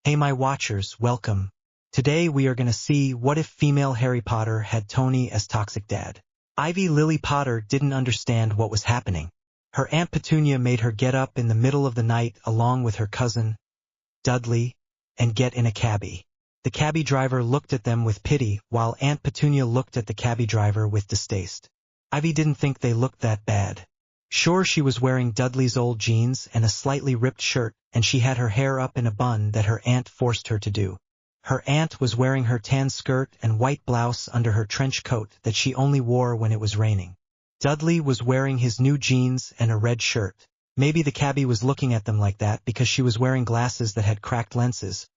Hey my watchers, welcome. Today we are gonna see what if female Harry Potter had Tony as toxic dad. Ivy Lily Potter didn't understand what was happening. Her Aunt Petunia made her get up in the middle of the night along with her cousin, Dudley, and get in a cabbie. The cabbie driver looked at them with pity, while Aunt Petunia looked at the cabbie driver with distaste. Ivy didn't think they looked that bad. Sure, she was wearing Dudley's old jeans and a slightly ripped shirt, and she had her hair up in a bun that her aunt forced her to do. Her aunt was wearing her tan skirt and white blouse under her trench coat that she only wore when it was raining. Dudley was wearing his new jeans and a red shirt. Maybe the cabbie was looking at them like that because she was wearing glasses that had cracked lenses,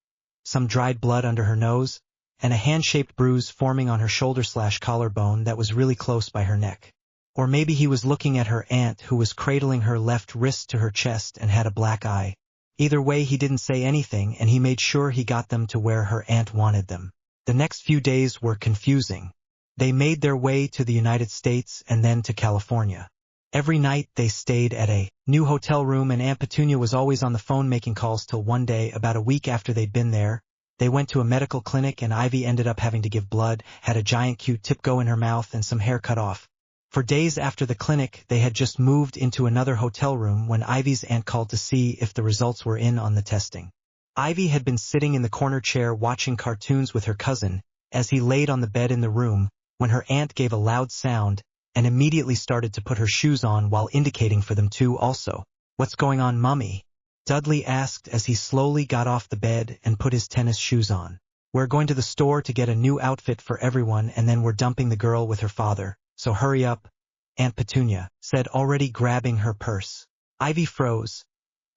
some dried blood under her nose, and a hand-shaped bruise forming on her shoulder/collarbone that was really close by her neck. Or maybe he was looking at her aunt who was cradling her left wrist to her chest and had a black eye. Either way, he didn't say anything, and he made sure he got them to where her aunt wanted them. The next few days were confusing. They made their way to the United States and then to California. Every night they stayed at a new hotel room, and Aunt Petunia was always on the phone making calls till one day, about a week after they'd been there, they went to a medical clinic and Ivy ended up having to give blood, had a giant Q-tip go in her mouth and some hair cut off. For days after the clinic, they had just moved into another hotel room when Ivy's aunt called to see if the results were in on the testing. Ivy had been sitting in the corner chair watching cartoons with her cousin, as he laid on the bed in the room, when her aunt gave a loud sound, and immediately started to put her shoes on while indicating for them to also. "What's going on, Mummy?" Dudley asked as he slowly got off the bed and put his tennis shoes on. "We're going to the store to get a new outfit for everyone, and then we're dumping the girl with her father. So hurry up," Aunt Petunia said, already grabbing her purse. Ivy froze.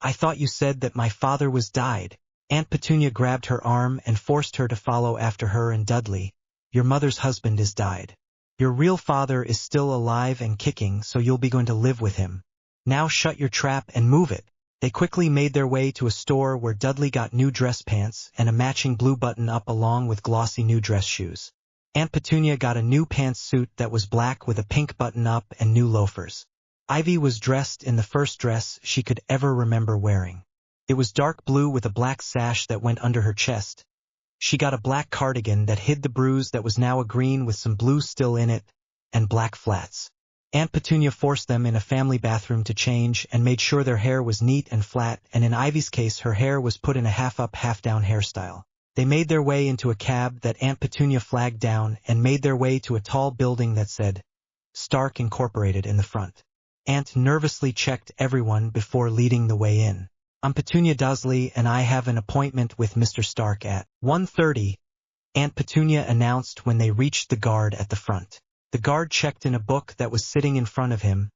"I thought you said that my father was died." Aunt Petunia grabbed her arm and forced her to follow after her and Dudley. "Your mother's husband is died. Your real father is still alive and kicking, so you'll be going to live with him. Now shut your trap and move it." They quickly made their way to a store where Dudley got new dress pants and a matching blue button-up along with glossy new dress shoes. Aunt Petunia got a new pantsuit that was black with a pink button-up and new loafers. Ivy was dressed in the first dress she could ever remember wearing. It was dark blue with a black sash that went under her chest. She got a black cardigan that hid the bruise that was now a green with some blue still in it, and black flats. Aunt Petunia forced them in a family bathroom to change and made sure their hair was neat and flat, and in Ivy's case her hair was put in a half-up, half-down hairstyle. They made their way into a cab that Aunt Petunia flagged down and made their way to a tall building that said Stark Incorporated in the front. Aunt nervously checked everyone before leading the way in. "I'm Petunia Dudley, and I have an appointment with Mr. Stark at 1:30, Aunt Petunia announced when they reached the guard at the front. The guard checked in a book that was sitting in front of him.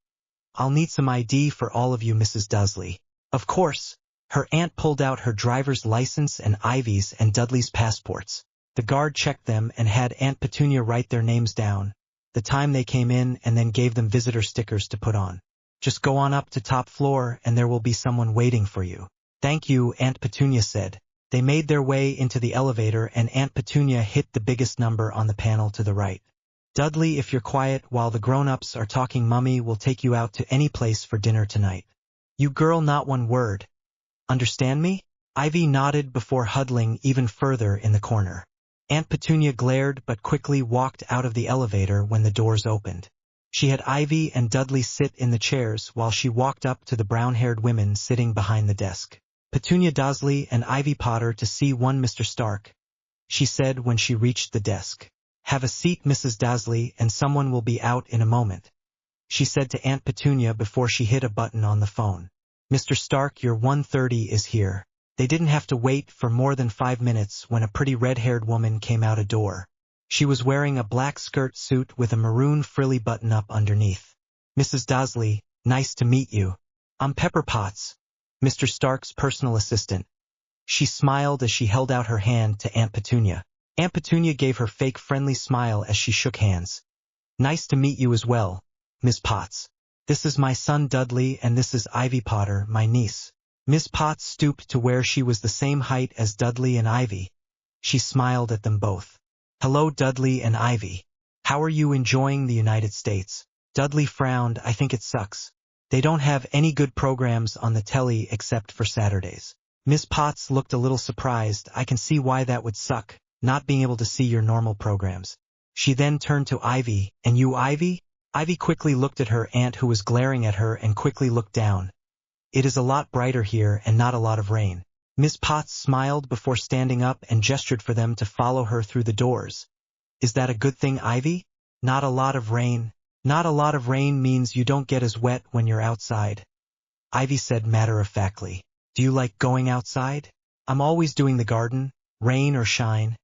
"I'll need some ID for all of you, Mrs. Dudley." "Of course." Her aunt pulled out her driver's license and Ivy's and Dudley's passports. The guard checked them and had Aunt Petunia write their names down, the time they came in, and then gave them visitor stickers to put on. "Just go on up to top floor and there will be someone waiting for you." "Thank you," Aunt Petunia said. They made their way into the elevator and Aunt Petunia hit the biggest number on the panel to the right. "Dudley, if you're quiet while the grown-ups are talking, Mummy will take you out to any place for dinner tonight. You girl, not one word. Understand me?" Ivy nodded before huddling even further in the corner. Aunt Petunia glared but quickly walked out of the elevator when the doors opened. She had Ivy and Dudley sit in the chairs while she walked up to the brown-haired women sitting behind the desk. "Petunia Dudley and Ivy Potter to see one Mr. Stark," she said when she reached the desk. "Have a seat, Mrs. Dudley, and someone will be out in a moment," she said to Aunt Petunia before she hit a button on the phone. "Mr. Stark, your 1:30 is here." They didn't have to wait for more than 5 minutes when a pretty red-haired woman came out a door. She was wearing a black skirt suit with a maroon frilly button-up underneath. "Mrs. Dudley, nice to meet you. I'm Pepper Potts, Mr. Stark's personal assistant." She smiled as she held out her hand to Aunt Petunia. Aunt Petunia gave her fake friendly smile as she shook hands. "Nice to meet you as well, Miss Potts. This is my son Dudley, and this is Ivy Potter, my niece." Miss Potts stooped to where she was the same height as Dudley and Ivy. She smiled at them both. "Hello, Dudley and Ivy. How are you enjoying the United States?" Dudley frowned. "I think it sucks. They don't have any good programs on the telly except for Saturdays." Miss Potts looked a little surprised. I can see why that would suck, not being able to see your normal programs. She then turned to Ivy. And you, Ivy? Ivy quickly looked at her aunt who was glaring at her and quickly looked down. It is a lot brighter here and not a lot of rain. Miss Potts smiled before standing up and gestured for them to follow her through the doors. Is that a good thing, Ivy? Not a lot of rain. Not a lot of rain means you don't get as wet when you're outside. Ivy said matter-of-factly. Do you like going outside? I'm always doing the garden, rain or shine.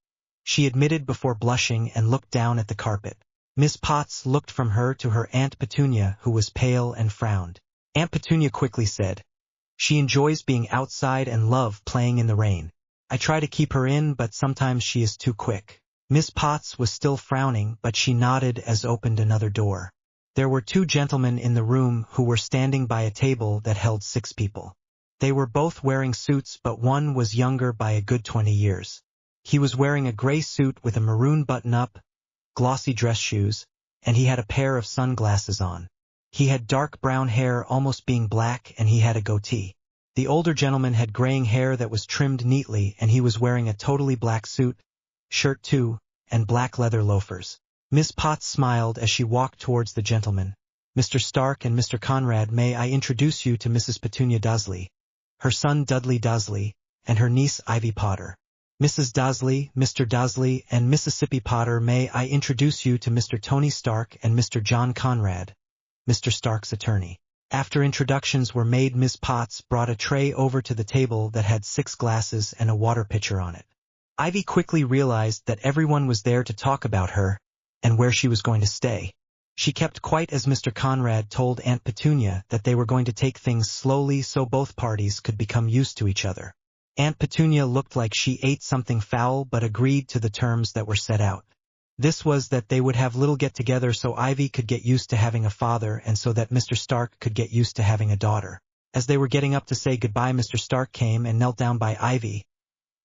She admitted before blushing and looked down at the carpet. Miss Potts looked from her to her Aunt Petunia, who was pale and frowned. Aunt Petunia quickly said, she enjoys being outside and love playing in the rain. I try to keep her in, but sometimes she is too quick. Miss Potts was still frowning, but she nodded as opened another door. There were two gentlemen in the room who were standing by a table that held 6 people. They were both wearing suits, but one was younger by a good 20 years. He was wearing a gray suit with a maroon button-up, glossy dress shoes, and he had a pair of sunglasses on. He had dark brown hair almost being black, and he had a goatee. The older gentleman had graying hair that was trimmed neatly, and he was wearing a totally black suit, shirt too, and black leather loafers. Miss Potts smiled as she walked towards the gentleman. Mr. Stark and Mr. Conrad, may I introduce you to Mrs. Petunia Dudley, her son Dudley Dudley, and her niece Ivy Potter. Mrs. Dudley, Mr. Dudley, and Mississippi Potter, may I introduce you to Mr. Tony Stark and Mr. John Conrad, Mr. Stark's attorney. After introductions were made, Miss Potts brought a tray over to the table that had 6 glasses and a water pitcher on it. Ivy quickly realized that everyone was there to talk about her and where she was going to stay. She kept quiet as Mr. Conrad told Aunt Petunia that they were going to take things slowly so both parties could become used to each other. Aunt Petunia looked like she ate something foul but agreed to the terms that were set out. This was that they would have little get-together so Ivy could get used to having a father and so that Mr. Stark could get used to having a daughter. As they were getting up to say goodbye, Mr. Stark came and knelt down by Ivy.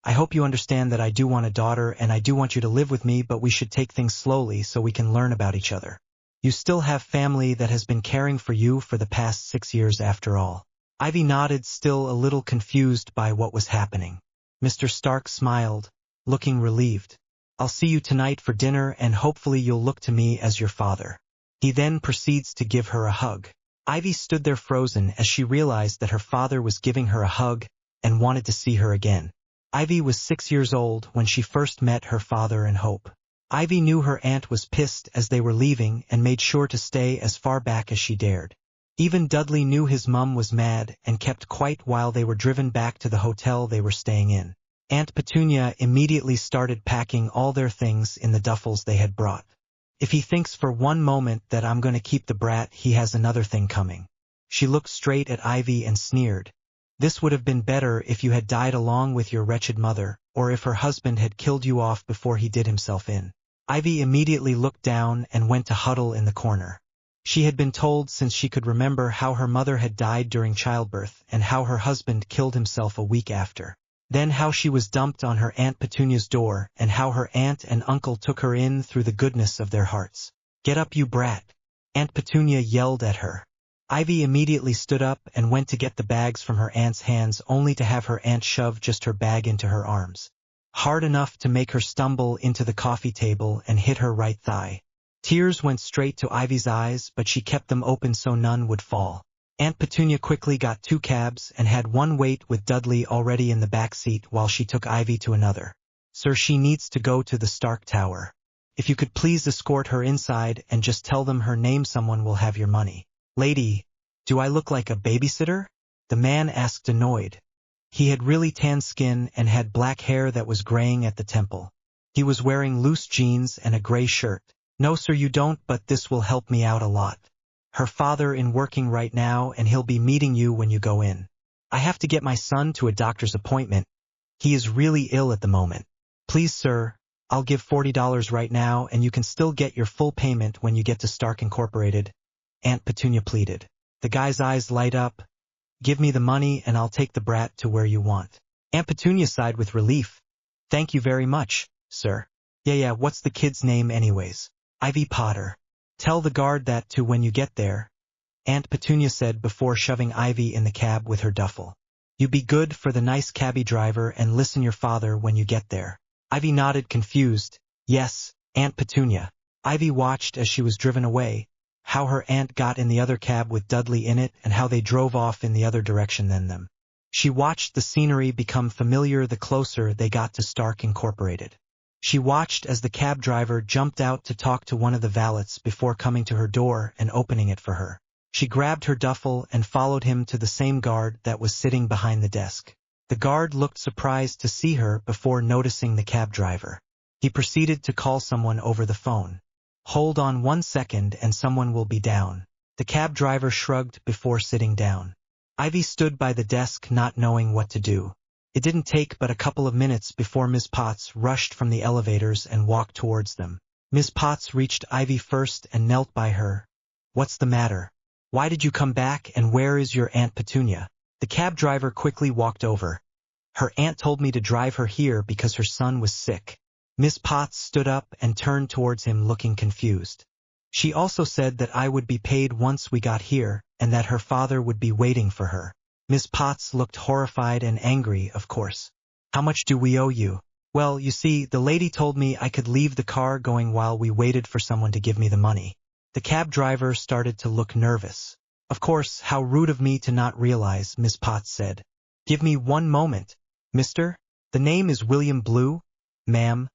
I hope you understand that I do want a daughter and I do want you to live with me, but we should take things slowly so we can learn about each other. You still have family that has been caring for you for the past 6 years after all. Ivy nodded, still a little confused by what was happening. Mr. Stark smiled, looking relieved. I'll see you tonight for dinner and hopefully you'll look to me as your father. He then proceeds to give her a hug. Ivy stood there frozen as she realized that her father was giving her a hug and wanted to see her again. Ivy was 6 years old when she first met her father and Hope. Ivy knew her aunt was pissed as they were leaving and made sure to stay as far back as she dared. Even Dudley knew his mum was mad and kept quiet while they were driven back to the hotel they were staying in. Aunt Petunia immediately started packing all their things in the duffels they had brought. If he thinks for one moment that I'm going to keep the brat, he has another thing coming. She looked straight at Ivy and sneered. This would have been better if you had died along with your wretched mother, or if her husband had killed you off before he did himself in. Ivy immediately looked down and went to huddle in the corner. She had been told since she could remember how her mother had died during childbirth and how her husband killed himself a week after. Then how she was dumped on her Aunt Petunia's door and how her aunt and uncle took her in through the goodness of their hearts. Get up, you brat! Aunt Petunia yelled at her. Ivy immediately stood up and went to get the bags from her aunt's hands, only to have her aunt shove just her bag into her arms. Hard enough to make her stumble into the coffee table and hit her right thigh. Tears went straight to Ivy's eyes, but she kept them open so none would fall. Aunt Petunia quickly got 2 cabs and had one wait with Dudley already in the back seat while she took Ivy to another. Sir, she needs to go to the Stark Tower. If you could please escort her inside and just tell them her name, someone will have your money. Lady, do I look like a babysitter? The man asked, annoyed. He had really tan skin and had black hair that was graying at the temple. He was wearing loose jeans and a gray shirt. No sir, you don't, but this will help me out a lot. Her father in working right now and he'll be meeting you when you go in. I have to get my son to a doctor's appointment. He is really ill at the moment. Please sir, I'll give $40 right now and you can still get your full payment when you get to Stark Incorporated. Aunt Petunia pleaded. The guy's eyes light up. Give me the money and I'll take the brat to where you want. Aunt Petunia sighed with relief. Thank you very much, sir. Yeah, what's the kid's name anyways? Ivy Potter. Tell the guard that too when you get there, Aunt Petunia said before shoving Ivy in the cab with her duffel. You be good for the nice cabbie driver and listen your father when you get there. Ivy nodded confused. Yes, Aunt Petunia. Ivy watched as she was driven away, how her aunt got in the other cab with Dudley in it and how they drove off in the other direction than them. She watched the scenery become familiar the closer they got to Stark Incorporated. She watched as the cab driver jumped out to talk to one of the valets before coming to her door and opening it for her. She grabbed her duffel and followed him to the same guard that was sitting behind the desk. The guard looked surprised to see her before noticing the cab driver. He proceeded to call someone over the phone. Hold on 1 second and someone will be down. The cab driver shrugged before sitting down. Ivy stood by the desk not knowing what to do. It didn't take but a couple of minutes before Miss Potts rushed from the elevators and walked towards them. Miss Potts reached Ivy first and knelt by her. What's the matter? Why did you come back and where is your Aunt Petunia? The cab driver quickly walked over. Her aunt told me to drive her here because her son was sick. Miss Potts stood up and turned towards him looking confused. She also said that I would be paid once we got here and that her father would be waiting for her. Miss Potts looked horrified and angry, of course. How much do we owe you? Well, you see, the lady told me I could leave the car going while we waited for someone to give me the money. The cab driver started to look nervous. Of course, how rude of me to not realize, Miss Potts said. Give me 1 moment, mister. The name is William Blue, ma'am.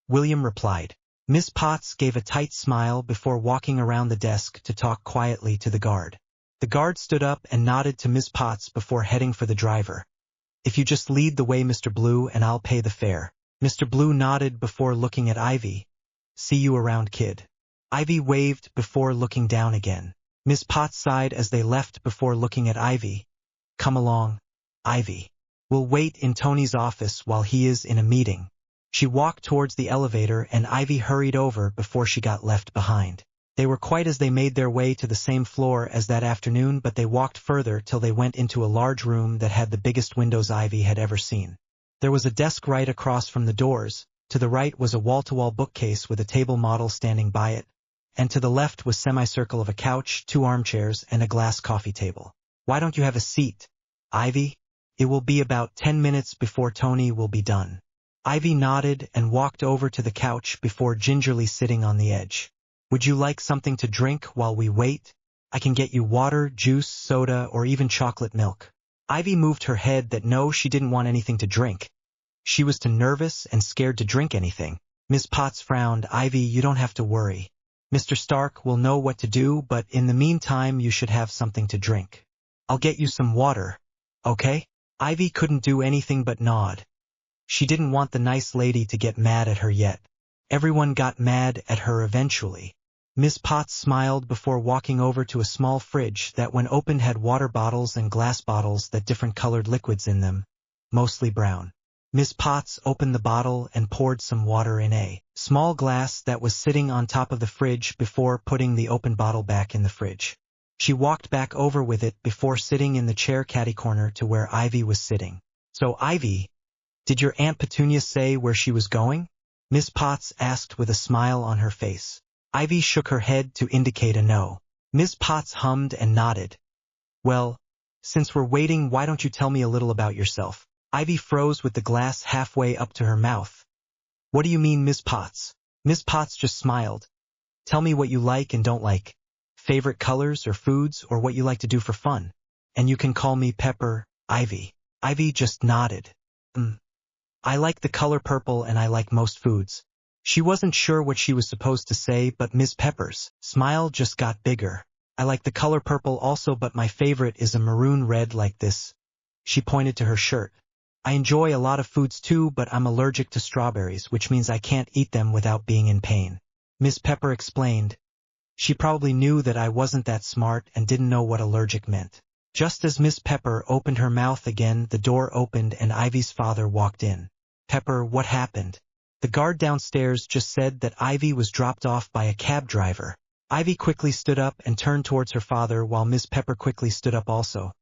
William replied. Miss Potts gave a tight smile before walking around the desk to talk quietly to the guard. The guard stood up and nodded to Miss Potts before heading for the driver. If you just lead the way, Mr. Blue, and I'll pay the fare. Mr. Blue nodded before looking at Ivy. See you around, kid. Ivy waved before looking down again. Miss Potts sighed as they left before looking at Ivy. Come along, Ivy. We'll wait in Tony's office while he is in a meeting. She walked towards the elevator and Ivy hurried over before she got left behind. They were quiet as they made their way to the same floor as that afternoon, but they walked further till they went into a large room that had the biggest windows Ivy had ever seen. There was a desk right across from the doors. To the right was a wall-to-wall bookcase with a table model standing by it, and to the left was semicircle of a couch, 2 armchairs, and a glass coffee table. Why don't you have a seat, Ivy? It will be about 10 minutes before Tony will be done. Ivy nodded and walked over to the couch before gingerly sitting on the edge. Would you like something to drink while we wait? I can get you water, juice, soda, or even chocolate milk. Ivy moved her head that no, she didn't want anything to drink. She was too nervous and scared to drink anything. Miss Potts frowned. Ivy, you don't have to worry. Mr. Stark will know what to do, but in the meantime you should have something to drink. I'll get you some water, okay? Ivy couldn't do anything but nod. She didn't want the nice lady to get mad at her yet. Everyone got mad at her eventually. Miss Potts smiled before walking over to a small fridge that when opened had water bottles and glass bottles that different colored liquids in them, mostly brown. Miss Potts opened the bottle and poured some water in a small glass that was sitting on top of the fridge before putting the open bottle back in the fridge. She walked back over with it before sitting in the chair catty-corner to where Ivy was sitting. So, Ivy, did your Aunt Petunia say where she was going? Miss Potts asked with a smile on her face. Ivy shook her head to indicate a no. Miss Potts hummed and nodded. Well, since we're waiting, why don't you tell me a little about yourself? Ivy froze with the glass halfway up to her mouth. What do you mean, Miss Potts? Miss Potts just smiled. Tell me what you like and don't like. Favorite colors or foods or what you like to do for fun. And you can call me Pepper, Ivy. Ivy just nodded. I like the color purple and I like most foods. She wasn't sure what she was supposed to say, but Miss Pepper's smile just got bigger. I like the color purple also, but my favorite is a maroon red like this. She pointed to her shirt. I enjoy a lot of foods too, but I'm allergic to strawberries, which means I can't eat them without being in pain. Miss Pepper explained. She probably knew that I wasn't that smart and didn't know what allergic meant. Just as Miss Pepper opened her mouth again, the door opened and Ivy's father walked in. Pepper, what happened? The guard downstairs just said that Ivy was dropped off by a cab driver. Ivy quickly stood up and turned towards her father while Miss Pepper quickly stood up also.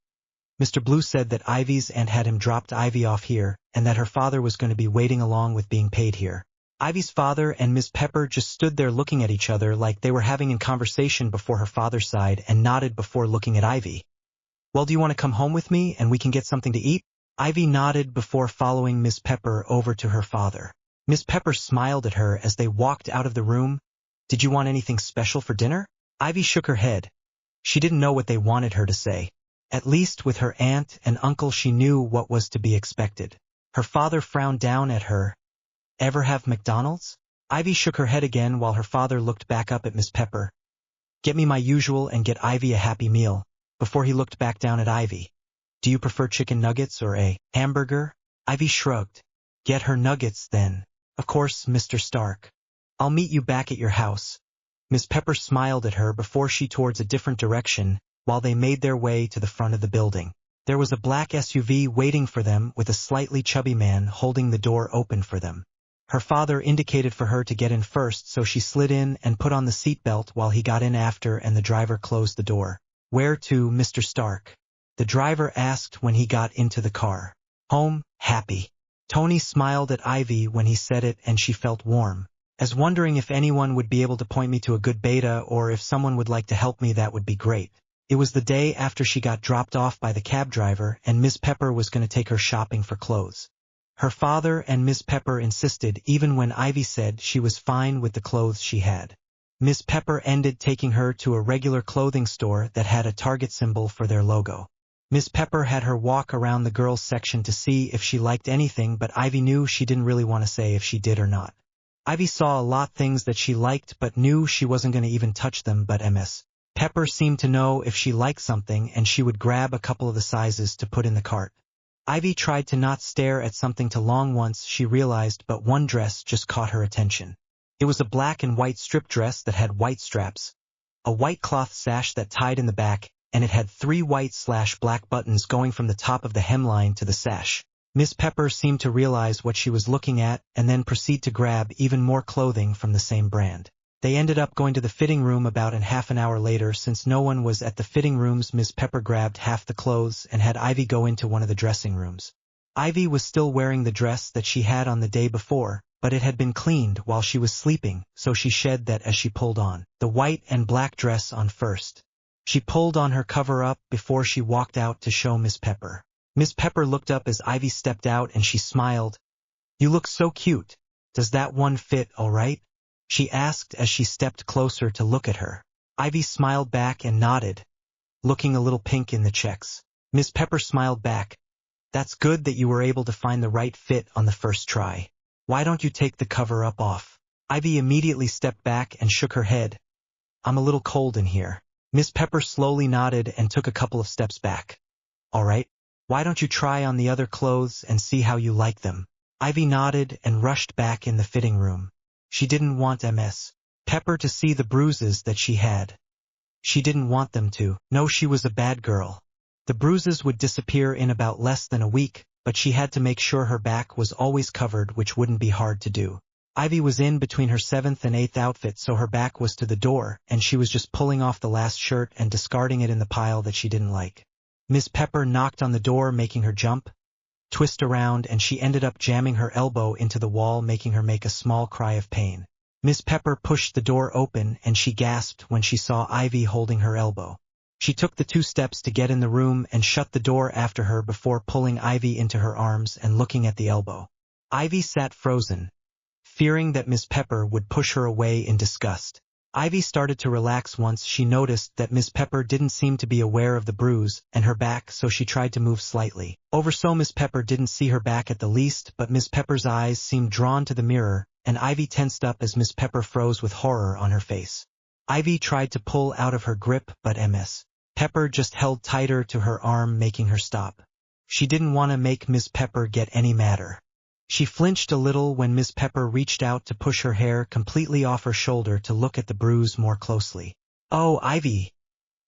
Mr. Blue said that Ivy's aunt had him dropped Ivy off here and that her father was going to be waiting along with being paid here. Ivy's father and Miss Pepper just stood there looking at each other like they were having a conversation before her father's side and nodded before looking at Ivy. Well, do you want to come home with me and we can get something to eat? Ivy nodded before following Miss Pepper over to her father. Miss Pepper smiled at her as they walked out of the room. Did you want anything special for dinner? Ivy shook her head. She didn't know what they wanted her to say. At least with her aunt and uncle she knew what was to be expected. Her father frowned down at her. Ever have McDonald's? Ivy shook her head again while her father looked back up at Miss Pepper. Get me my usual and get Ivy a happy meal, before he looked back down at Ivy. Do you prefer chicken nuggets or a hamburger? Ivy shrugged. Get her nuggets, then. Of course, Mr. Stark. I'll meet you back at your house. Miss Pepper smiled at her before she towards a different direction while they made their way to the front of the building. There was a black SUV waiting for them with a slightly chubby man holding the door open for them. Her father indicated for her to get in first, so she slid in and put on the seatbelt while he got in after and the driver closed the door. Where to, Mr. Stark? The driver asked when he got into the car. Home, happy. Tony smiled at Ivy when he said it and she felt warm. As wondering if anyone would be able to point me to a good beta or if someone would like to help me, that would be great. It was the day after she got dropped off by the cab driver and Miss Pepper was going to take her shopping for clothes. Her father and Miss Pepper insisted even when Ivy said she was fine with the clothes she had. Miss Pepper ended taking her to a regular clothing store that had a Target symbol for their logo. Miss Pepper had her walk around the girls' section to see if she liked anything, but Ivy knew she didn't really want to say if she did or not. Ivy saw a lot things that she liked but knew she wasn't going to even touch them, but Miss Pepper seemed to know if she liked something and she would grab a couple of the sizes to put in the cart. Ivy tried to not stare at something too long once she realized, but one dress just caught her attention. It was a black and white strip dress that had white straps, a white cloth sash that tied in the back, and it had 3 white/black buttons going from the top of the hemline to the sash. Miss Pepper seemed to realize what she was looking at and then proceed to grab even more clothing from the same brand. They ended up going to the fitting room about half an hour later. Since no one was at the fitting rooms, Miss Pepper grabbed half the clothes and had Ivy go into one of the dressing rooms. Ivy was still wearing the dress that she had on the day before, but it had been cleaned while she was sleeping, so she shed that as she pulled on the white and black dress on first. She pulled on her cover-up before she walked out to show Miss Pepper. Miss Pepper looked up as Ivy stepped out and she smiled. You look so cute. Does that one fit all right? She asked as she stepped closer to look at her. Ivy smiled back and nodded, looking a little pink in the checks. Miss Pepper smiled back. That's good that you were able to find the right fit on the first try. Why don't you take the cover-up off? Ivy immediately stepped back and shook her head. I'm a little cold in here. Miss Pepper slowly nodded and took a couple of steps back. All right. Why don't you try on the other clothes and see how you like them? Ivy nodded and rushed back in the fitting room. She didn't want Miss Pepper to see the bruises that she had. She didn't want them to know she was a bad girl. The bruises would disappear in about less than a week, but she had to make sure her back was always covered, which wouldn't be hard to do. Ivy was in between her 7th and 8th outfit, so her back was to the door, and she was just pulling off the last shirt and discarding it in the pile that she didn't like. Miss Pepper knocked on the door, making her jump, twist around, and she ended up jamming her elbow into the wall, making her make a small cry of pain. Miss Pepper pushed the door open and she gasped when she saw Ivy holding her elbow. She took the 2 steps to get in the room and shut the door after her before pulling Ivy into her arms and looking at the elbow. Ivy sat frozen, fearing that Miss Pepper would push her away in disgust. Ivy started to relax once she noticed that Miss Pepper didn't seem to be aware of the bruise and her back, so she tried to move slightly over so Miss Pepper didn't see her back at the least, but Miss Pepper's eyes seemed drawn to the mirror, and Ivy tensed up as Miss Pepper froze with horror on her face. Ivy tried to pull out of her grip, but Miss Pepper just held tighter to her arm, making her stop. She didn't want to make Miss Pepper get any madder. She flinched a little when Miss Pepper reached out to push her hair completely off her shoulder to look at the bruise more closely. Oh, Ivy!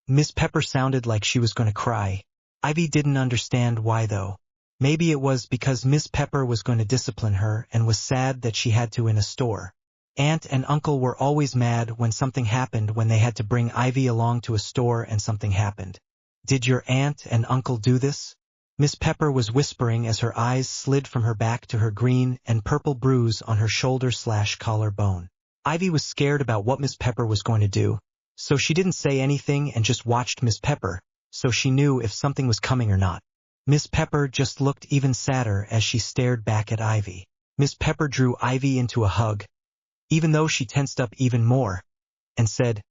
Miss Pepper sounded like she was going to cry. Ivy didn't understand why though. Maybe it was because Miss Pepper was going to discipline her and was sad that she had to in a store. Aunt and uncle were always mad when something happened when they had to bring Ivy along to a store and something happened. Did your aunt and uncle do this? Miss Pepper was whispering as her eyes slid from her back to her green and purple bruise on her shoulder/collar bone. Ivy was scared about what Miss Pepper was going to do, so she didn't say anything and just watched Miss Pepper, so she knew if something was coming or not. Miss Pepper just looked even sadder as she stared back at Ivy. Miss Pepper drew Ivy into a hug, even though she tensed up even more, and said,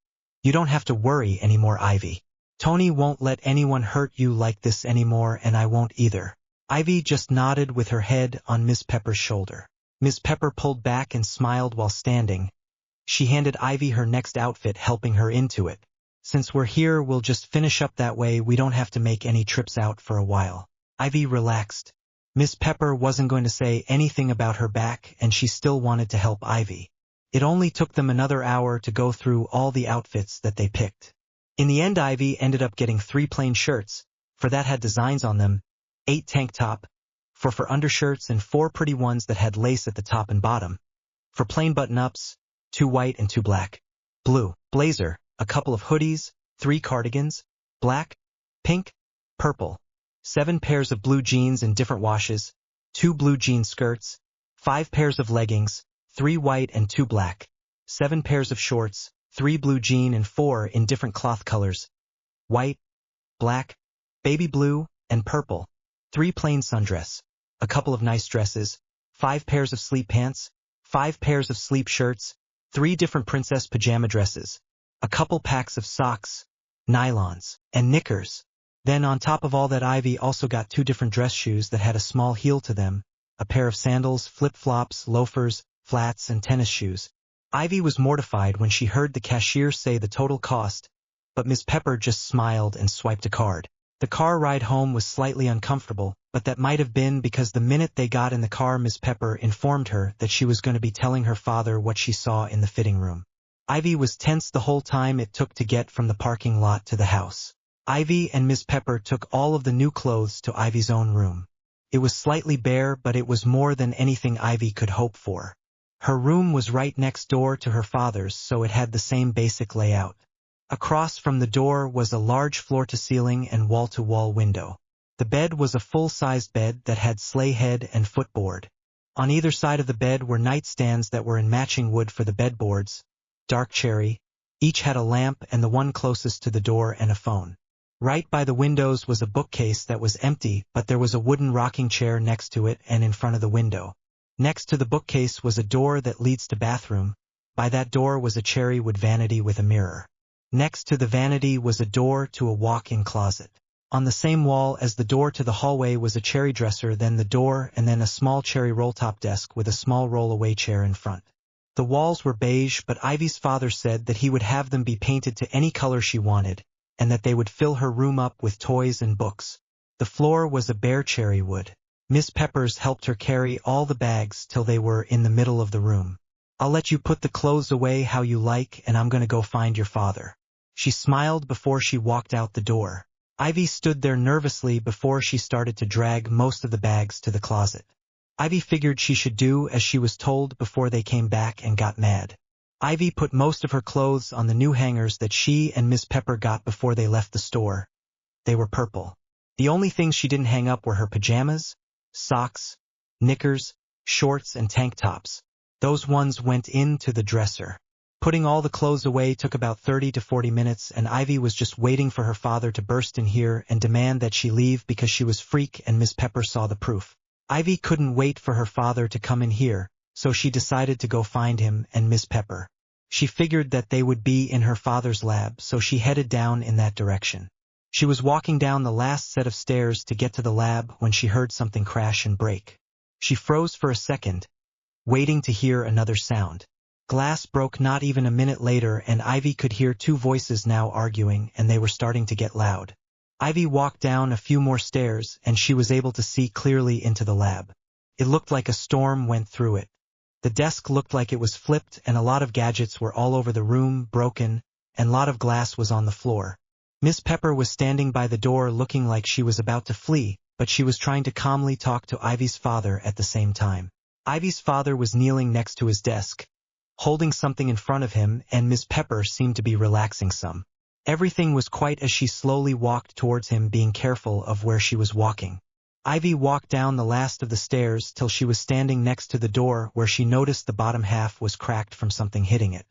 "You don't have to worry anymore, Ivy. Tony won't let anyone hurt you like this anymore, and I won't either." Ivy just nodded with her head on Miss Pepper's shoulder. Miss Pepper pulled back and smiled while standing. She handed Ivy her next outfit, helping her into it. "Since we're here, we'll just finish up that way. We don't have to make any trips out for a while." Ivy relaxed. Miss Pepper wasn't going to say anything about her back, and she still wanted to help Ivy. It only took them another hour to go through all the outfits that they picked. In the end, Ivy ended up getting 3 plain shirts, for that had designs on them, 8 tank top, for undershirts, and 4 pretty ones that had lace at the top and bottom. For plain button-ups, 2 white and 2 black. Blue blazer, a couple of hoodies, 3 cardigans, black, pink, purple. 7 pairs of blue jeans in different washes, 2 blue jean skirts, 5 pairs of leggings, 3 white and 2 black, 7 pairs of shorts, 3 blue jean and 4 in different cloth colors, white, black, baby blue, and purple, 3 plain sundress, a couple of nice dresses, 5 pairs of sleep pants, 5 pairs of sleep shirts, 3 different princess pajama dresses, a couple packs of socks, nylons, and knickers. Then on top of all that, Ivy also got 2 different dress shoes that had a small heel to them, a pair of sandals, flip-flops, loafers, flats, and tennis shoes. Ivy was mortified when she heard the cashier say the total cost, but Miss Pepper just smiled and swiped a card. The car ride home was slightly uncomfortable, but that might have been because the minute they got in the car, Miss Pepper informed her that she was going to be telling her father what she saw in the fitting room. Ivy was tense the whole time it took to get from the parking lot to the house. Ivy and Miss Pepper took all of the new clothes to Ivy's own room. It was slightly bare, but it was more than anything Ivy could hope for. Her room was right next door to her father's, so it had the same basic layout. Across from the door was a large floor-to-ceiling and wall-to-wall window. The bed was a full-sized bed that had sleigh head and footboard. On either side of the bed were nightstands that were in matching wood for the bedboards, dark cherry. Each had a lamp and the one closest to the door and a phone. Right by the windows was a bookcase that was empty, but there was a wooden rocking chair next to it and in front of the window. Next to the bookcase was a door that leads to bathroom. By that door was a cherry wood vanity with a mirror. Next to the vanity was a door to a walk-in closet. On the same wall as the door to the hallway was a cherry dresser, then the door, and then a small cherry roll-top desk with a small roll-away chair in front. The walls were beige, but Ivy's father said that he would have them be painted to any color she wanted, and that they would fill her room up with toys and books. The floor was a bare cherry wood. Miss Peppers helped her carry all the bags till they were in the middle of the room. "I'll let you put the clothes away how you like, and I'm going to go find your father." She smiled before she walked out the door. Ivy stood there nervously before she started to drag most of the bags to the closet. Ivy figured she should do as she was told before they came back and got mad. Ivy put most of her clothes on the new hangers that she and Miss Pepper got before they left the store. They were purple. The only things she didn't hang up were her pajamas, socks, knickers, shorts, and tank tops. Those ones went into the dresser. Putting all the clothes away took about 30 to 40 minutes, and Ivy was just waiting for her father to burst in here and demand that she leave because she was freak, and Miss Pepper saw the proof. Ivy couldn't wait for her father to come in here, so she decided to go find him and Miss Pepper. She figured that they would be in her father's lab, so she headed down in that direction. She was walking down the last set of stairs to get to the lab when she heard something crash and break. She froze for a second, waiting to hear another sound. Glass broke not even a minute later, and Ivy could hear 2 voices now arguing, and they were starting to get loud. Ivy walked down a few more stairs, and she was able to see clearly into the lab. It looked like a storm went through it. The desk looked like it was flipped, and a lot of gadgets were all over the room, broken, and a lot of glass was on the floor. Miss Pepper was standing by the door looking like she was about to flee, but she was trying to calmly talk to Ivy's father at the same time. Ivy's father was kneeling next to his desk, holding something in front of him, and Miss Pepper seemed to be relaxing some. Everything was quiet as she slowly walked towards him, being careful of where she was walking. Ivy walked down the last of the stairs till she was standing next to the door, where she noticed the bottom half was cracked from something hitting it.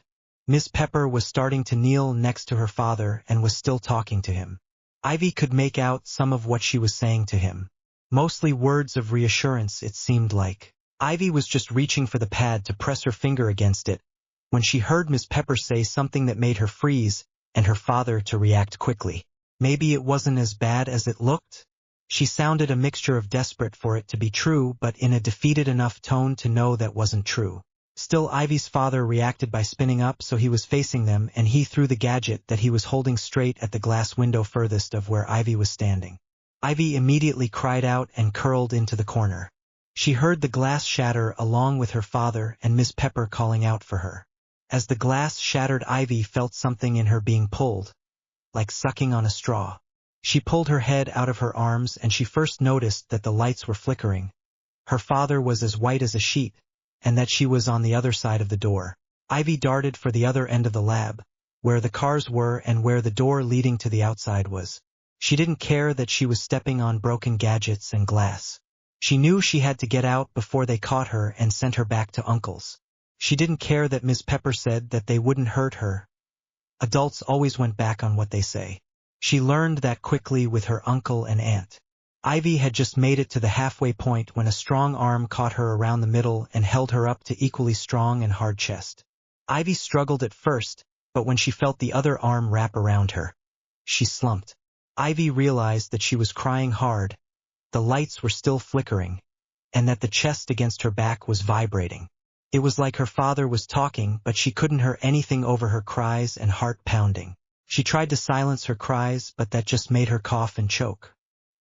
Miss Pepper was starting to kneel next to her father and was still talking to him. Ivy could make out some of what she was saying to him. Mostly words of reassurance, it seemed like. Ivy was just reaching for the pad to press her finger against it, when she heard Miss Pepper say something that made her freeze, and her father to react quickly. Maybe it wasn't as bad as it looked? She sounded a mixture of desperate for it to be true, but in a defeated enough tone to know that wasn't true. Still, Ivy's father reacted by spinning up so he was facing them, and he threw the gadget that he was holding straight at the glass window furthest of where Ivy was standing. Ivy immediately cried out and curled into the corner. She heard the glass shatter along with her father and Miss Pepper calling out for her. As the glass shattered, Ivy felt something in her being pulled, like sucking on a straw. She pulled her head out of her arms and she first noticed that the lights were flickering. Her father was as white as a sheet, and that she was on the other side of the door. Ivy darted for the other end of the lab, where the cars were and where the door leading to the outside was. She didn't care that she was stepping on broken gadgets and glass. She knew she had to get out before they caught her and sent her back to Uncle's. She didn't care that Miss Pepper said that they wouldn't hurt her. Adults always went back on what they say. She learned that quickly with her uncle and aunt. Ivy had just made it to the halfway point when a strong arm caught her around the middle and held her up to equally strong and hard chest. Ivy struggled at first, but when she felt the other arm wrap around her, she slumped. Ivy realized that she was crying hard, the lights were still flickering, and that the chest against her back was vibrating. It was like her father was talking, but she couldn't hear anything over her cries and heart pounding. She tried to silence her cries, but that just made her cough and choke.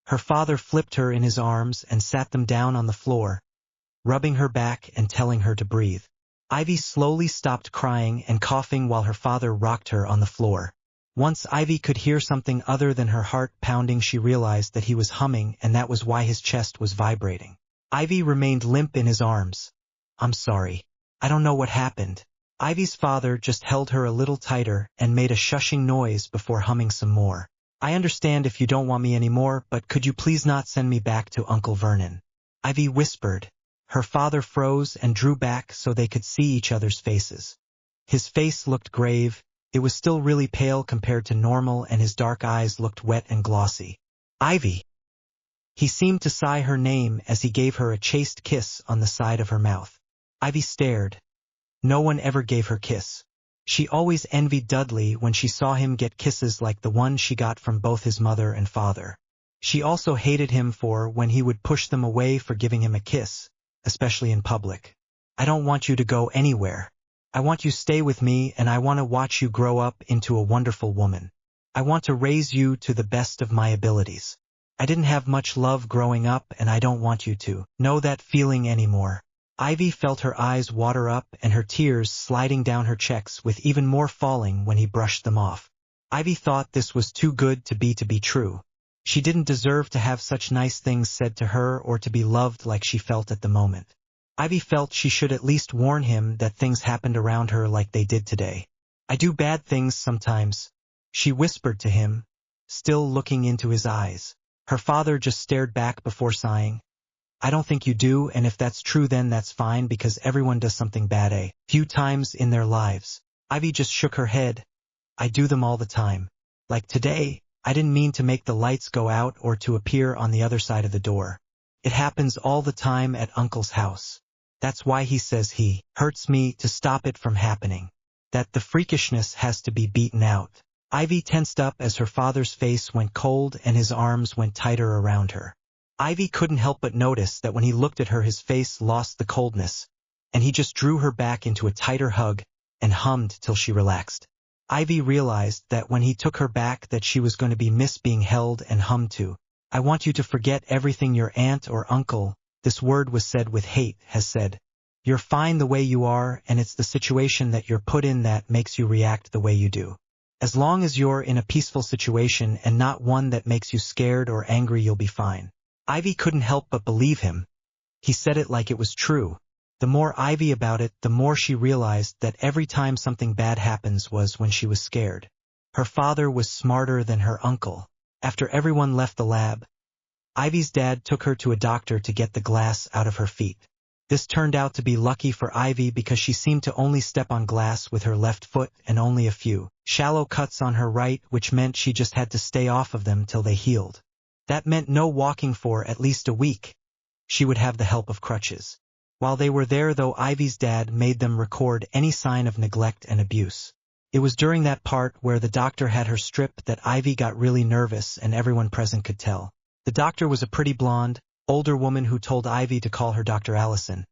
Her father flipped her in his arms and sat them down on the floor, rubbing her back and telling her to breathe. Ivy slowly stopped crying and coughing while her father rocked her on the floor. Once Ivy could hear something other than her heart pounding, she realized that he was humming, and that was why his chest was vibrating. Ivy remained limp in his arms. "I'm sorry. I don't know what happened." Ivy's father just held her a little tighter and made a shushing noise before humming some more. "I understand if you don't want me anymore, but could you please not send me back to Uncle Vernon?" Ivy whispered. Her father froze and drew back so they could see each other's faces. His face looked grave, it was still really pale compared to normal, and his dark eyes looked wet and glossy. "Ivy!" He seemed to sigh her name as he gave her a chaste kiss on the side of her mouth. Ivy stared. No one ever gave her kiss. She always envied Dudley when she saw him get kisses like the one she got from both his mother and father. She also hated him for when he would push them away for giving him a kiss, especially in public. "I don't want you to go anywhere. I want you to stay with me, and I want to watch you grow up into a wonderful woman. I want to raise you to the best of my abilities. I didn't have much love growing up, and I don't want you to know that feeling anymore." Ivy felt her eyes water up and her tears sliding down her cheeks, with even more falling when he brushed them off. Ivy thought this was too good to be true. She didn't deserve to have such nice things said to her or to be loved like she felt at the moment. Ivy felt she should at least warn him that things happened around her like they did today. "I do bad things sometimes," she whispered to him, still looking into his eyes. Her father just stared back before sighing. "I don't think you do, and if that's true then that's fine, because everyone does something bad a few times in their lives." Ivy just shook her head. "I do them all the time. Like today, I didn't mean to make the lights go out or to appear on the other side of the door. It happens all the time at Uncle's house. That's why he says he hurts me, to stop it from happening. That the freakishness has to be beaten out." Ivy tensed up as her father's face went cold and his arms went tighter around her. Ivy couldn't help but notice that when he looked at her his face lost the coldness, and he just drew her back into a tighter hug and hummed till she relaxed. Ivy realized that when he took her back that she was going to be miss being held and hummed to. "I want you to forget everything your aunt or uncle," this word was said with hate, "has said. You're fine the way you are, and it's the situation that you're put in that makes you react the way you do. As long as you're in a peaceful situation and not one that makes you scared or angry, you'll be fine." Ivy couldn't help but believe him. He said it like it was true. The more Ivy about it, the more she realized that every time something bad happens was when she was scared. Her father was smarter than her uncle. After everyone left the lab, Ivy's dad took her to a doctor to get the glass out of her feet. This turned out to be lucky for Ivy because she seemed to only step on glass with her left foot and only a few shallow cuts on her right, which meant she just had to stay off of them till they healed. That meant no walking for at least a week. She would have the help of crutches. While they were there though, Ivy's dad made them record any sign of neglect and abuse. It was during that part where the doctor had her strip that Ivy got really nervous and everyone present could tell. The doctor was a pretty blonde, older woman who told Ivy to call her Dr. Allison.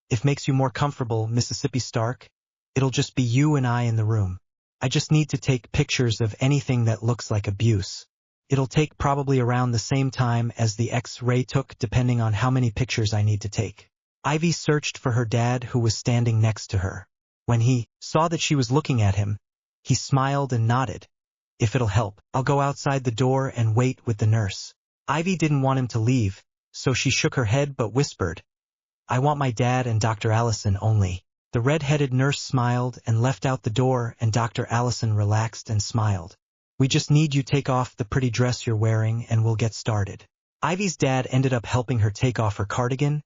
If makes you more comfortable, Mississippi Stark, it'll just be you and I in the room. I just need to take pictures of anything that looks like abuse. It'll take probably around the same time as the X-ray took, depending on how many pictures I need to take. Ivy searched for her dad, who was standing next to her. When he saw that she was looking at him, he smiled and nodded. If it'll help, I'll go outside the door and wait with the nurse. Ivy didn't want him to leave, so she shook her head but whispered, I want my dad and Dr. Allison only. The red-headed nurse smiled and left out the door, and Dr. Allison relaxed and smiled. We just need you take off the pretty dress you're wearing and we'll get started. Ivy's dad ended up helping her take off her cardigan,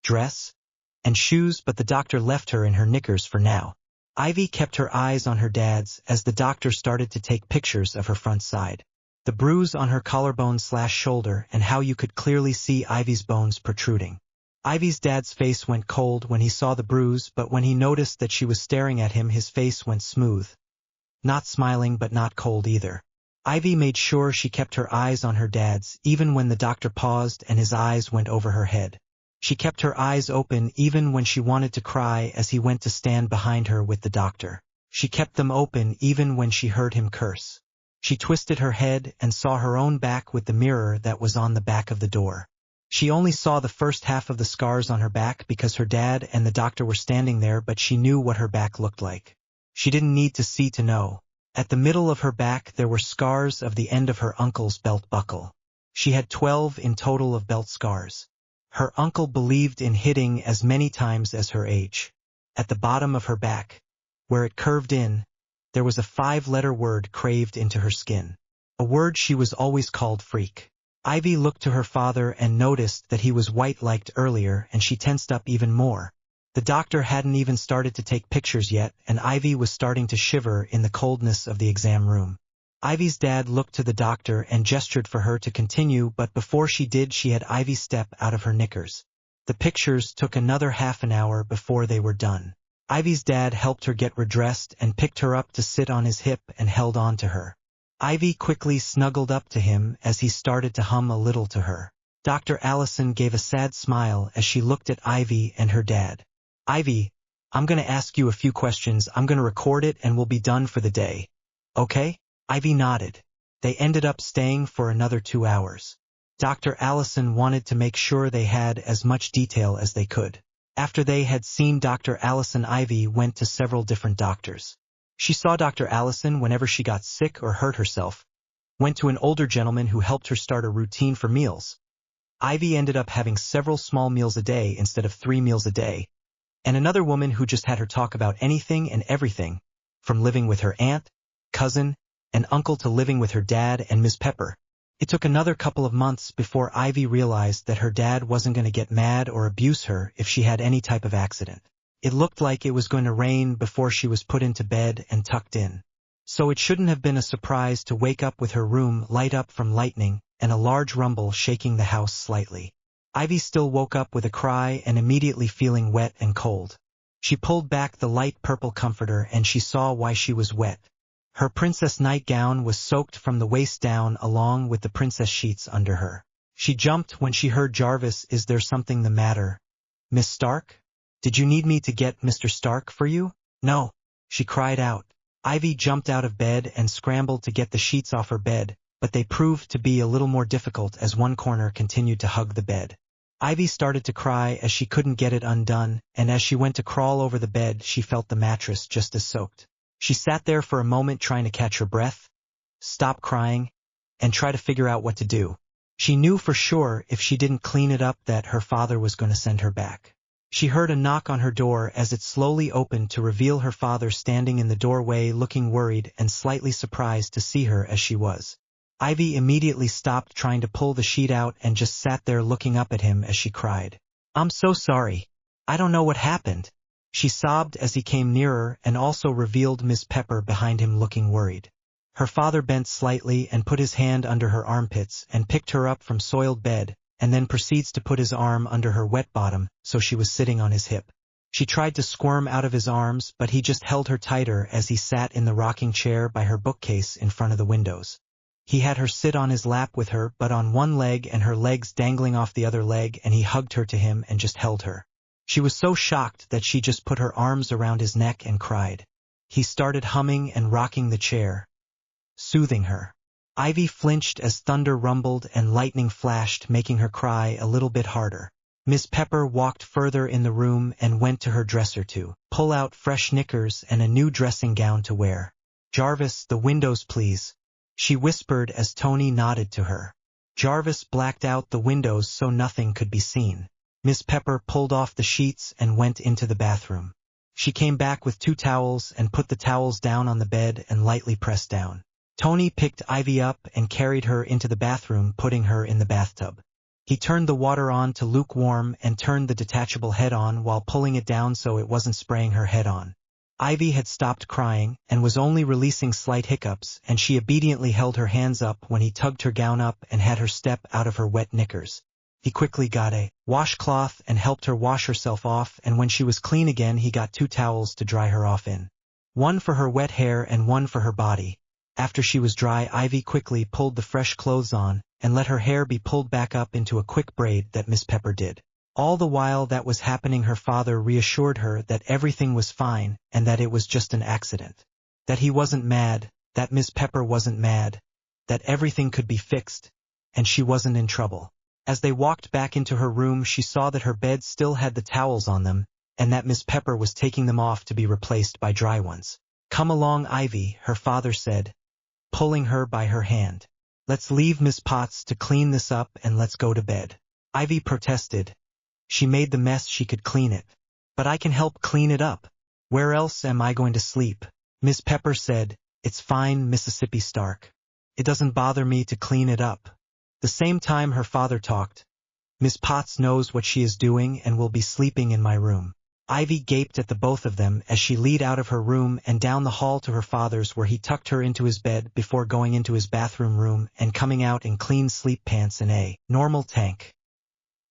dress, and shoes, but the doctor left her in her knickers for now. Ivy kept her eyes on her dad's as the doctor started to take pictures of her front side. The bruise on her collarbone/shoulder and how you could clearly see Ivy's bones protruding. Ivy's dad's face went cold when he saw the bruise, but when he noticed that she was staring at him, his face went smooth. Not smiling but not cold either. Ivy made sure she kept her eyes on her dad's even when the doctor paused and his eyes went over her head. She kept her eyes open even when she wanted to cry as he went to stand behind her with the doctor. She kept them open even when she heard him curse. She twisted her head and saw her own back with the mirror that was on the back of the door. She only saw the first half of the scars on her back because her dad and the doctor were standing there, but she knew what her back looked like. She didn't need to see to know. At the middle of her back there were scars of the end of her uncle's belt buckle. She had 12 in total of belt scars. Her uncle believed in hitting as many times as her age. At the bottom of her back, where it curved in, there was a 5-letter word craved into her skin. A word she was always called freak. Ivy looked to her father and noticed that he was white like earlier, and she tensed up even more. The doctor hadn't even started to take pictures yet, and Ivy was starting to shiver in the coldness of the exam room. Ivy's dad looked to the doctor and gestured for her to continue, but before she did, she had Ivy step out of her knickers. The pictures took another half an hour before they were done. Ivy's dad helped her get redressed and picked her up to sit on his hip and held on to her. Ivy quickly snuggled up to him as he started to hum a little to her. Dr. Allison gave a sad smile as she looked at Ivy and her dad. Ivy, I'm going to ask you a few questions. I'm going to record it and we'll be done for the day. Okay? Ivy nodded. They ended up staying for another 2 hours. Dr. Allison wanted to make sure they had as much detail as they could. After they had seen Dr. Allison, Ivy went to several different doctors. She saw Dr. Allison whenever she got sick or hurt herself, went to an older gentleman who helped her start a routine for meals. Ivy ended up having several small meals a day instead of 3 meals a day, and another woman who just had her talk about anything and everything, from living with her aunt, cousin, and uncle to living with her dad and Ms. Pepper. It took another couple of months before Ivy realized that her dad wasn't going to get mad or abuse her if she had any type of accident. It looked like it was going to rain before she was put into bed and tucked in. So it shouldn't have been a surprise to wake up with her room light up from lightning and a large rumble shaking the house slightly. Ivy still woke up with a cry and immediately feeling wet and cold. She pulled back the light purple comforter and she saw why she was wet. Her princess nightgown was soaked from the waist down along with the princess sheets under her. She jumped when she heard Jarvis. Is there something the matter, Miss Stark? Did you need me to get Mr. Stark for you? No, she cried out. Ivy jumped out of bed and scrambled to get the sheets off her bed, but they proved to be a little more difficult as one corner continued to hug the bed. Ivy started to cry as she couldn't get it undone, and as she went to crawl over the bed, she felt the mattress just as soaked. She sat there for a moment trying to catch her breath, stop crying, and try to figure out what to do. She knew for sure if she didn't clean it up that her father was going to send her back. She heard a knock on her door as it slowly opened to reveal her father standing in the doorway looking worried and slightly surprised to see her as she was. Ivy immediately stopped trying to pull the sheet out and just sat there looking up at him as she cried. I'm so sorry. I don't know what happened. She sobbed as he came nearer and also revealed Miss Pepper behind him looking worried. Her father bent slightly and put his hand under her armpits and picked her up from soiled bed, and then proceeds to put his arm under her wet bottom, so she was sitting on his hip. She tried to squirm out of his arms, but he just held her tighter as he sat in the rocking chair by her bookcase in front of the windows. He had her sit on his lap with her but on one leg and her legs dangling off the other leg, and he hugged her to him and just held her. She was so shocked that she just put her arms around his neck and cried. He started humming and rocking the chair, soothing her. Ivy flinched as thunder rumbled and lightning flashed, making her cry a little bit harder. Miss Pepper walked further in the room and went to her dresser to pull out fresh knickers and a new dressing gown to wear. "Jarvis, the windows please," she whispered as Tony nodded to her. Jarvis blacked out the windows so nothing could be seen. Miss Pepper pulled off the sheets and went into the bathroom. She came back with 2 towels and put the towels down on the bed and lightly pressed down. Tony picked Ivy up and carried her into the bathroom, putting her in the bathtub. He turned the water on to lukewarm and turned the detachable head on while pulling it down so it wasn't spraying her head on. Ivy had stopped crying and was only releasing slight hiccups, and she obediently held her hands up when he tugged her gown up and had her step out of her wet knickers. He quickly got a washcloth and helped her wash herself off, and when she was clean again he got 2 towels to dry her off in. One for her wet hair and one for her body. After she was dry, Ivy quickly pulled the fresh clothes on and let her hair be pulled back up into a quick braid that Miss Pepper did. All the while that was happening, her father reassured her that everything was fine and that it was just an accident. That he wasn't mad, that Miss Pepper wasn't mad, that everything could be fixed, and she wasn't in trouble. As they walked back into her room, she saw that her bed still had the towels on them, and that Miss Pepper was taking them off to be replaced by dry ones. "Come along, Ivy," her father said, pulling her by her hand. "Let's leave Miss Potts to clean this up and let's go to bed." Ivy protested. "She made the mess, she could clean it. But I can help clean it up. Where else am I going to sleep?" Miss Pepper said, "It's fine, Mississippi Stark. It doesn't bother me to clean it up." The same time her father talked. "Miss Potts knows what she is doing and will be sleeping in my room." Ivy gaped at the both of them as she led out of her room and down the hall to her father's, where he tucked her into his bed before going into his bathroom room and coming out in clean sleep pants and a normal tank.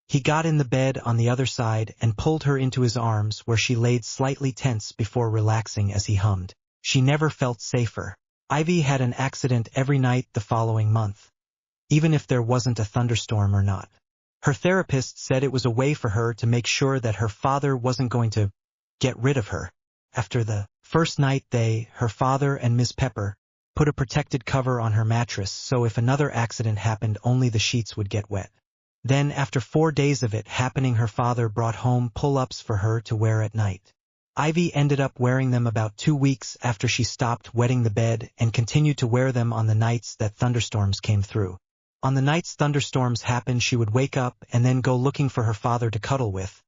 He got in the bed on the other side and pulled her into his arms, where she laid slightly tense before relaxing as he hummed. She never felt safer. Ivy had an accident every night the following month, even if there wasn't a thunderstorm or not. Her therapist said it was a way for her to make sure that her father wasn't going to get rid of her. After the first night her father and Miss Pepper, put a protected cover on her mattress so if another accident happened only the sheets would get wet. Then after 4 days of it happening, her father brought home pull-ups for her to wear at night. Ivy ended up wearing them about 2 weeks after she stopped wetting the bed and continued to wear them on the nights that thunderstorms came through. On the nights thunderstorms happened, she would wake up and then go looking for her father to cuddle with.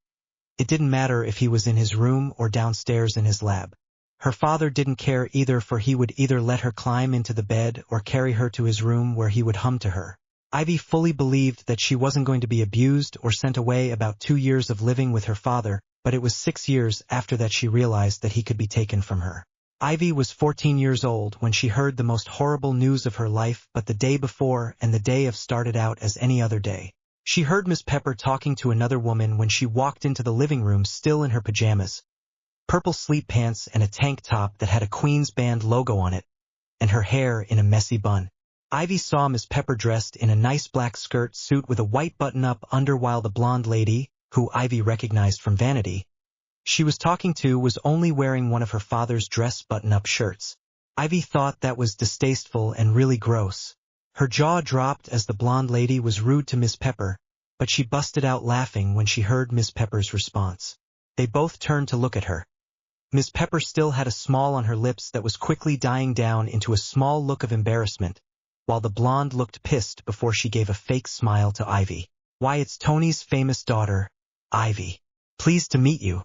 It didn't matter if he was in his room or downstairs in his lab. Her father didn't care either, for he would either let her climb into the bed or carry her to his room where he would hum to her. Ivy fully believed that she wasn't going to be abused or sent away about 2 years of living with her father, but it was 6 years after that she realized that he could be taken from her. Ivy was 14 years old when she heard the most horrible news of her life, but the day before and the day of started out as any other day. She heard Miss Pepper talking to another woman when she walked into the living room still in her pajamas, purple sleep pants and a tank top that had a Queen's Band logo on it, and her hair in a messy bun. Ivy saw Miss Pepper dressed in a nice black skirt suit with a white button-up under, while the blonde lady, who Ivy recognized from Vanity, she was talking to, was only wearing one of her father's dress button-up shirts. Ivy thought that was distasteful and really gross. Her jaw dropped as the blonde lady was rude to Miss Pepper, but she busted out laughing when she heard Miss Pepper's response. They both turned to look at her. Miss Pepper still had a smile on her lips that was quickly dying down into a small look of embarrassment, while the blonde looked pissed before she gave a fake smile to Ivy. "Why, it's Tony's famous daughter, Ivy. Pleased to meet you."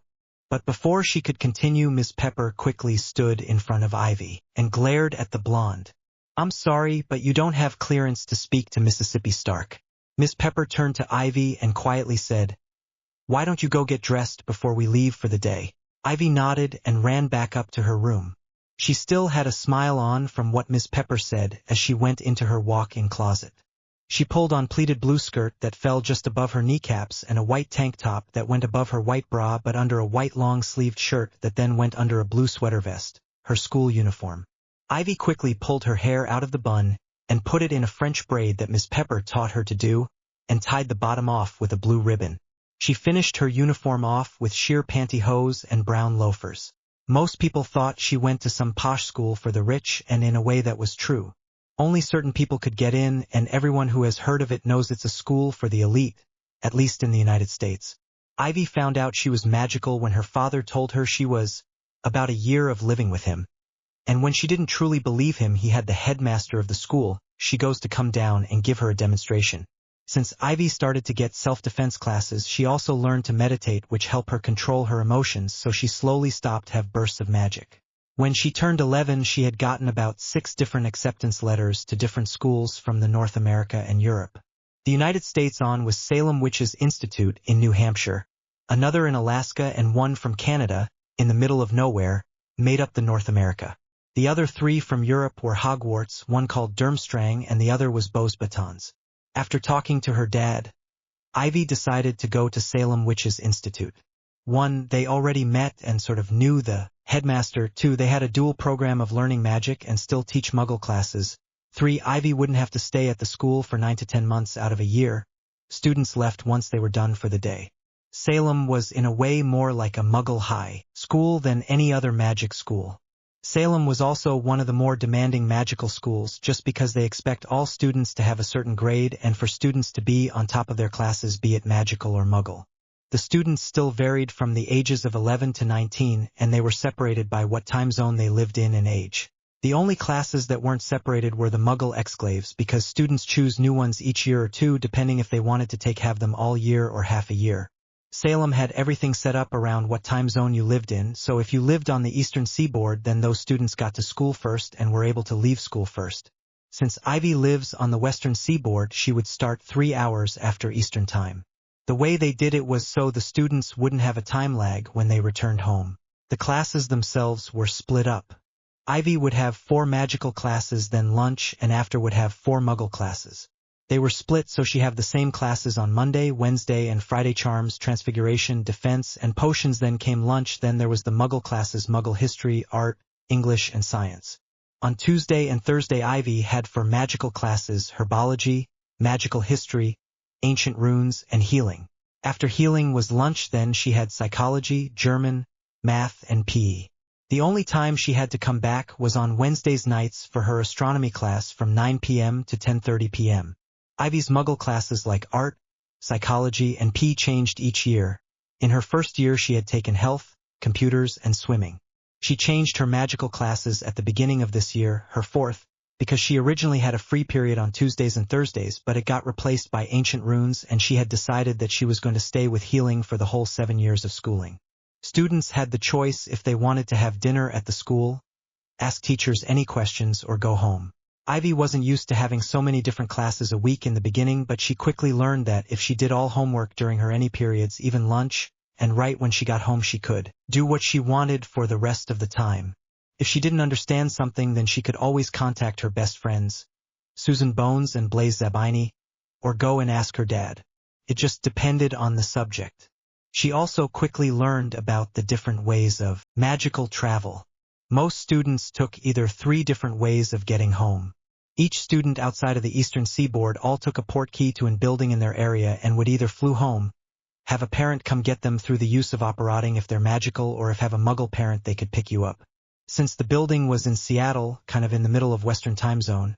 But before she could continue, Miss Pepper quickly stood in front of Ivy and glared at the blonde. "I'm sorry, but you don't have clearance to speak to Mississippi Stark." Miss Pepper turned to Ivy and quietly said, "Why don't you go get dressed before we leave for the day?" Ivy nodded and ran back up to her room. She still had a smile on from what Miss Pepper said as she went into her walk-in closet. She pulled on pleated blue skirt that fell just above her kneecaps and a white tank top that went above her white bra but under a white long-sleeved shirt that then went under a blue sweater vest, her school uniform. Ivy quickly pulled her hair out of the bun and put it in a French braid that Miss Pepper taught her to do, and tied the bottom off with a blue ribbon. She finished her uniform off with sheer pantyhose and brown loafers. Most people thought she went to some posh school for the rich, and in a way that was true. Only certain people could get in, and everyone who has heard of it knows it's a school for the elite, at least in the United States. Ivy found out she was magical when her father told her she was about a year of living with him. And when she didn't truly believe him, he had the headmaster of the school, she goes to come down and give her a demonstration. Since Ivy started to get self-defense classes, she also learned to meditate, which helped her control her emotions, so she slowly stopped to have bursts of magic. When she turned 11, she had gotten about 6 different acceptance letters to different schools from North America and Europe. The United States on was Salem Witches Institute in New Hampshire, another in Alaska, and one from Canada, in the middle of nowhere, made up the North America. The other 3 from Europe were Hogwarts, one called Durmstrang and the other was Beauxbatons. After talking to her dad, Ivy decided to go to Salem Witches Institute. 1, they already met and sort of knew the headmaster. 2, they had a dual program of learning magic and still teach Muggle classes. 3, Ivy wouldn't have to stay at the school for 9 to 10 months out of a year. Students left once they were done for the day. Salem was in a way more like a Muggle high school than any other magic school. Salem was also one of the more demanding magical schools just because they expect all students to have a certain grade and for students to be on top of their classes, be it magical or Muggle. The students still varied from the ages of 11 to 19, and they were separated by what time zone they lived in and age. The only classes that weren't separated were the Muggle exclaves, because students choose new ones each year or 2 depending if they wanted to have them all year or half a year. Salem had everything set up around what time zone you lived in, so if you lived on the eastern seaboard, then those students got to school first and were able to leave school first. Since Ivy lives on the western seaboard, she would start 3 hours after Eastern time. The way they did it was so the students wouldn't have a time lag when they returned home. The classes themselves were split up. Ivy would have 4 magical classes, then lunch, and after would have 4 Muggle classes. They were split so she have the same classes on Monday, Wednesday, and Friday: charms, transfiguration, defense, and potions. Then came lunch, then there was the Muggle classes: Muggle history, art, English, and science. On Tuesday and Thursday, Ivy had for magical classes herbology, magical history, ancient runes, and healing. After healing was lunch, then she had psychology, German, math, and PE. The only time she had to come back was on Wednesdays nights for her astronomy class from 9 p.m. to 10:30 p.m. Ivy's Muggle classes like art, psychology, and PE changed each year. In her first year she had taken health, computers, and swimming. She changed her magical classes at the beginning of this year, her 4th, because she originally had a free period on Tuesdays and Thursdays, but it got replaced by ancient runes, and she had decided that she was going to stay with healing for the whole 7 years of schooling. Students had the choice if they wanted to have dinner at the school, ask teachers any questions, or go home. Ivy wasn't used to having so many different classes a week in the beginning, but she quickly learned that if she did all homework during her any periods, even lunch, and right when she got home, she could do what she wanted for the rest of the time. If she didn't understand something, then she could always contact her best friends, Susan Bones and Blaise Zabini, or go and ask her dad. It just depended on the subject. She also quickly learned about the different ways of magical travel. Most students took either 3 different ways of getting home. Each student outside of the eastern seaboard all took a portkey to a building in their area and would either flew home, have a parent come get them through the use of operating if they're magical, or if have a Muggle parent they could pick you up. Since the building was in Seattle, kind of in the middle of Western time zone,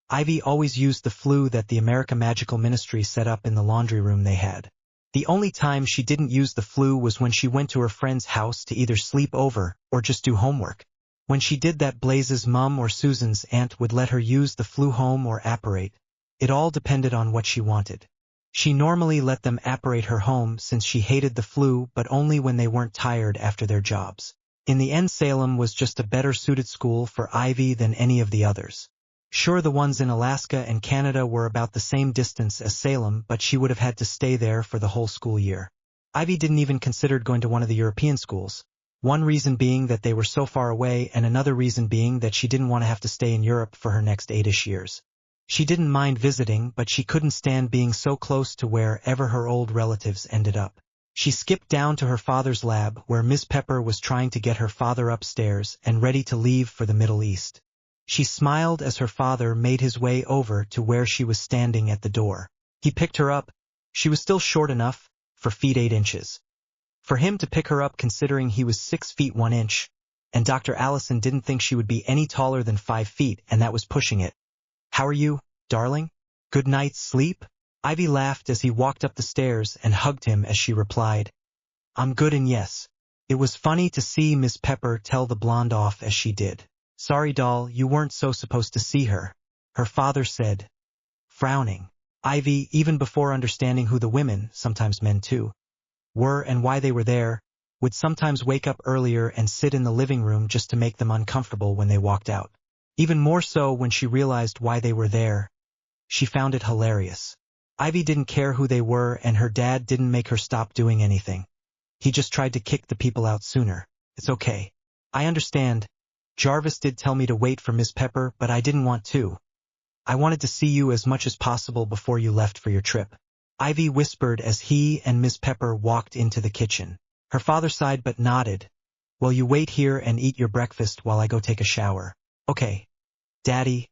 Ivy always used the flue that the America Magical Ministry set up in the laundry room they had. The only time she didn't use the flue was when she went to her friend's house to either sleep over or just do homework. When she did that, Blaise's mom or Susan's aunt would let her use the flue home or apparate. It all depended on what she wanted. She normally let them apparate her home since she hated the flue, but only when they weren't tired after their jobs. In the end, Salem was just a better suited school for Ivy than any of the others. Sure, the ones in Alaska and Canada were about the same distance as Salem, but she would have had to stay there for the whole school year. Ivy didn't even consider going to one of the European schools. One reason being that they were so far away and another reason being that she didn't want to have to stay in Europe for her next 8-ish years. She didn't mind visiting, but she couldn't stand being so close to wherever her old relatives ended up. She skipped down to her father's lab where Miss Pepper was trying to get her father upstairs and ready to leave for the Middle East. She smiled as her father made his way over to where she was standing at the door. He picked her up. She was still short enough, for feet 8 inches. For him to pick her up considering he was 6 feet 1 inch, and Dr. Allison didn't think she would be any taller than 5 feet, and that was pushing it. "How are you, darling? Good night's sleep?" Ivy laughed as he walked up the stairs and hugged him as she replied, "I'm good and yes." It was funny to see Miss Pepper tell the blonde off as she did. "Sorry, doll, you weren't so supposed to see her," her father said, frowning. Ivy, even before understanding who the women, sometimes men too, were and why they were there, would sometimes wake up earlier and sit in the living room just to make them uncomfortable when they walked out. Even more so when she realized why they were there. She found it hilarious. Ivy didn't care who they were, and her dad didn't make her stop doing anything. He just tried to kick the people out sooner. "It's okay. I understand. Jarvis did tell me to wait for Miss Pepper, but I didn't want to. I wanted to see you as much as possible before you left for your trip," Ivy whispered as he and Miss Pepper walked into the kitchen. Her father sighed but nodded. "Well, you wait here and eat your breakfast while I go take a shower." "Okay, Daddy."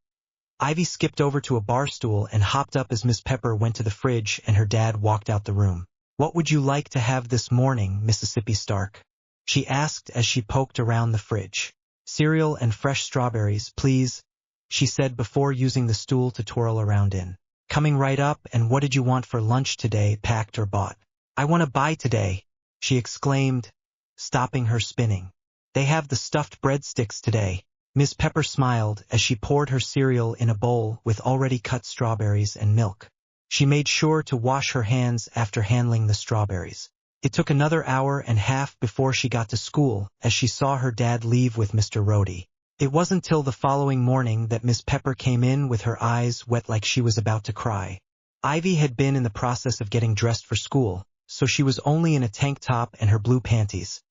Ivy skipped over to a bar stool and hopped up as Miss Pepper went to the fridge and her dad walked out the room. "What would you like to have this morning, Mississippi Stark?" she asked as she poked around the fridge. "Cereal and fresh strawberries, please," she said before using the stool to twirl around in. "Coming right up, and what did you want for lunch today, packed or bought?" "I want to buy today," she exclaimed, stopping her spinning. "They have the stuffed breadsticks today." Miss Pepper smiled as she poured her cereal in a bowl with already cut strawberries and milk. She made sure to wash her hands after handling the strawberries. It took another hour and a half before she got to school as she saw her dad leave with Mr. Rhodey. It wasn't till the following morning that Miss Pepper came in with her eyes wet like she was about to cry. Ivy had been in the process of getting dressed for school, so she was only in a tank top and her blue panties.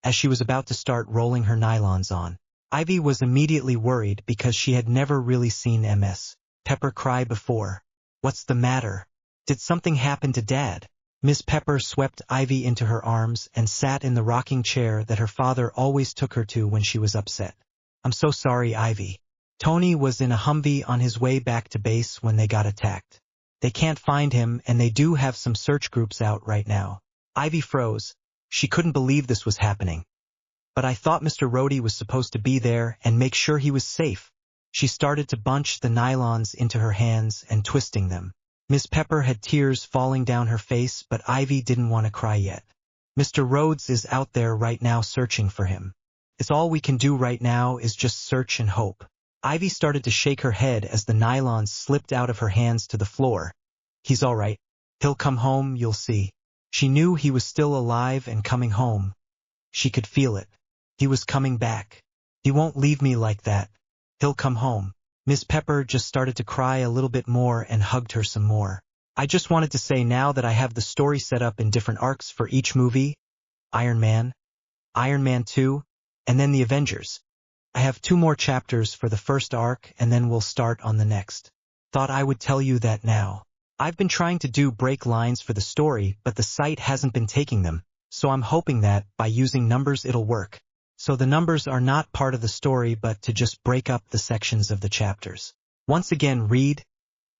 As she was about to start rolling her nylons on, Ivy was immediately worried because she had never really seen Miss Pepper cry before. "What's the matter? Did something happen to Dad?" Miss Pepper swept Ivy into her arms and sat in the rocking chair that her father always took her to when she was upset. "I'm so sorry, Ivy. Tony was in a Humvee on his way back to base when they got attacked. They can't find him, and they do have some search groups out right now." Ivy froze. She couldn't believe this was happening. "But I thought Mr. Rhodey was supposed to be there and make sure he was safe." She started to bunch the nylons into her hands and twisting them. Miss Pepper had tears falling down her face, but Ivy didn't want to cry yet. "Mr. Rhodes is out there right now searching for him. It's all we can do right now is just search and hope." Ivy started to shake her head as the nylons slipped out of her hands to the floor. "He's all right. He'll come home, you'll see." She knew he was still alive and coming home. She could feel it. He was coming back. "He won't leave me like that. He'll come home." Miss Pepper just started to cry a little bit more and hugged her some more. "I just wanted to say now that I have the story set up in different arcs for each movie. Iron Man, Iron Man 2, and then the Avengers. I have 2 more chapters for the first arc and then we'll start on the next. Thought I would tell you that now. I've been trying to do break lines for the story, but the site hasn't been taking them, so I'm hoping that, by using numbers it'll work. So the numbers are not part of the story but to just break up the sections of the chapters. Once again, read,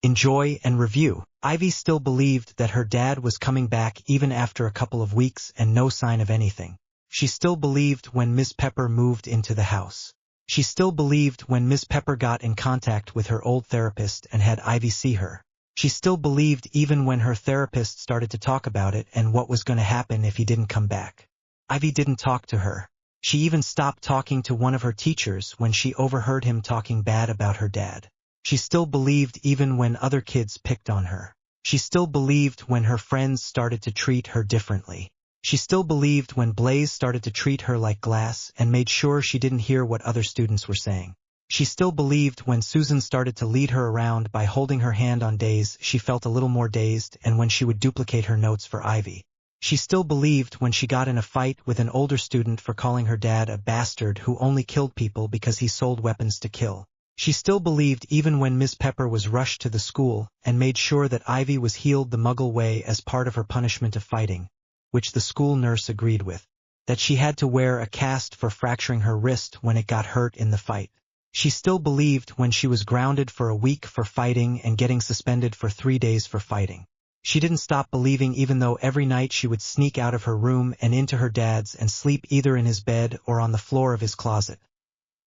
enjoy, and review." Ivy still believed that her dad was coming back even after a couple of weeks and no sign of anything. She still believed when Miss Pepper moved into the house. She still believed when Miss Pepper got in contact with her old therapist and had Ivy see her. She still believed even when her therapist started to talk about it and what was going to happen if he didn't come back. Ivy didn't talk to her. She even stopped talking to one of her teachers when she overheard him talking bad about her dad. She still believed even when other kids picked on her. She still believed when her friends started to treat her differently. She still believed when Blaze started to treat her like glass and made sure she didn't hear what other students were saying. She still believed when Susan started to lead her around by holding her hand on days she felt a little more dazed and when she would duplicate her notes for Ivy. She still believed when she got in a fight with an older student for calling her dad a bastard who only killed people because he sold weapons to kill. She still believed even when Miss Pepper was rushed to the school and made sure that Ivy was healed the Muggle way as part of her punishment of fighting, which the school nurse agreed with, that she had to wear a cast for fracturing her wrist when it got hurt in the fight. She still believed when she was grounded for a week for fighting and getting suspended for 3 days for fighting. She didn't stop believing even though every night she would sneak out of her room and into her dad's and sleep either in his bed or on the floor of his closet.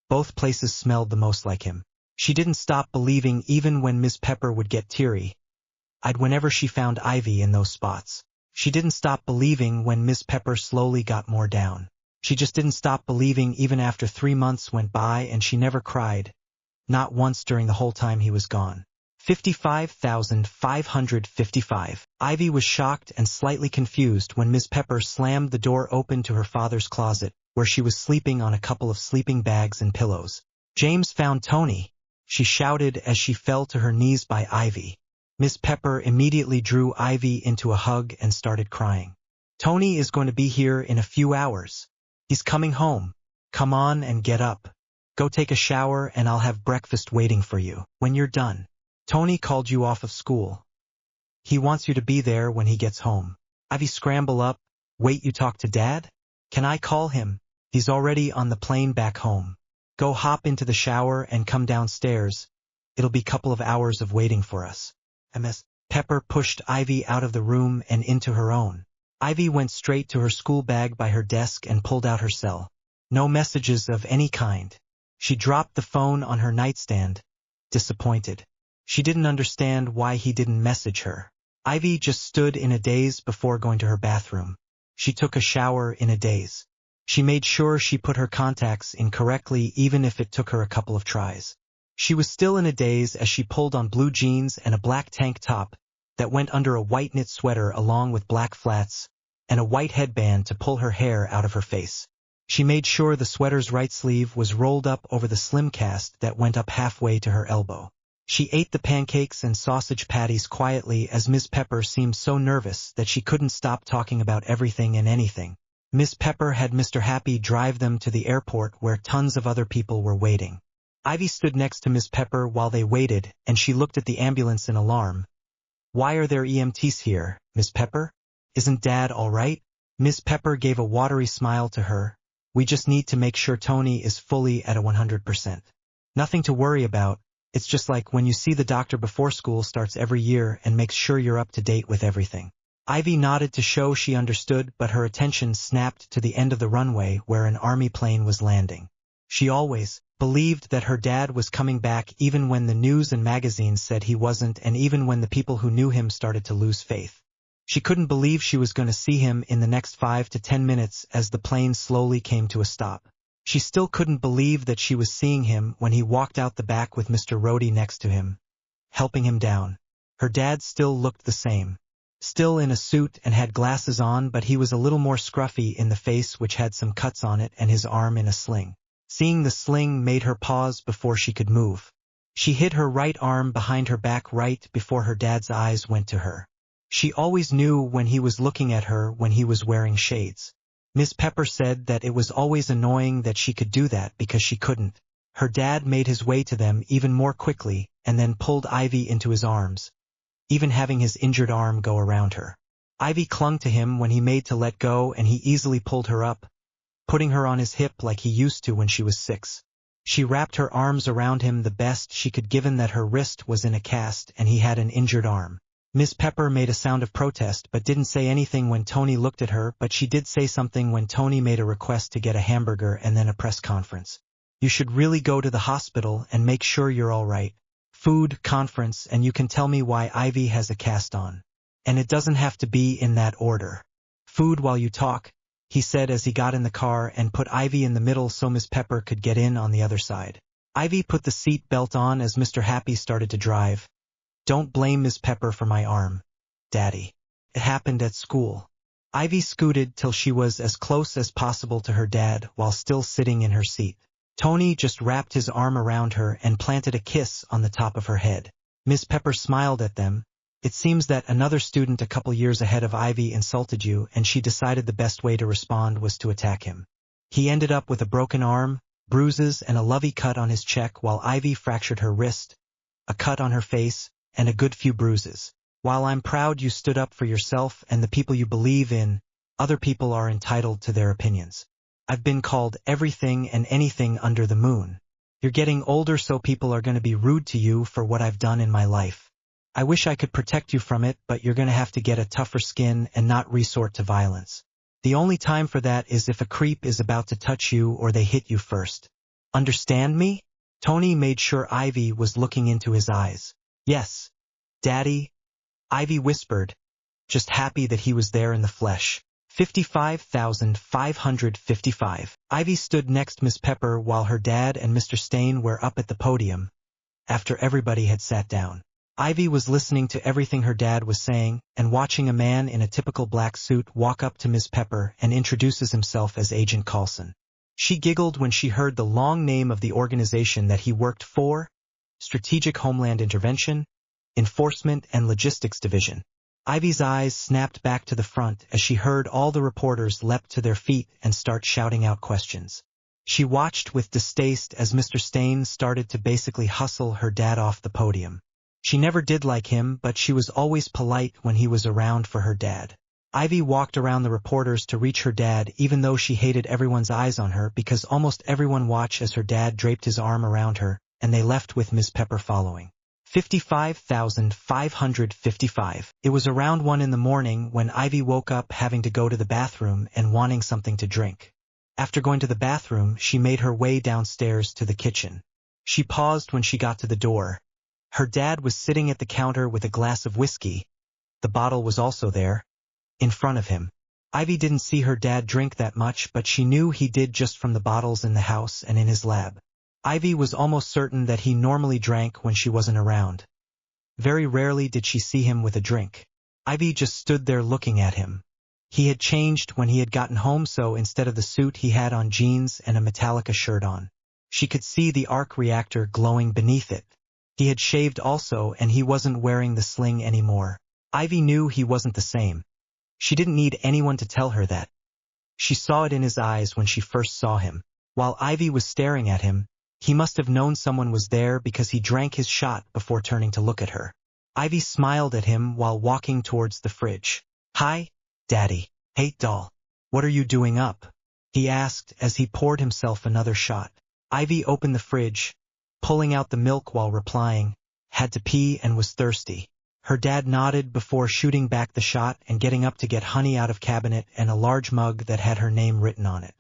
Both places smelled the most like him. She didn't stop believing even when Miss Pepper would get teary-eyed whenever she found Ivy in those spots. She didn't stop believing when Miss Pepper slowly got more down. She just didn't stop believing even after 3 months went by and she never cried. Not once during the whole time he was gone. 55,555. Ivy was shocked and slightly confused when Miss Pepper slammed the door open to her father's closet, where she was sleeping on a couple of sleeping bags and pillows. "James found Tony," she shouted as she fell to her knees by Ivy. Miss Pepper immediately drew Ivy into a hug and started crying. "Tony is going to be here in a few hours. He's coming home. Come on and get up. Go take a shower and I'll have breakfast waiting for you when you're done. Tony called you off of school. He wants you to be there when he gets home." Ivy scramble up. "Wait, you talk to Dad? Can I call him? He's already on the plane back home. Go hop into the shower and come downstairs. It'll be a couple of hours of waiting for us." Miss Pepper pushed Ivy out of the room and into her own. Ivy went straight to her school bag by her desk and pulled out her cell. No messages of any kind. She dropped the phone on her nightstand, disappointed. She didn't understand why he didn't message her. Ivy just stood in a daze before going to her bathroom. She took a shower in a daze. She made sure she put her contacts in correctly even if it took her a couple of tries. She was still in a daze as she pulled on blue jeans and a black tank top that went under a white knit sweater along with black flats and a white headband to pull her hair out of her face. She made sure the sweater's right sleeve was rolled up over the slim cast that went up halfway to her elbow. She ate the pancakes and sausage patties quietly as Miss Pepper seemed so nervous that she couldn't stop talking about everything and anything. Miss Pepper had Mr. Happy drive them to the airport where tons of other people were waiting. Ivy stood next to Miss Pepper while they waited, and she looked at the ambulance in alarm. "Why are there EMTs here, Miss Pepper? Isn't Dad all right?" Miss Pepper gave a watery smile to her. "We just need to make sure Tony is fully at a 100%. Nothing to worry about. It's just like when you see the doctor before school starts every year and makes sure you're up to date with everything." Ivy nodded to show she understood, but her attention snapped to the end of the runway where an army plane was landing. She always believed that her dad was coming back even when the news and magazines said he wasn't, and even when the people who knew him started to lose faith. She couldn't believe she was going to see him in the next 5 to 10 minutes as the plane slowly came to a stop. She still couldn't believe that she was seeing him when he walked out the back with Mr. Rhodey next to him, helping him down. Her dad still looked the same. Still in a suit and had glasses on, but he was a little more scruffy in the face, which had some cuts on it, and his arm in a sling. Seeing the sling made her pause before she could move. She hid her right arm behind her back right before her dad's eyes went to her. She always knew when he was looking at her when he was wearing shades. Miss Pepper said that it was always annoying that she could do that because she couldn't. Her dad made his way to them even more quickly and then pulled Ivy into his arms, even having his injured arm go around her. Ivy clung to him when he made to let go, and he easily pulled her up, putting her on his hip like he used to when she was 6. She wrapped her arms around him the best she could given that her wrist was in a cast and he had an injured arm. Miss Pepper made a sound of protest but didn't say anything when Tony looked at her, but she did say something when Tony made a request to get a hamburger and then a press conference. "You should really go to the hospital and make sure you're all right. Food, conference, and you can tell me why Ivy has a cast on. And it doesn't have to be in that order. Food while you talk," he said as he got in the car and put Ivy in the middle so Miss Pepper could get in on the other side. Ivy put the seat belt on as Mr. Happy started to drive. "Don't blame Miss Pepper for my arm, Daddy. It happened at school." Ivy scooted till she was as close as possible to her dad while still sitting in her seat. Tony just wrapped his arm around her and planted a kiss on the top of her head. Miss Pepper smiled at them, It seems that another student a couple years ahead of Ivy insulted you and she decided the best way to respond was to attack him. He ended up with a broken arm, bruises and a lovey cut on his cheek while Ivy fractured her wrist, a cut on her face, and a good few bruises. While I'm proud you stood up for yourself and the people you believe in, other people are entitled to their opinions. I've been called everything and anything under the moon. You're getting older so people are going to be rude to you for what I've done in my life. I wish I could protect you from it, but you're going to have to get a tougher skin and not resort to violence. The only time for that is if a creep is about to touch you or they hit you first. Understand me? Tony made sure Ivy was looking into his eyes. Yes, Daddy, Ivy whispered, just happy that he was there in the flesh. 55,555. Ivy stood next Miss Pepper while her dad and Mr. Stain were up at the podium, after everybody had sat down. Ivy was listening to everything her dad was saying and watching a man in a typical black suit walk up to Miss Pepper and introduces himself as Agent Coulson. She giggled when she heard the long name of the organization that he worked for, Strategic Homeland Intervention, Enforcement and Logistics Division. Ivy's eyes snapped back to the front as she heard all the reporters leapt to their feet and start shouting out questions. She watched with distaste as Mr. Stain started to basically hustle her dad off the podium. She never did like him, but she was always polite when he was around for her dad. Ivy walked around the reporters to reach her dad even though she hated everyone's eyes on her because almost everyone watched as her dad draped his arm around her, and they left with Miss Pepper following. 55,555. It was around 1 in the morning when Ivy woke up having to go to the bathroom and wanting something to drink. After going to the bathroom, she made her way downstairs to the kitchen. She paused when she got to the door. Her dad was sitting at the counter with a glass of whiskey. The bottle was also there, in front of him. Ivy didn't see her dad drink that much, but she knew he did just from the bottles in the house and in his lab. Ivy was almost certain that he normally drank when she wasn't around. Very rarely did she see him with a drink. Ivy just stood there looking at him. He had changed when he had gotten home, so instead of the suit he had on jeans and a Metallica shirt on. She could see the arc reactor glowing beneath it. He had shaved also and he wasn't wearing the sling anymore. Ivy knew he wasn't the same. She didn't need anyone to tell her that. She saw it in his eyes when she first saw him. While Ivy was staring at him, he must have known someone was there because he drank his shot before turning to look at her. Ivy smiled at him while walking towards the fridge. "Hi, Daddy. Hey, doll. What are you doing up?" he asked as he poured himself another shot. Ivy opened the fridge, pulling out the milk while replying, "Had to pee and was thirsty." Her dad nodded before shooting back the shot and getting up to get honey out of cabinet and a large mug that had her name written on it.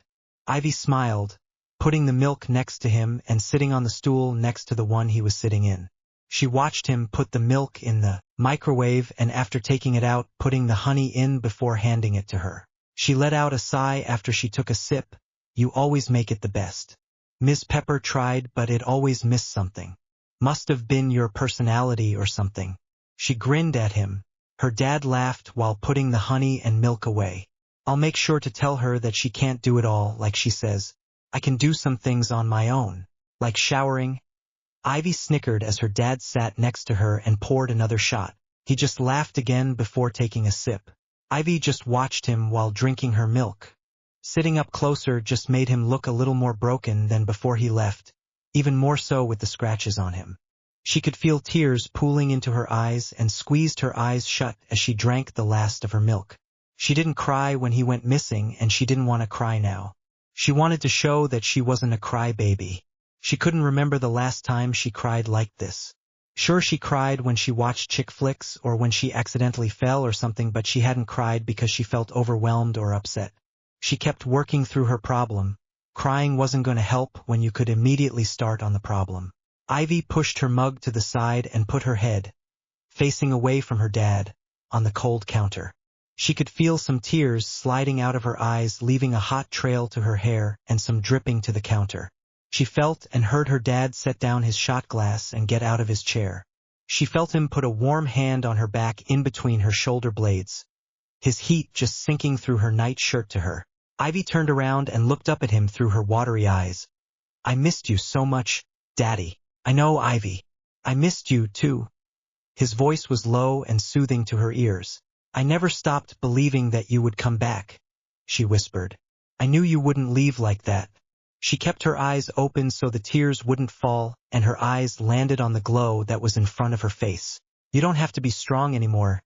Ivy smiled, putting the milk next to him and sitting on the stool next to the one he was sitting in. She watched him put the milk in the microwave and after taking it out, putting the honey in before handing it to her. She let out a sigh after she took a sip. "You always make it the best." Ms. Pepper tried, but it always missed something. "Must have been your personality or something." She grinned at him. Her dad laughed while putting the honey and milk away. "I'll make sure to tell her that she can't do it all like she says. I can do some things on my own, like showering." Ivy snickered as her dad sat next to her and poured another shot. He just laughed again before taking a sip. Ivy just watched him while drinking her milk. Sitting up closer just made him look a little more broken than before he left, even more so with the scratches on him. She could feel tears pooling into her eyes and squeezed her eyes shut as she drank the last of her milk. She didn't cry when he went missing and she didn't want to cry now. She wanted to show that she wasn't a crybaby. She couldn't remember the last time she cried like this. Sure, she cried when she watched chick flicks or when she accidentally fell or something, but she hadn't cried because she felt overwhelmed or upset. She kept working through her problem. Crying wasn't going to help when you could immediately start on the problem. Ivy pushed her mug to the side and put her head, facing away from her dad, on the cold counter. She could feel some tears sliding out of her eyes, leaving a hot trail to her hair and some dripping to the counter. She felt and heard her dad set down his shot glass and get out of his chair. She felt him put a warm hand on her back in between her shoulder blades, his heat just sinking through her night shirt to her. Ivy turned around and looked up at him through her watery eyes. "I missed you so much, Daddy." "I know, Ivy. I missed you too." His voice was low and soothing to her ears. "I never stopped believing that you would come back," she whispered. "I knew you wouldn't leave like that." She kept her eyes open so the tears wouldn't fall, and her eyes landed on the glow that was in front of her face. "You don't have to be strong anymore,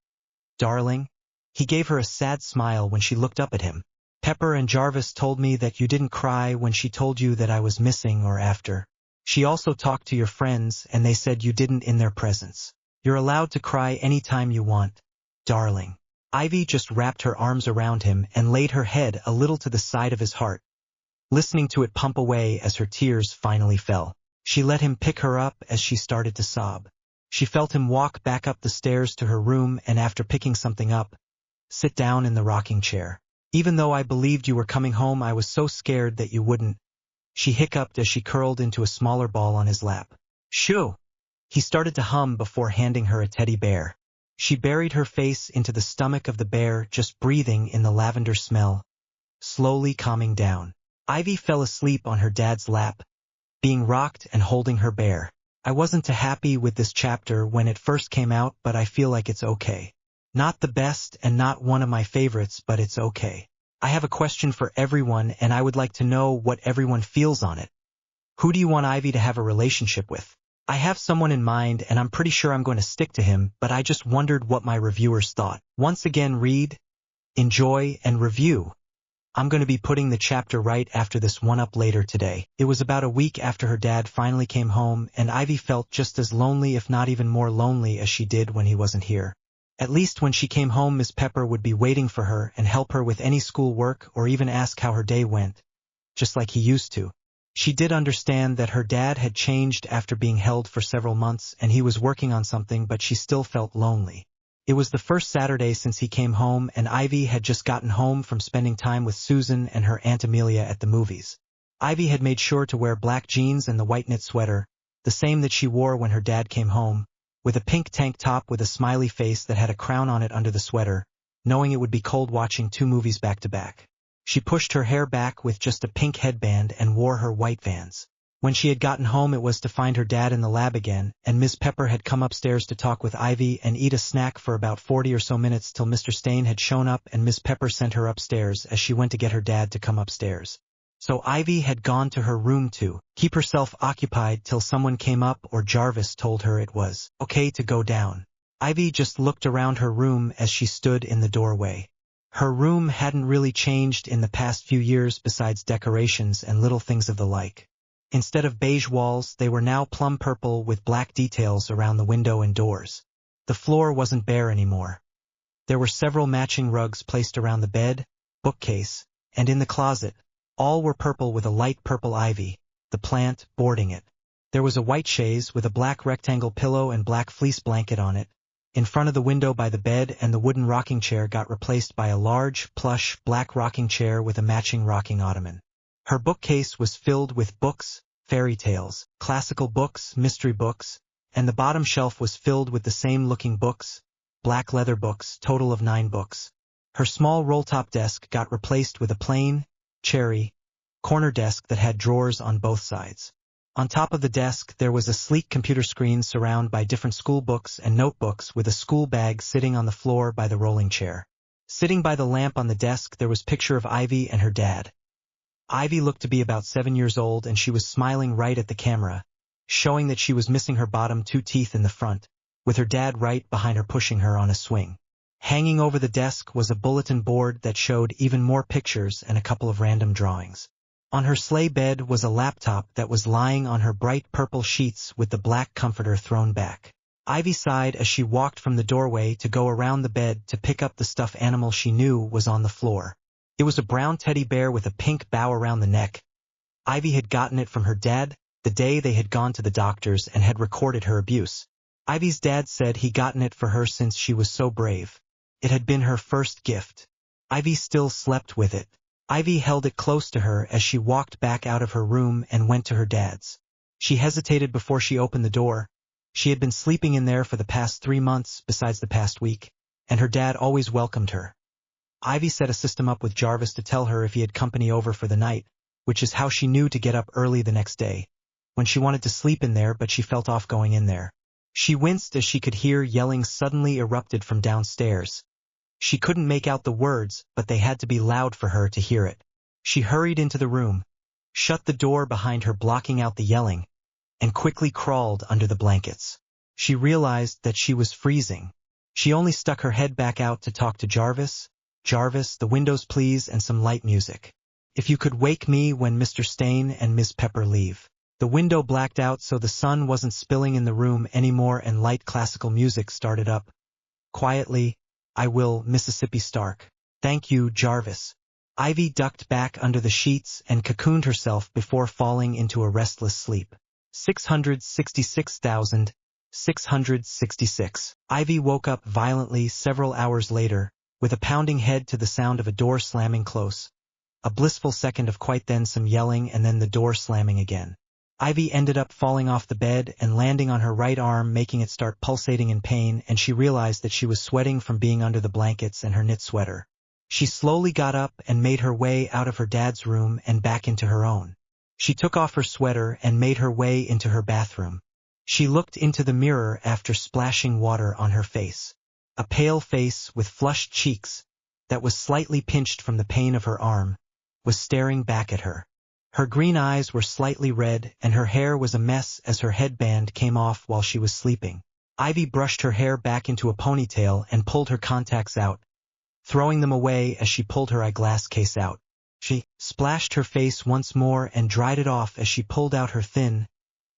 darling." He gave her a sad smile when she looked up at him. "Pepper and Jarvis told me that you didn't cry when she told you that I was missing or after. She also talked to your friends and they said you didn't in their presence. You're allowed to cry anytime you want, darling." Ivy just wrapped her arms around him and laid her head a little to the side of his heart, listening to it pump away as her tears finally fell. She let him pick her up as she started to sob. She felt him walk back up the stairs to her room and after picking something up, sit down in the rocking chair. "Even though I believed you were coming home, I was so scared that you wouldn't," she hiccuped as she curled into a smaller ball on his lap. "Shoo!" He started to hum before handing her a teddy bear. She buried her face into the stomach of the bear, just breathing in the lavender smell, slowly calming down. Ivy fell asleep on her dad's lap, being rocked and holding her bear. "I wasn't too happy with this chapter when it first came out, but I feel like it's okay. Not the best and not one of my favorites, but it's okay. I have a question for everyone and I would like to know what everyone feels on it. Who do you want Ivy to have a relationship with? I have someone in mind and I'm pretty sure I'm going to stick to him, but I just wondered what my reviewers thought." Once again, read, enjoy, and review. I'm going to be putting the chapter right after this one up later today. It was about a week after her dad finally came home, and Ivy felt just as lonely, if not even more lonely, as she did when he wasn't here. At least when she came home, Miss Pepper would be waiting for her and help her with any school work or even ask how her day went, just like he used to. She did understand that her dad had changed after being held for several months and he was working on something, but she still felt lonely. It was the first Saturday since he came home, and Ivy had just gotten home from spending time with Susan and her Aunt Amelia at the movies. Ivy had made sure to wear black jeans and the white knit sweater, the same that she wore when her dad came home, with a pink tank top with a smiley face that had a crown on it under the sweater, knowing it would be cold watching 2 movies back to back. She pushed her hair back with just a pink headband and wore her white Vans. When she had gotten home, it was to find her dad in the lab again, and Miss Pepper had come upstairs to talk with Ivy and eat a snack for about 40 or so minutes till Mr. Stain had shown up and Miss Pepper sent her upstairs as she went to get her dad to come upstairs. So Ivy had gone to her room to keep herself occupied till someone came up or Jarvis told her it was okay to go down. Ivy just looked around her room as she stood in the doorway. Her room hadn't really changed in the past few years besides decorations and little things of the like. Instead of beige walls, they were now plum purple with black details around the window and doors. The floor wasn't bare anymore. There were several matching rugs placed around the bed, bookcase, and in the closet. All were purple with a light purple ivy, the plant, bordering it. There was a white chaise with a black rectangle pillow and black fleece blanket on it. In front of the window by the bed, and the wooden rocking chair got replaced by a large, plush, black rocking chair with a matching rocking ottoman. Her bookcase was filled with books, fairy tales, classical books, mystery books, and the bottom shelf was filled with the same-looking books, black leather books, total of 9 books. Her small roll-top desk got replaced with a plain, cherry, corner desk that had drawers on both sides. On top of the desk, there was a sleek computer screen surrounded by different school books and notebooks with a school bag sitting on the floor by the rolling chair. Sitting by the lamp on the desk, there was a picture of Ivy and her dad. Ivy looked to be about 7 years old and she was smiling right at the camera, showing that she was missing her bottom 2 teeth in the front, with her dad right behind her pushing her on a swing. Hanging over the desk was a bulletin board that showed even more pictures and a couple of random drawings. On her sleigh bed was a laptop that was lying on her bright purple sheets with the black comforter thrown back. Ivy sighed as she walked from the doorway to go around the bed to pick up the stuffed animal she knew was on the floor. It was a brown teddy bear with a pink bow around the neck. Ivy had gotten it from her dad the day they had gone to the doctors and had recorded her abuse. Ivy's dad said he gotten it for her since she was so brave. It had been her first gift. Ivy still slept with it. Ivy held it close to her as she walked back out of her room and went to her dad's. She hesitated before she opened the door. She had been sleeping in there for the past 3 months besides the past week, and her dad always welcomed her. Ivy set a system up with Jarvis to tell her if he had company over for the night, which is how she knew to get up early the next day, when she wanted to sleep in there but she felt off going in there. She winced as she could hear yelling suddenly erupted from downstairs. She couldn't make out the words, but they had to be loud for her to hear it. She hurried into the room, shut the door behind her blocking out the yelling, and quickly crawled under the blankets. She realized that she was freezing. She only stuck her head back out to talk to Jarvis. "Jarvis, the windows please and some light music. If you could wake me when Mr. Stain and Miss Pepper leave." The window blacked out so the sun wasn't spilling in the room anymore and light classical music started up. Quietly, "I will, Mississippi Stark." "Thank you, Jarvis." Ivy ducked back under the sheets and cocooned herself before falling into a restless sleep. 666,666. Ivy woke up violently several hours later, with a pounding head to the sound of a door slamming close. A blissful second of quite then some yelling and then the door slamming again. Ivy ended up falling off the bed and landing on her right arm, making it start pulsating in pain, and she realized that she was sweating from being under the blankets and her knit sweater. She slowly got up and made her way out of her dad's room and back into her own. She took off her sweater and made her way into her bathroom. She looked into the mirror after splashing water on her face. A pale face with flushed cheeks, that was slightly pinched from the pain of her arm, was staring back at her. Her green eyes were slightly red and her hair was a mess as her headband came off while she was sleeping. Ivy brushed her hair back into a ponytail and pulled her contacts out, throwing them away as she pulled her eyeglass case out. She splashed her face once more and dried it off as she pulled out her thin,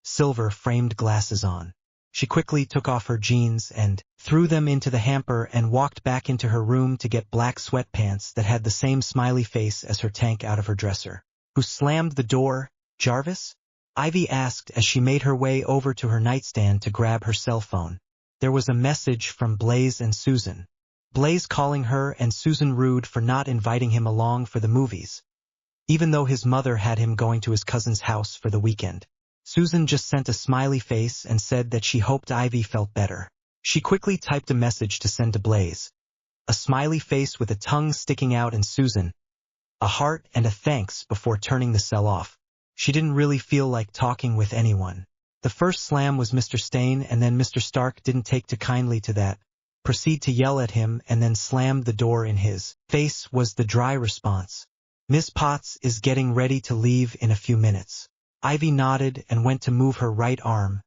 silver-framed glasses on. She quickly took off her jeans and threw them into the hamper and walked back into her room to get black sweatpants that had the same smiley face as her tank out of her dresser. "Who slammed the door, Jarvis?" Ivy asked as she made her way over to her nightstand to grab her cell phone. There was a message from Blaze and Susan. Blaze calling her and Susan rude for not inviting him along for the movies, even though his mother had him going to his cousin's house for the weekend. Susan just sent a smiley face and said that she hoped Ivy felt better. She quickly typed a message to send to Blaze. A smiley face with a tongue sticking out and Susan, a heart and a thanks before turning the cell off. She didn't really feel like talking with anyone. The first slam was Mr. Stain and then Mr. Stark didn't take too kindly to that. Proceed to yell at him and then slammed the door in his face was the dry response. "Miss Potts is getting ready to leave in a few minutes." Ivy nodded and went to move her right arm,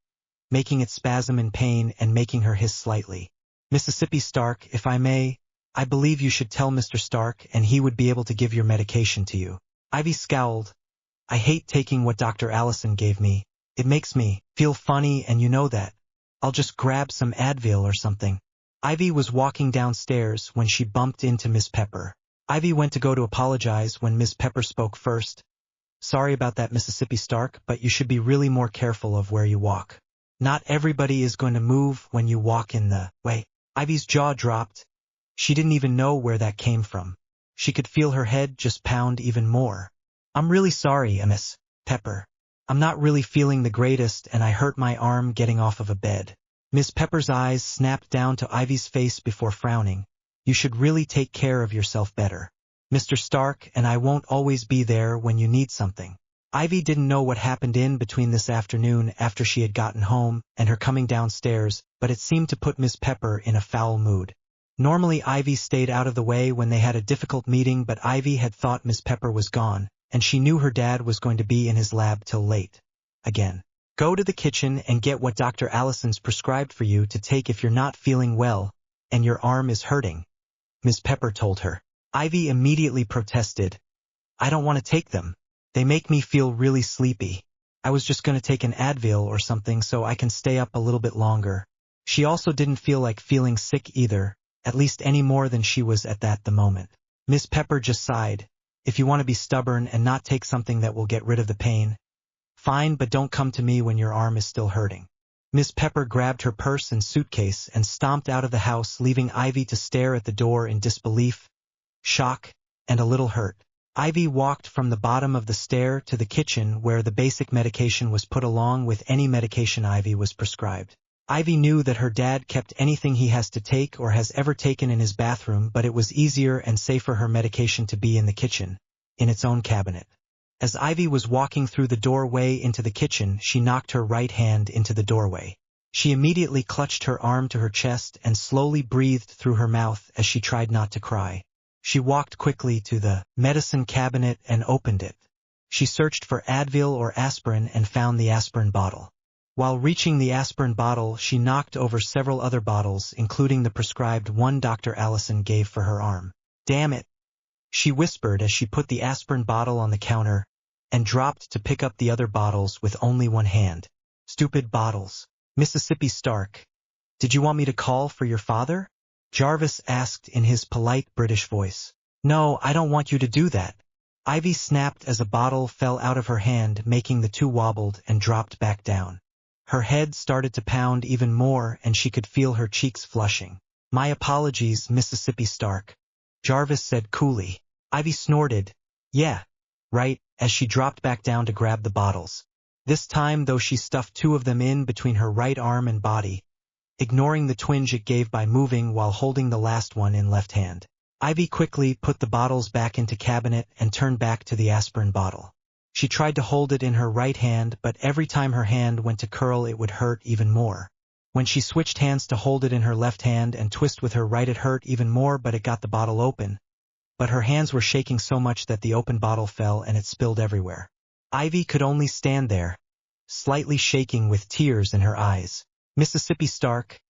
making it spasm in pain and making her hiss slightly. "Mississippi Stark, if I may, I believe you should tell Mr. Stark and he would be able to give your medication to you." Ivy scowled. "I hate taking what Dr. Allison gave me. It makes me feel funny and you know that. I'll just grab some Advil or something." Ivy was walking downstairs when she bumped into Miss Pepper. Ivy went to go to apologize when Miss Pepper spoke first. "Sorry about that, Mississippi Stark, but you should be really more careful of where you walk. Not everybody is going to move when you walk in the way." Ivy's jaw dropped. She didn't even know where that came from. She could feel her head just pound even more. "I'm really sorry, Miss Pepper. I'm not really feeling the greatest and I hurt my arm getting off of a bed." Miss Pepper's eyes snapped down to Ivy's face before frowning. "You should really take care of yourself better. Mr. Stark and I won't always be there when you need something." Ivy didn't know what happened in between this afternoon after she had gotten home and her coming downstairs, but it seemed to put Miss Pepper in a foul mood. Normally Ivy stayed out of the way when they had a difficult meeting, but Ivy had thought Miss Pepper was gone, and she knew her dad was going to be in his lab till late. Again. "Go to the kitchen and get what Dr. Allison's prescribed for you to take if you're not feeling well and your arm is hurting," Miss Pepper told her. Ivy immediately protested. "I don't want to take them. They make me feel really sleepy. I was just going to take an Advil or something so I can stay up a little bit longer." She also didn't feel like feeling sick either, at least any more than she was at the moment. Miss Pepper just sighed. "If you want to be stubborn and not take something that will get rid of the pain, fine, but don't come to me when your arm is still hurting." Miss Pepper grabbed her purse and suitcase and stomped out of the house, leaving Ivy to stare at the door in disbelief, shock, and a little hurt. Ivy walked from the bottom of the stair to the kitchen where the basic medication was put along with any medication Ivy was prescribed. Ivy knew that her dad kept anything he has to take or has ever taken in his bathroom, but it was easier and safer her medication to be in the kitchen, in its own cabinet. As Ivy was walking through the doorway into the kitchen, she knocked her right hand into the doorway. She immediately clutched her arm to her chest and slowly breathed through her mouth as she tried not to cry. She walked quickly to the medicine cabinet and opened it. She searched for Advil or aspirin and found the aspirin bottle. While reaching the aspirin bottle, she knocked over several other bottles, including the prescribed one Dr. Allison gave for her arm. "Damn it," she whispered as she put the aspirin bottle on the counter and dropped to pick up the other bottles with only one hand. "Stupid bottles." "Mississippi Stark, did you want me to call for your father?" Jarvis asked in his polite British voice. "No, I don't want you to do that." Ivy snapped as a bottle fell out of her hand, making the two wobbled and dropped back down. Her head started to pound even more and she could feel her cheeks flushing. "My apologies, Mississippi Stark," Jarvis said coolly. Ivy snorted. "Yeah, right," as she dropped back down to grab the bottles. This time, though, she stuffed two of them in between her right arm and body, ignoring the twinge it gave by moving while holding the last one in left hand. Ivy quickly put the bottles back into cabinet and turned back to the aspirin bottle. She tried to hold it in her right hand, but every time her hand went to curl it would hurt even more. When she switched hands to hold it in her left hand and twist with her right, it hurt even more, but it got the bottle open. But her hands were shaking so much that the open bottle fell and it spilled everywhere. Ivy could only stand there, slightly shaking with tears in her eyes. "Mississippi Stark,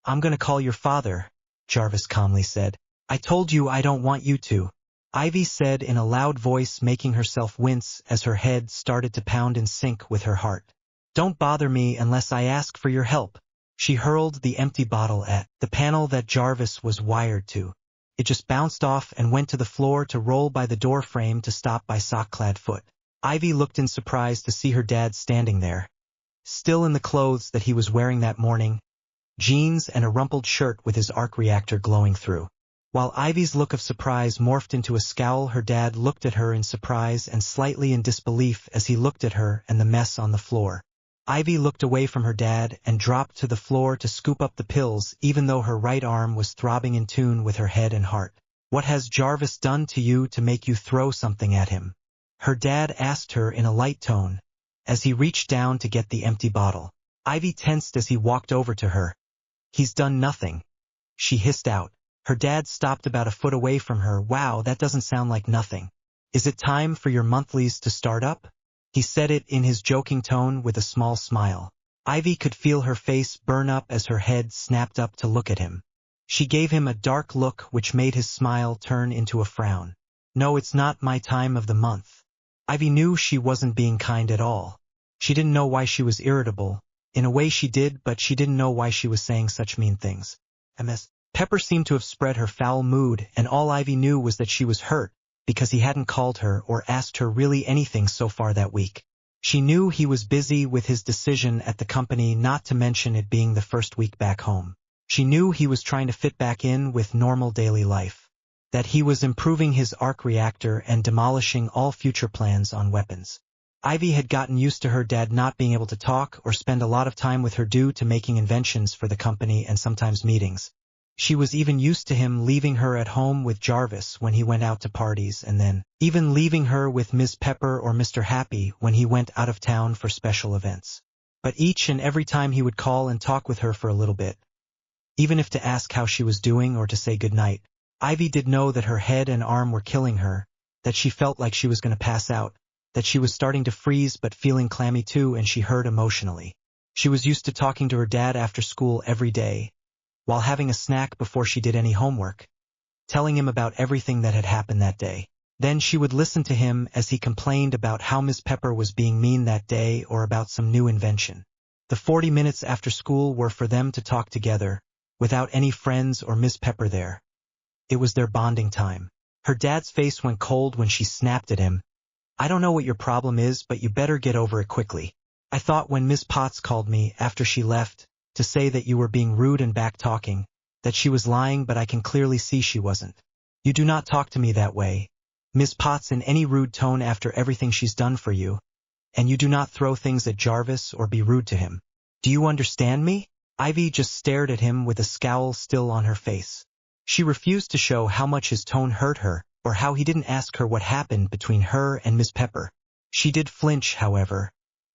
I'm gonna call your father," Jarvis calmly said. "I told you I don't want you to," Ivy said in a loud voice, making herself wince as her head started to pound in sync with her heart. "Don't bother me unless I ask for your help." She hurled the empty bottle at the panel that Jarvis was wired to. It just bounced off and went to the floor to roll by the door frame to stop by sock-clad foot. Ivy looked in surprise to see her dad standing there, still in the clothes that he was wearing that morning, jeans and a rumpled shirt with his arc reactor glowing through. While Ivy's look of surprise morphed into a scowl, her dad looked at her in surprise and slightly in disbelief as he looked at her and the mess on the floor. Ivy looked away from her dad and dropped to the floor to scoop up the pills, even though her right arm was throbbing in tune with her head and heart. "What has Jarvis done to you to make you throw something at him?" her dad asked her in a light tone, as he reached down to get the empty bottle. Ivy tensed as he walked over to her. "He's done nothing," she hissed out. Her dad stopped about a foot away from her. "Wow, that doesn't sound like nothing. Is it time for your monthlies to start up?" He said it in his joking tone with a small smile. Ivy could feel her face burn up as her head snapped up to look at him. She gave him a dark look which made his smile turn into a frown. "No, it's not my time of the month." Ivy knew she wasn't being kind at all. She didn't know why she was irritable. In a way she did, but she didn't know why she was saying such mean things. Ms. Pepper seemed to have spread her foul mood, and all Ivy knew was that she was hurt, because he hadn't called her or asked her really anything so far that week. She knew he was busy with his decision at the company, not to mention it being the first week back home. She knew he was trying to fit back in with normal daily life, that he was improving his arc reactor and demolishing all future plans on weapons. Ivy had gotten used to her dad not being able to talk or spend a lot of time with her due to making inventions for the company and sometimes meetings. She was even used to him leaving her at home with Jarvis when he went out to parties, and then even leaving her with Ms. Pepper or Mr. Happy when he went out of town for special events. But each and every time he would call and talk with her for a little bit, even if to ask how she was doing or to say goodnight. Ivy did know that her head and arm were killing her, that she felt like she was going to pass out, that she was starting to freeze but feeling clammy too, and she hurt emotionally. She was used to talking to her dad after school every day, while having a snack before she did any homework, telling him about everything that had happened that day. Then she would listen to him as he complained about how Ms. Pepper was being mean that day or about some new invention. The 40 minutes after school were for them to talk together, without any friends or Ms. Pepper there. It was their bonding time. Her dad's face went cold when she snapped at him. "I don't know what your problem is, but you better get over it quickly. I thought when Ms. Potts called me after she left to say that you were being rude and back-talking, that she was lying, but I can clearly see she wasn't. You do not talk to me that way, Ms. Potts, in any rude tone after everything she's done for you, and you do not throw things at Jarvis or be rude to him. Do you understand me?" Ivy just stared at him with a scowl still on her face. She refused to show how much his tone hurt her, or how he didn't ask her what happened between her and Ms. Pepper. She did flinch, however,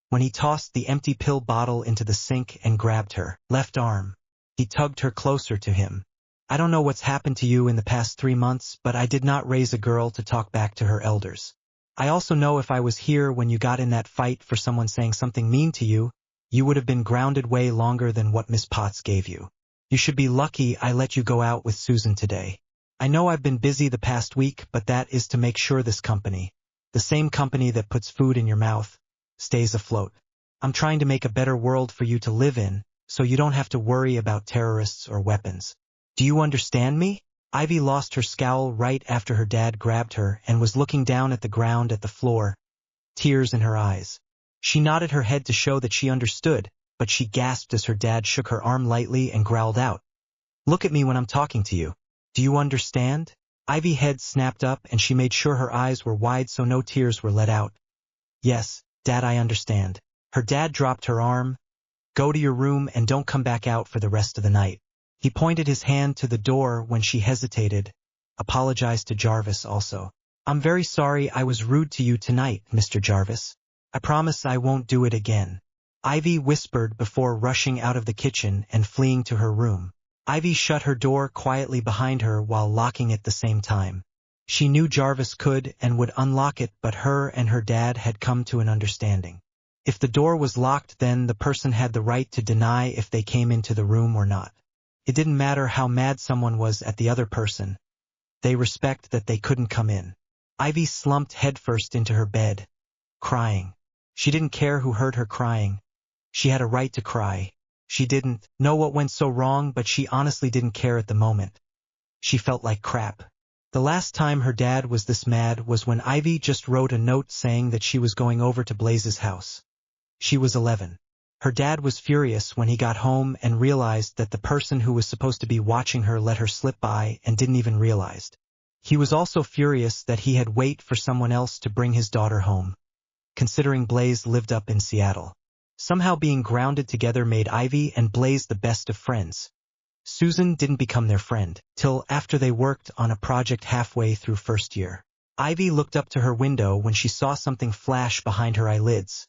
when he tossed the empty pill bottle into the sink and grabbed her left arm. He tugged her closer to him. I don't know what's happened to you in the past 3 months, but I did not raise a girl to talk back to her elders. I also know if I was here when you got in that fight for someone saying something mean to you, you would have been grounded way longer than what Miss Potts gave you. You should be lucky I let you go out with Susan today. I know I've been busy the past week, but that is to make sure this company, the same company that puts food in your mouth, stays afloat. I'm trying to make a better world for you to live in, so you don't have to worry about terrorists or weapons. Do you understand me? Ivy lost her scowl right after her dad grabbed her and was looking down at the ground at the floor, tears in her eyes. She nodded her head to show that she understood, but she gasped as her dad shook her arm lightly and growled out, "Look at me when I'm talking to you. Do you understand?" Ivy's head snapped up and she made sure her eyes were wide so no tears were let out. "Yes, Dad, I understand." Her dad dropped her arm. "Go to your room and don't come back out for the rest of the night." He pointed his hand to the door when she hesitated, apologized to Jarvis also. "I'm very sorry I was rude to you tonight, Mr. Jarvis. I promise I won't do it again," Ivy whispered before rushing out of the kitchen and fleeing to her room. Ivy shut her door quietly behind her while locking it at the same time. She knew Jarvis could and would unlock it, but her and her dad had come to an understanding. If the door was locked, then the person had the right to deny if they came into the room or not. It didn't matter how mad someone was at the other person. They respect that they couldn't come in. Ivy slumped headfirst into her bed, crying. She didn't care who heard her crying. She had a right to cry. She didn't know what went so wrong, but she honestly didn't care at the moment. She felt like crap. The last time her dad was this mad was when Ivy just wrote a note saying that she was going over to Blaze's house. She was 11. Her dad was furious when he got home and realized that the person who was supposed to be watching her let her slip by and didn't even realize. He was also furious that he had waited for someone else to bring his daughter home, considering Blaze lived up in Seattle. Somehow being grounded together made Ivy and Blaze the best of friends. Susan didn't become their friend till after they worked on a project halfway through first year. Ivy looked up to her window when she saw something flash behind her eyelids.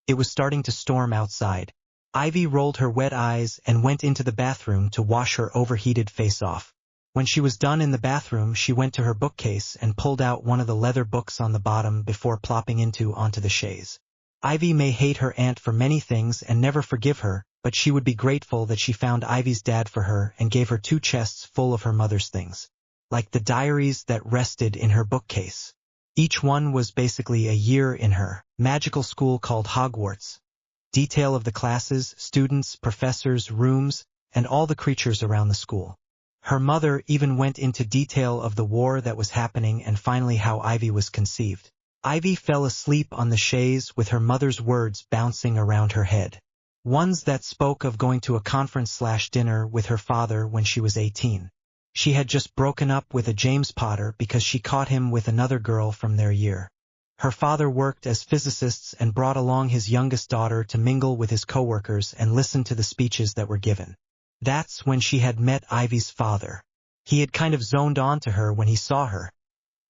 It was starting to storm outside. Ivy rolled her wet eyes and went into the bathroom to wash her overheated face off. When she was done in the bathroom, she went to her bookcase and pulled out one of the leather books on the bottom before plopping onto the chaise. Ivy may hate her aunt for many things and never forgive her, but she would be grateful that she found Ivy's dad for her and gave her 2 chests full of her mother's things, like the diaries that rested in her bookcase. Each one was basically a year in her magical school called Hogwarts. Detail of the classes, students, professors, rooms, and all the creatures around the school. Her mother even went into detail of the war that was happening and finally how Ivy was conceived. Ivy fell asleep on the chaise with her mother's words bouncing around her head. Ones that spoke of going to a conference/dinner with her father when she was 18. She had just broken up with a James Potter because she caught him with another girl from their year. Her father worked as physicists and brought along his youngest daughter to mingle with his coworkers and listen to the speeches that were given. That's when she had met Ivy's father. He had kind of zoned on to her when he saw her.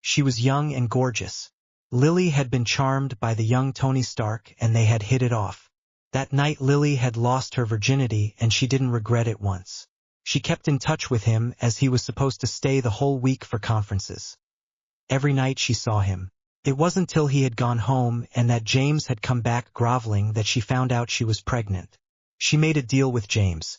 She was young and gorgeous. Lily had been charmed by the young Tony Stark and they had hit it off. That night Lily had lost her virginity and she didn't regret it once. She kept in touch with him as he was supposed to stay the whole week for conferences. Every night she saw him. It wasn't till he had gone home and that James had come back groveling that she found out she was pregnant. She made a deal with James.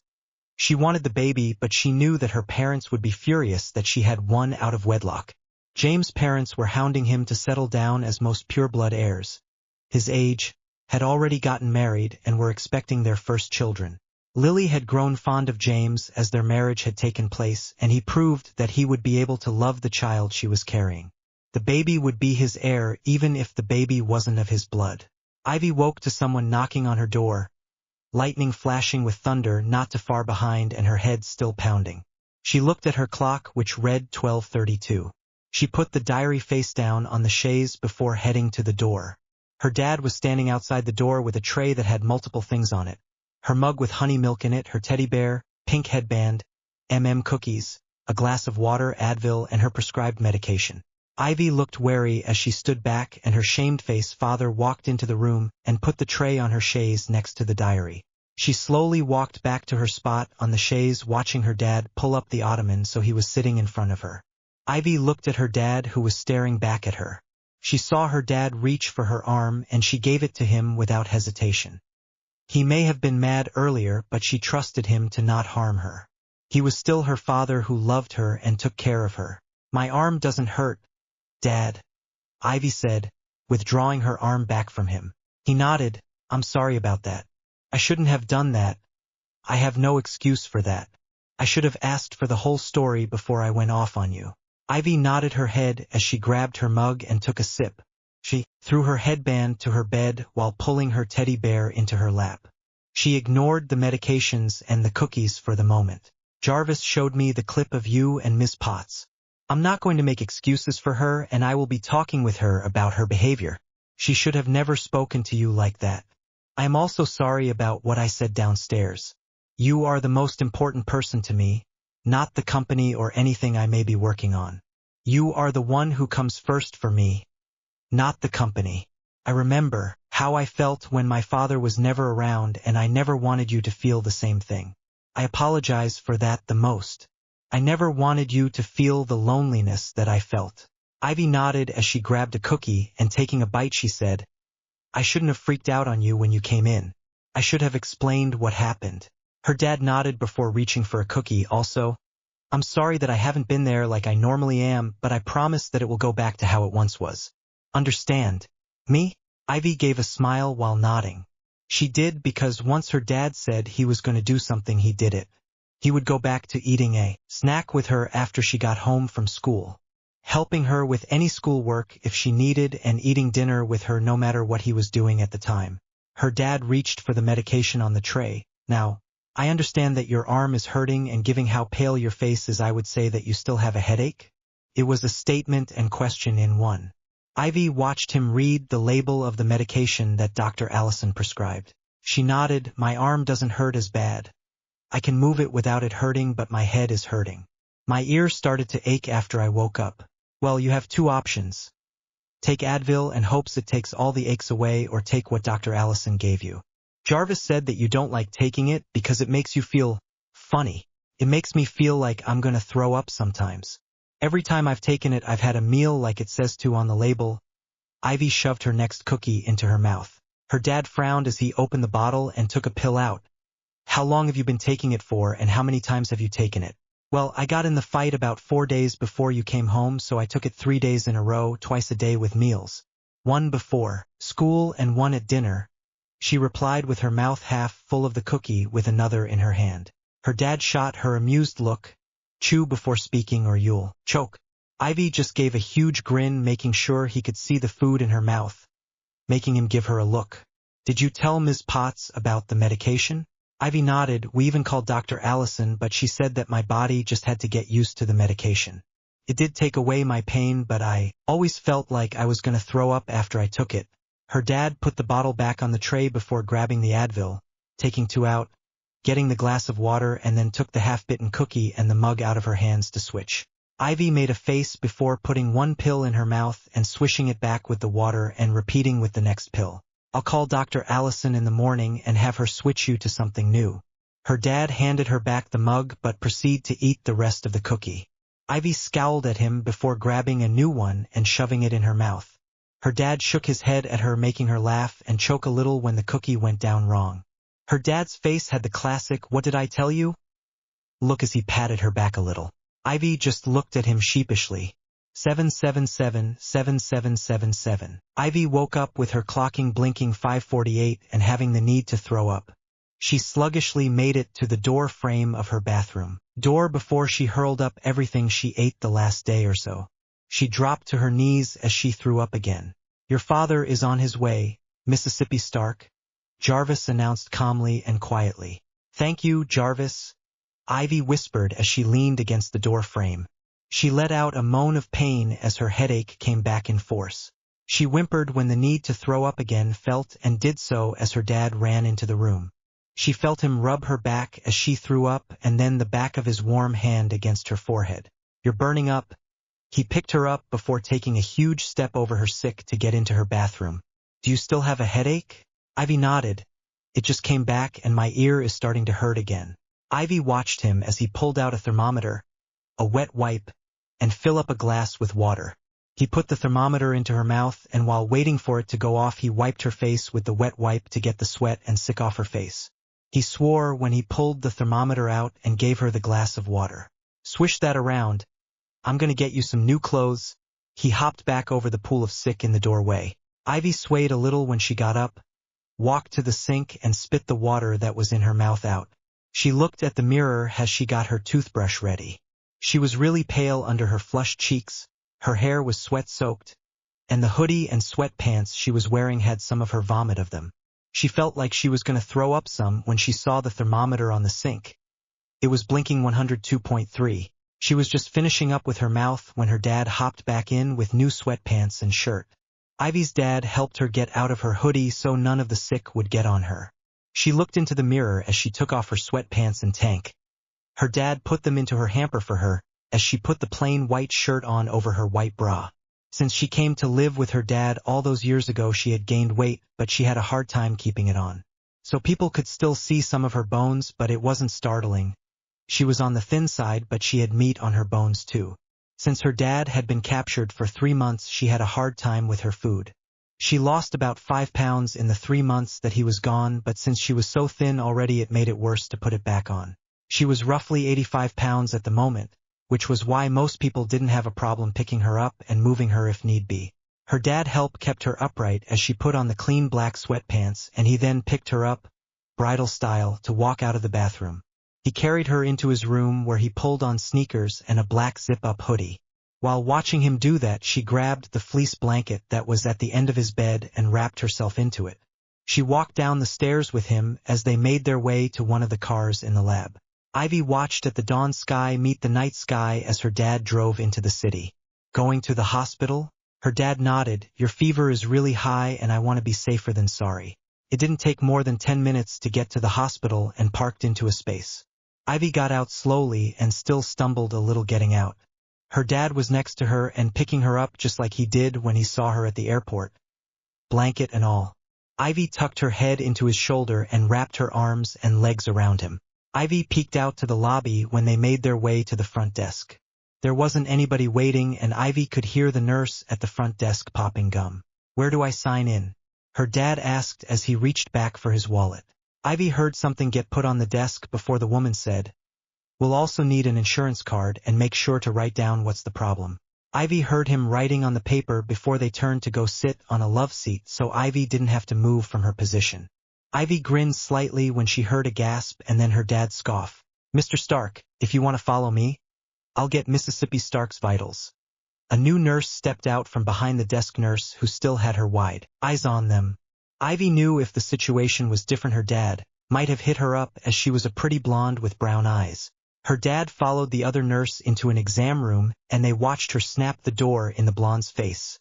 She wanted the baby, but she knew that her parents would be furious that she had one out of wedlock. James' parents were hounding him to settle down as most pureblood heirs. His age, had already gotten married and were expecting their first children. Lily had grown fond of James as their marriage had taken place, and he proved that he would be able to love the child she was carrying. The baby would be his heir even if the baby wasn't of his blood. Ivy woke to someone knocking on her door, lightning flashing with thunder not too far behind and her head still pounding. She looked at her clock, which read 12:32. She put the diary face down on the chaise before heading to the door. Her dad was standing outside the door with a tray that had multiple things on it. Her mug with honey milk in it, her teddy bear, pink headband, cookies, a glass of water, Advil, and her prescribed medication. Ivy looked wary as she stood back, and her shamefaced father walked into the room and put the tray on her chaise next to the diary. She slowly walked back to her spot on the chaise, watching her dad pull up the ottoman so he was sitting in front of her. Ivy looked at her dad, who was staring back at her. She saw her dad reach for her arm, and she gave it to him without hesitation. He may have been mad earlier, but she trusted him to not harm her. He was still her father who loved her and took care of her. "My arm doesn't hurt, Dad," Ivy said, withdrawing her arm back from him. He nodded. "I'm sorry about that. I shouldn't have done that. I have no excuse for that. I should have asked for the whole story before I went off on you." Ivy nodded her head as she grabbed her mug and took a sip. She threw her headband to her bed while pulling her teddy bear into her lap. She ignored the medications and the cookies for the moment. "Jarvis showed me the clip of you and Miss Potts. I'm not going to make excuses for her, and I will be talking with her about her behavior. She should have never spoken to you like that. I am also sorry about what I said downstairs. You are the most important person to me, not the company or anything I may be working on. You are the one who comes first for me, not the company. I remember how I felt when my father was never around, and I never wanted you to feel the same thing. I apologize for that the most. I never wanted you to feel the loneliness that I felt." Ivy nodded as she grabbed a cookie, and taking a bite she said, "I shouldn't have freaked out on you when you came in. I should have explained what happened." Her dad nodded before reaching for a cookie also. "I'm sorry that I haven't been there like I normally am, but I promise that it will go back to how it once was. Understand me?" Ivy gave a smile while nodding. She did, because once her dad said he was going to do something, he did it. He would go back to eating a snack with her after she got home from school, helping her with any schoolwork if she needed, and eating dinner with her no matter what he was doing at the time. Her dad reached for the medication on the tray. "Now, I understand that your arm is hurting, and given how pale your face is, I would say that you still have a headache?" It was a statement and question in one. Ivy watched him read the label of the medication that Dr. Allison prescribed. She nodded. "My arm doesn't hurt as bad. I can move it without it hurting, but my head is hurting. My ears started to ache after I woke up." "Well, you have two options. Take Advil and hopes it takes all the aches away, or take what Dr. Allison gave you. Jarvis said that you don't like taking it because it makes you feel funny. It makes me feel like I'm gonna throw up sometimes. Every time I've taken it, I've had a meal like it says to on the label." Ivy shoved her next cookie into her mouth. Her dad frowned as he opened the bottle and took a pill out. "How long have you been taking it for, and how many times have you taken it?" "Well, I got in the fight about 4 days before you came home, so I took it 3 days in a row, twice a day with meals. One before school and one at dinner," she replied with her mouth half full of the cookie with another in her hand. Her dad shot her amused look. "Chew before speaking or you'll choke." Ivy just gave a huge grin, making sure he could see the food in her mouth, making him give her a look. "Did you tell Ms. Potts about the medication?" Ivy nodded. "We even called Dr. Allison, but she said that my body just had to get used to the medication. It did take away my pain, but I always felt like I was going to throw up after I took it." Her dad put the bottle back on the tray before grabbing the Advil, taking 2 out, getting the glass of water, and then took the half-bitten cookie and the mug out of her hands to switch. Ivy made a face before putting 1 pill in her mouth and swishing it back with the water and repeating with the next pill, "I'll call Dr. Allison in the morning and have her switch you to something new." Her dad handed her back the mug but proceeded to eat the rest of the cookie. Ivy scowled at him before grabbing a new one and shoving it in her mouth. Her dad shook his head at her, making her laugh and choke a little when the cookie went down wrong. Her dad's face had the classic "what did I tell you?" look as he patted her back a little. Ivy just looked at him sheepishly. 777-7777. Ivy woke up with her clocking blinking 5:48 and having the need to throw up. She sluggishly made it to the door frame of her bathroom door before she hurled up everything she ate the last day or so. She dropped to her knees as she threw up again. "Your father is on his way, Mississippi Stark," Jarvis announced calmly and quietly. "Thank you, Jarvis," Ivy whispered as she leaned against the door frame. She let out a moan of pain as her headache came back in force. She whimpered when the need to throw up again felt, and did so as her dad ran into the room. She felt him rub her back as she threw up, and then the back of his warm hand against her forehead. "You're burning up, He picked her up before taking a huge step over her sick to get into her bathroom. Do you still have a headache? Ivy nodded. It just came back and my ear is starting to hurt again. Ivy watched him as he pulled out a thermometer, a wet wipe, and fill up a glass with water. He put the thermometer into her mouth and while waiting for it to go off he wiped her face with the wet wipe to get the sweat and sick off her face. He swore when he pulled the thermometer out and gave her the glass of water. Swish that around. I'm gonna get you some new clothes. He hopped back over the pool of sick in the doorway. Ivy swayed a little when she got up, walked to the sink and spit the water that was in her mouth out. She looked at the mirror as she got her toothbrush ready. She was really pale under her flushed cheeks, her hair was sweat-soaked, and the hoodie and sweatpants she was wearing had some of her vomit of them. She felt like she was going to throw up some when she saw the thermometer on the sink. It was blinking 102.3. She was just finishing up with her mouth when her dad hopped back in with new sweatpants and shirt. Ivy's dad helped her get out of her hoodie so none of the sick would get on her. She looked into the mirror as she took off her sweatpants and tank. Her dad put them into her hamper for her, as she put the plain white shirt on over her white bra. Since she came to live with her dad all those years ago she had gained weight, but she had a hard time keeping it on. So people could still see some of her bones, but it wasn't startling. She was on the thin side, but she had meat on her bones too. Since her dad had been captured for 3 months she had a hard time with her food. She lost about 5 pounds in the 3 months that he was gone, but since she was so thin already it made it worse to put it back on. She was roughly 85 pounds at the moment, which was why most people didn't have a problem picking her up and moving her if need be. Her dad help kept her upright as she put on the clean black sweatpants and he then picked her up, bridal style, to walk out of the bathroom. He carried her into his room where he pulled on sneakers and a black zip-up hoodie. While watching him do that she grabbed the fleece blanket that was at the end of his bed and wrapped herself into it. She walked down the stairs with him as they made their way to one of the cars in the lab. Ivy watched at the dawn sky meet the night sky as her dad drove into the city. Going to the hospital? Her dad nodded. Your fever is really high and I want to be safer than sorry. It didn't take more than 10 minutes to get to the hospital and parked into a space. Ivy got out slowly and still stumbled a little getting out. Her dad was next to her and picking her up just like he did when he saw her at the airport. Blanket and all. Ivy tucked her head into his shoulder and wrapped her arms and legs around him. Ivy peeked out to the lobby when they made their way to the front desk. There wasn't anybody waiting and Ivy could hear the nurse at the front desk popping gum. Where do I sign in? Her dad asked as he reached back for his wallet. Ivy heard something get put on the desk before the woman said, We'll also need an insurance card and make sure to write down what's the problem. Ivy heard him writing on the paper before they turned to go sit on a love seat so Ivy didn't have to move from her position. Ivy grinned slightly when she heard a gasp and then her dad scoff. Mr. Stark, if you want to follow me, I'll get Mississippi Stark's vitals. A new nurse stepped out from behind the desk nurse who still had her wide eyes on them. Ivy knew if the situation was different her dad might have hit her up as she was a pretty blonde with brown eyes. Her dad followed the other nurse into an exam room and they watched her snap the door in the blonde's face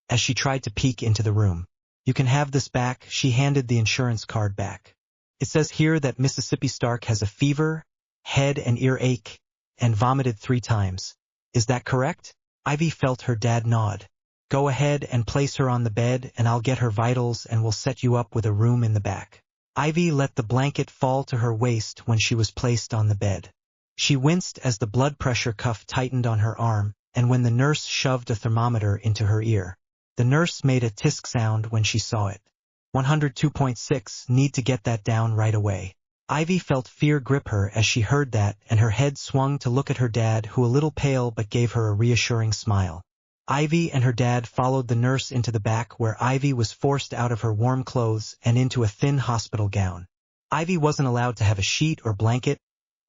as she tried to peek into the room. You can have this back, she handed the insurance card back. It says here that Mississippi Stark has a fever, head and ear ache, and vomited 3 times. Is that correct? Ivy felt her dad nod. Go ahead and place her on the bed and I'll get her vitals and we'll set you up with a room in the back. Ivy let the blanket fall to her waist when she was placed on the bed. She winced as the blood pressure cuff tightened on her arm and when the nurse shoved a thermometer into her ear. The nurse made a tisk sound when she saw it. 102.6, need to get that down right away. Ivy felt fear grip her as she heard that and her head swung to look at her dad who a little pale but gave her a reassuring smile. Ivy and her dad followed the nurse into the back where Ivy was forced out of her warm clothes and into a thin hospital gown. Ivy wasn't allowed to have a sheet or blanket.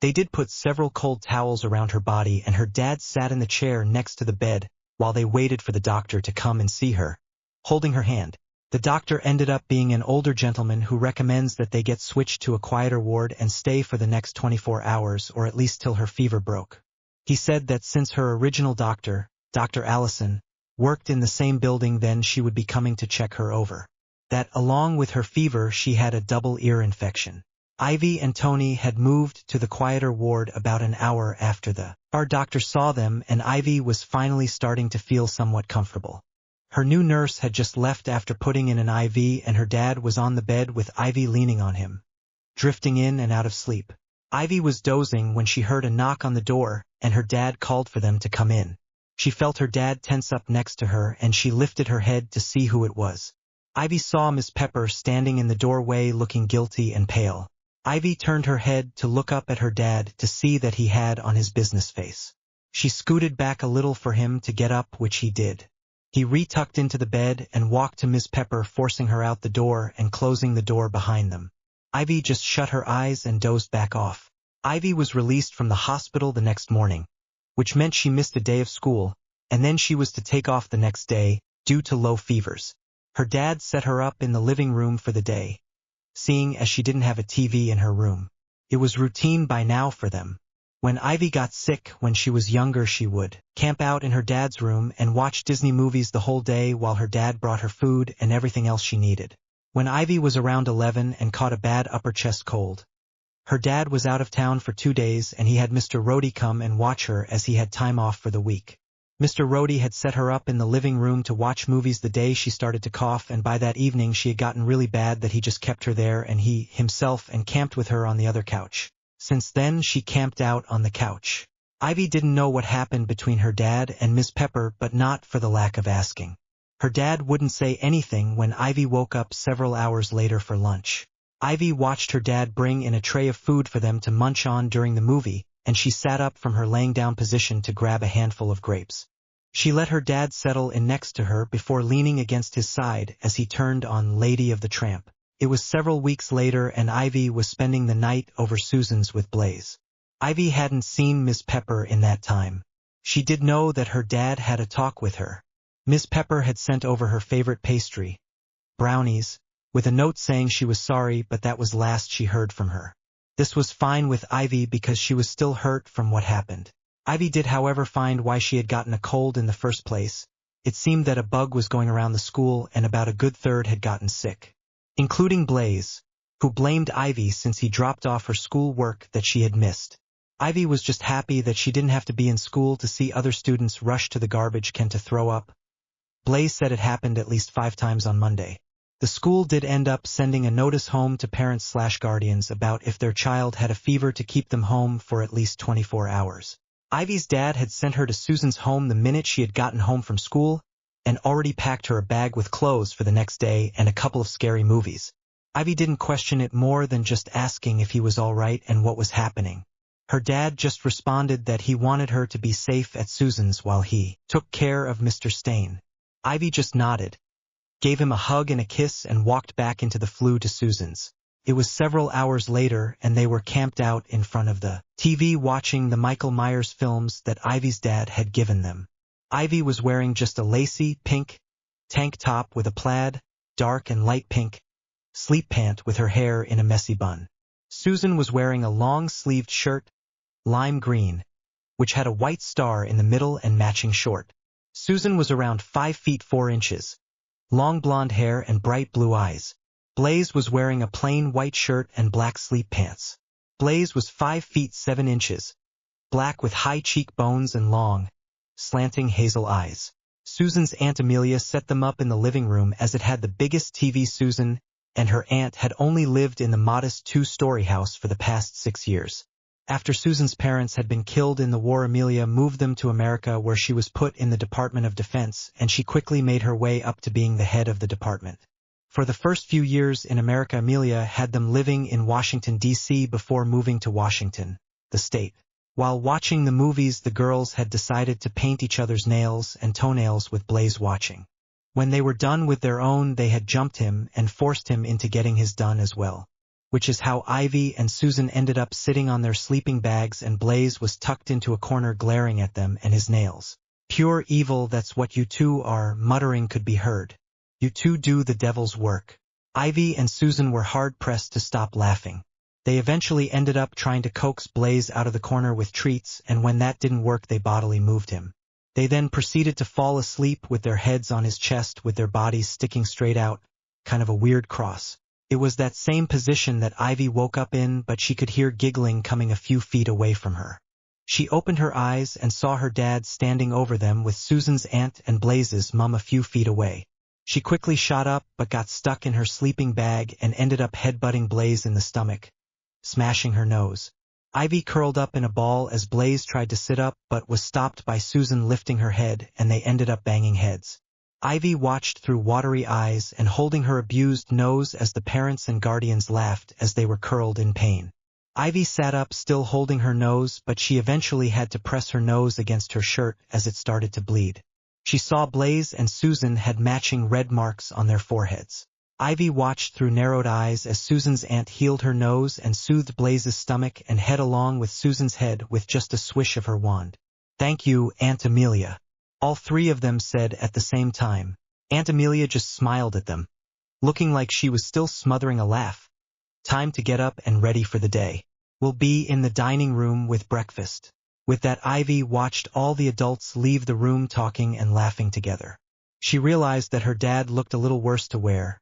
They did put several cold towels around her body and her dad sat in the chair next to the bed while they waited for the doctor to come and see her, holding her hand. The doctor ended up being an older gentleman who recommends that they get switched to a quieter ward and stay for the next 24 hours or at least till her fever broke. He said that since her original doctor, Dr. Allison, worked in the same building then she would be coming to check her over. That along with her fever she had a double ear infection. Ivy and Tony had moved to the quieter ward about an hour after the ER doctor saw them, and Ivy was finally starting to feel somewhat comfortable. Her new nurse had just left after putting in an IV, and her dad was on the bed with Ivy leaning on him, drifting in and out of sleep. Ivy was dozing when she heard a knock on the door, and her dad called for them to come in. She felt her dad tense up next to her, and she lifted her head to see who it was. Ivy saw Miss Pepper standing in the doorway looking guilty and pale. Ivy turned her head to look up at her dad to see that he had on his business face. She scooted back a little for him to get up, which he did. He retucked into the bed and walked to Miss Pepper, forcing her out the door and closing the door behind them. Ivy just shut her eyes and dozed back off. Ivy was released from the hospital the next morning, which meant she missed a day of school, and then she was to take off the next day, due to low fevers. Her dad set her up in the living room for the day, seeing as she didn't have a TV in her room. It was routine by now for them. When Ivy got sick when she was younger, she would camp out in her dad's room and watch Disney movies the whole day while her dad brought her food and everything else she needed. When Ivy was around 11 and caught a bad upper chest cold, her dad was out of town for 2 days, and he had Mr. Rhodey come and watch her as he had time off for the week. Mr. Rhodey had set her up in the living room to watch movies the day she started to cough, and by that evening she had gotten really bad that he just kept her there, and he himself and camped with her on the other couch. Since then she camped out on the couch. Ivy didn't know what happened between her dad and Miss Pepper, but not for the lack of asking. Her dad wouldn't say anything when Ivy woke up several hours later for lunch. Ivy watched her dad bring in a tray of food for them to munch on during the movie, and she sat up from her laying down position to grab a handful of grapes. She let her dad settle in next to her before leaning against his side as he turned on Lady of the Tramp. It was several weeks later, and Ivy was spending the night over Susan's with Blaze. Ivy hadn't seen Miss Pepper in that time. She did know that her dad had a talk with her. Miss Pepper had sent over her favorite pastry, brownies, with a note saying she was sorry, but that was last she heard from her. This was fine with Ivy because she was still hurt from what happened. Ivy did, however, find why she had gotten a cold in the first place. It seemed that a bug was going around the school, and about a good third had gotten sick, including Blaze, who blamed Ivy since he dropped off her school work that she had missed. Ivy was just happy that she didn't have to be in school to see other students rush to the garbage can to throw up. Blaze said it happened at least 5 times on Monday. The school did end up sending a notice home to parents/guardians about if their child had a fever to keep them home for at least 24 hours. Ivy's dad had sent her to Susan's home the minute she had gotten home from school, and already packed her a bag with clothes for the next day and a couple of scary movies. Ivy didn't question it more than just asking if he was all right and what was happening. Her dad just responded that he wanted her to be safe at Susan's while he took care of Mr. Stain. Ivy just nodded, gave him a hug and a kiss, and walked back into the flue to Susan's. It was several hours later, and they were camped out in front of the TV watching the Michael Myers films that Ivy's dad had given them. Ivy was wearing just a lacy, pink tank top with a plaid, dark and light pink sleep pant with her hair in a messy bun. Susan was wearing a long-sleeved shirt, lime green, which had a white star in the middle and matching short. Susan was around 5 feet 4 inches, long blonde hair and bright blue eyes. Blaze was wearing a plain white shirt and black sleep pants. Blaze was 5 feet 7 inches, black with high cheekbones and long, slanting hazel eyes. Susan's Aunt Amelia set them up in the living room as it had the biggest TV. Susan and her aunt had only lived in the modest 2-story house for the past 6 years. After Susan's parents had been killed in the war, Amelia moved them to America, where she was put in the Department of Defense, and she quickly made her way up to being the head of the department. For the first few years in America, Amelia had them living in Washington, D.C. before moving to Washington, the state. While watching the movies, the girls had decided to paint each other's nails and toenails with Blaze watching. When they were done with their own, they had jumped him and forced him into getting his done as well, which is how Ivy and Susan ended up sitting on their sleeping bags, and Blaze was tucked into a corner glaring at them and his nails. "Pure evil, that's what you two are," muttering could be heard. "You two do the devil's work." Ivy and Susan were hard-pressed to stop laughing. They eventually ended up trying to coax Blaze out of the corner with treats, and when that didn't work, they bodily moved him. They then proceeded to fall asleep with their heads on his chest with their bodies sticking straight out, kind of a weird cross. It was that same position that Ivy woke up in, but she could hear giggling coming a few feet away from her. She opened her eyes and saw her dad standing over them with Susan's aunt and Blaze's mum a few feet away. She quickly shot up but got stuck in her sleeping bag and ended up headbutting Blaze in the stomach, smashing her nose. Ivy curled up in a ball as Blaze tried to sit up but was stopped by Susan lifting her head, and they ended up banging heads. Ivy watched through watery eyes and holding her abused nose as the parents and guardians laughed as they were curled in pain. Ivy sat up still holding her nose, but she eventually had to press her nose against her shirt as it started to bleed. She saw Blaze and Susan had matching red marks on their foreheads. Ivy watched through narrowed eyes as Susan's aunt healed her nose and soothed Blaze's stomach and head along with Susan's head with just a swish of her wand. "Thank you, Aunt Amelia," all three of them said at the same time. Aunt Amelia just smiled at them, looking like she was still smothering a laugh. "Time to get up and ready for the day. We'll be in the dining room with breakfast." With that, Ivy watched all the adults leave the room talking and laughing together. She realized that her dad looked a little worse to wear.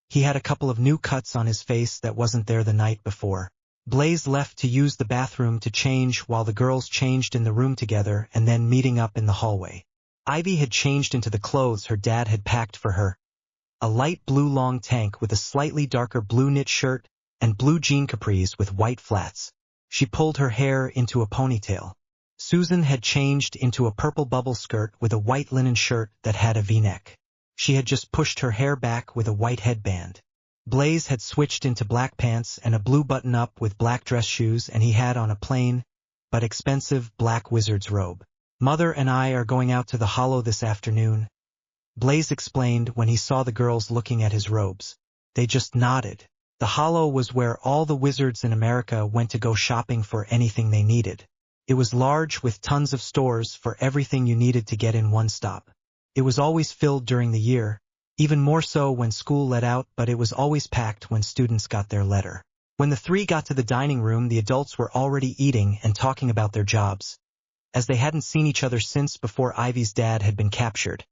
He had a couple of new cuts on his face that wasn't there the night before. Blaze left to use the bathroom to change while the girls changed in the room together and then meeting up in the hallway. Ivy had changed into the clothes her dad had packed for her. A light blue long tank with a slightly darker blue knit shirt and blue jean capris with white flats. She pulled her hair into a ponytail. Susan had changed into a purple bubble skirt with a white linen shirt that had a V-neck. She had just pushed her hair back with a white headband. Blaze had switched into black pants and a blue button-up with black dress shoes, and he had on a plain, but expensive, black wizard's robe. "Mother and I are going out to the Hollow this afternoon," Blaze explained when he saw the girls looking at his robes. They just nodded. The Hollow was where all the wizards in America went to go shopping for anything they needed. It was large with tons of stores for everything you needed to get in one stop. It was always filled during the year, even more so when school let out, but it was always packed when students got their letter. When the three got to the dining room, the adults were already eating and talking about their jobs, as they hadn't seen each other since before Ivy's dad had been captured.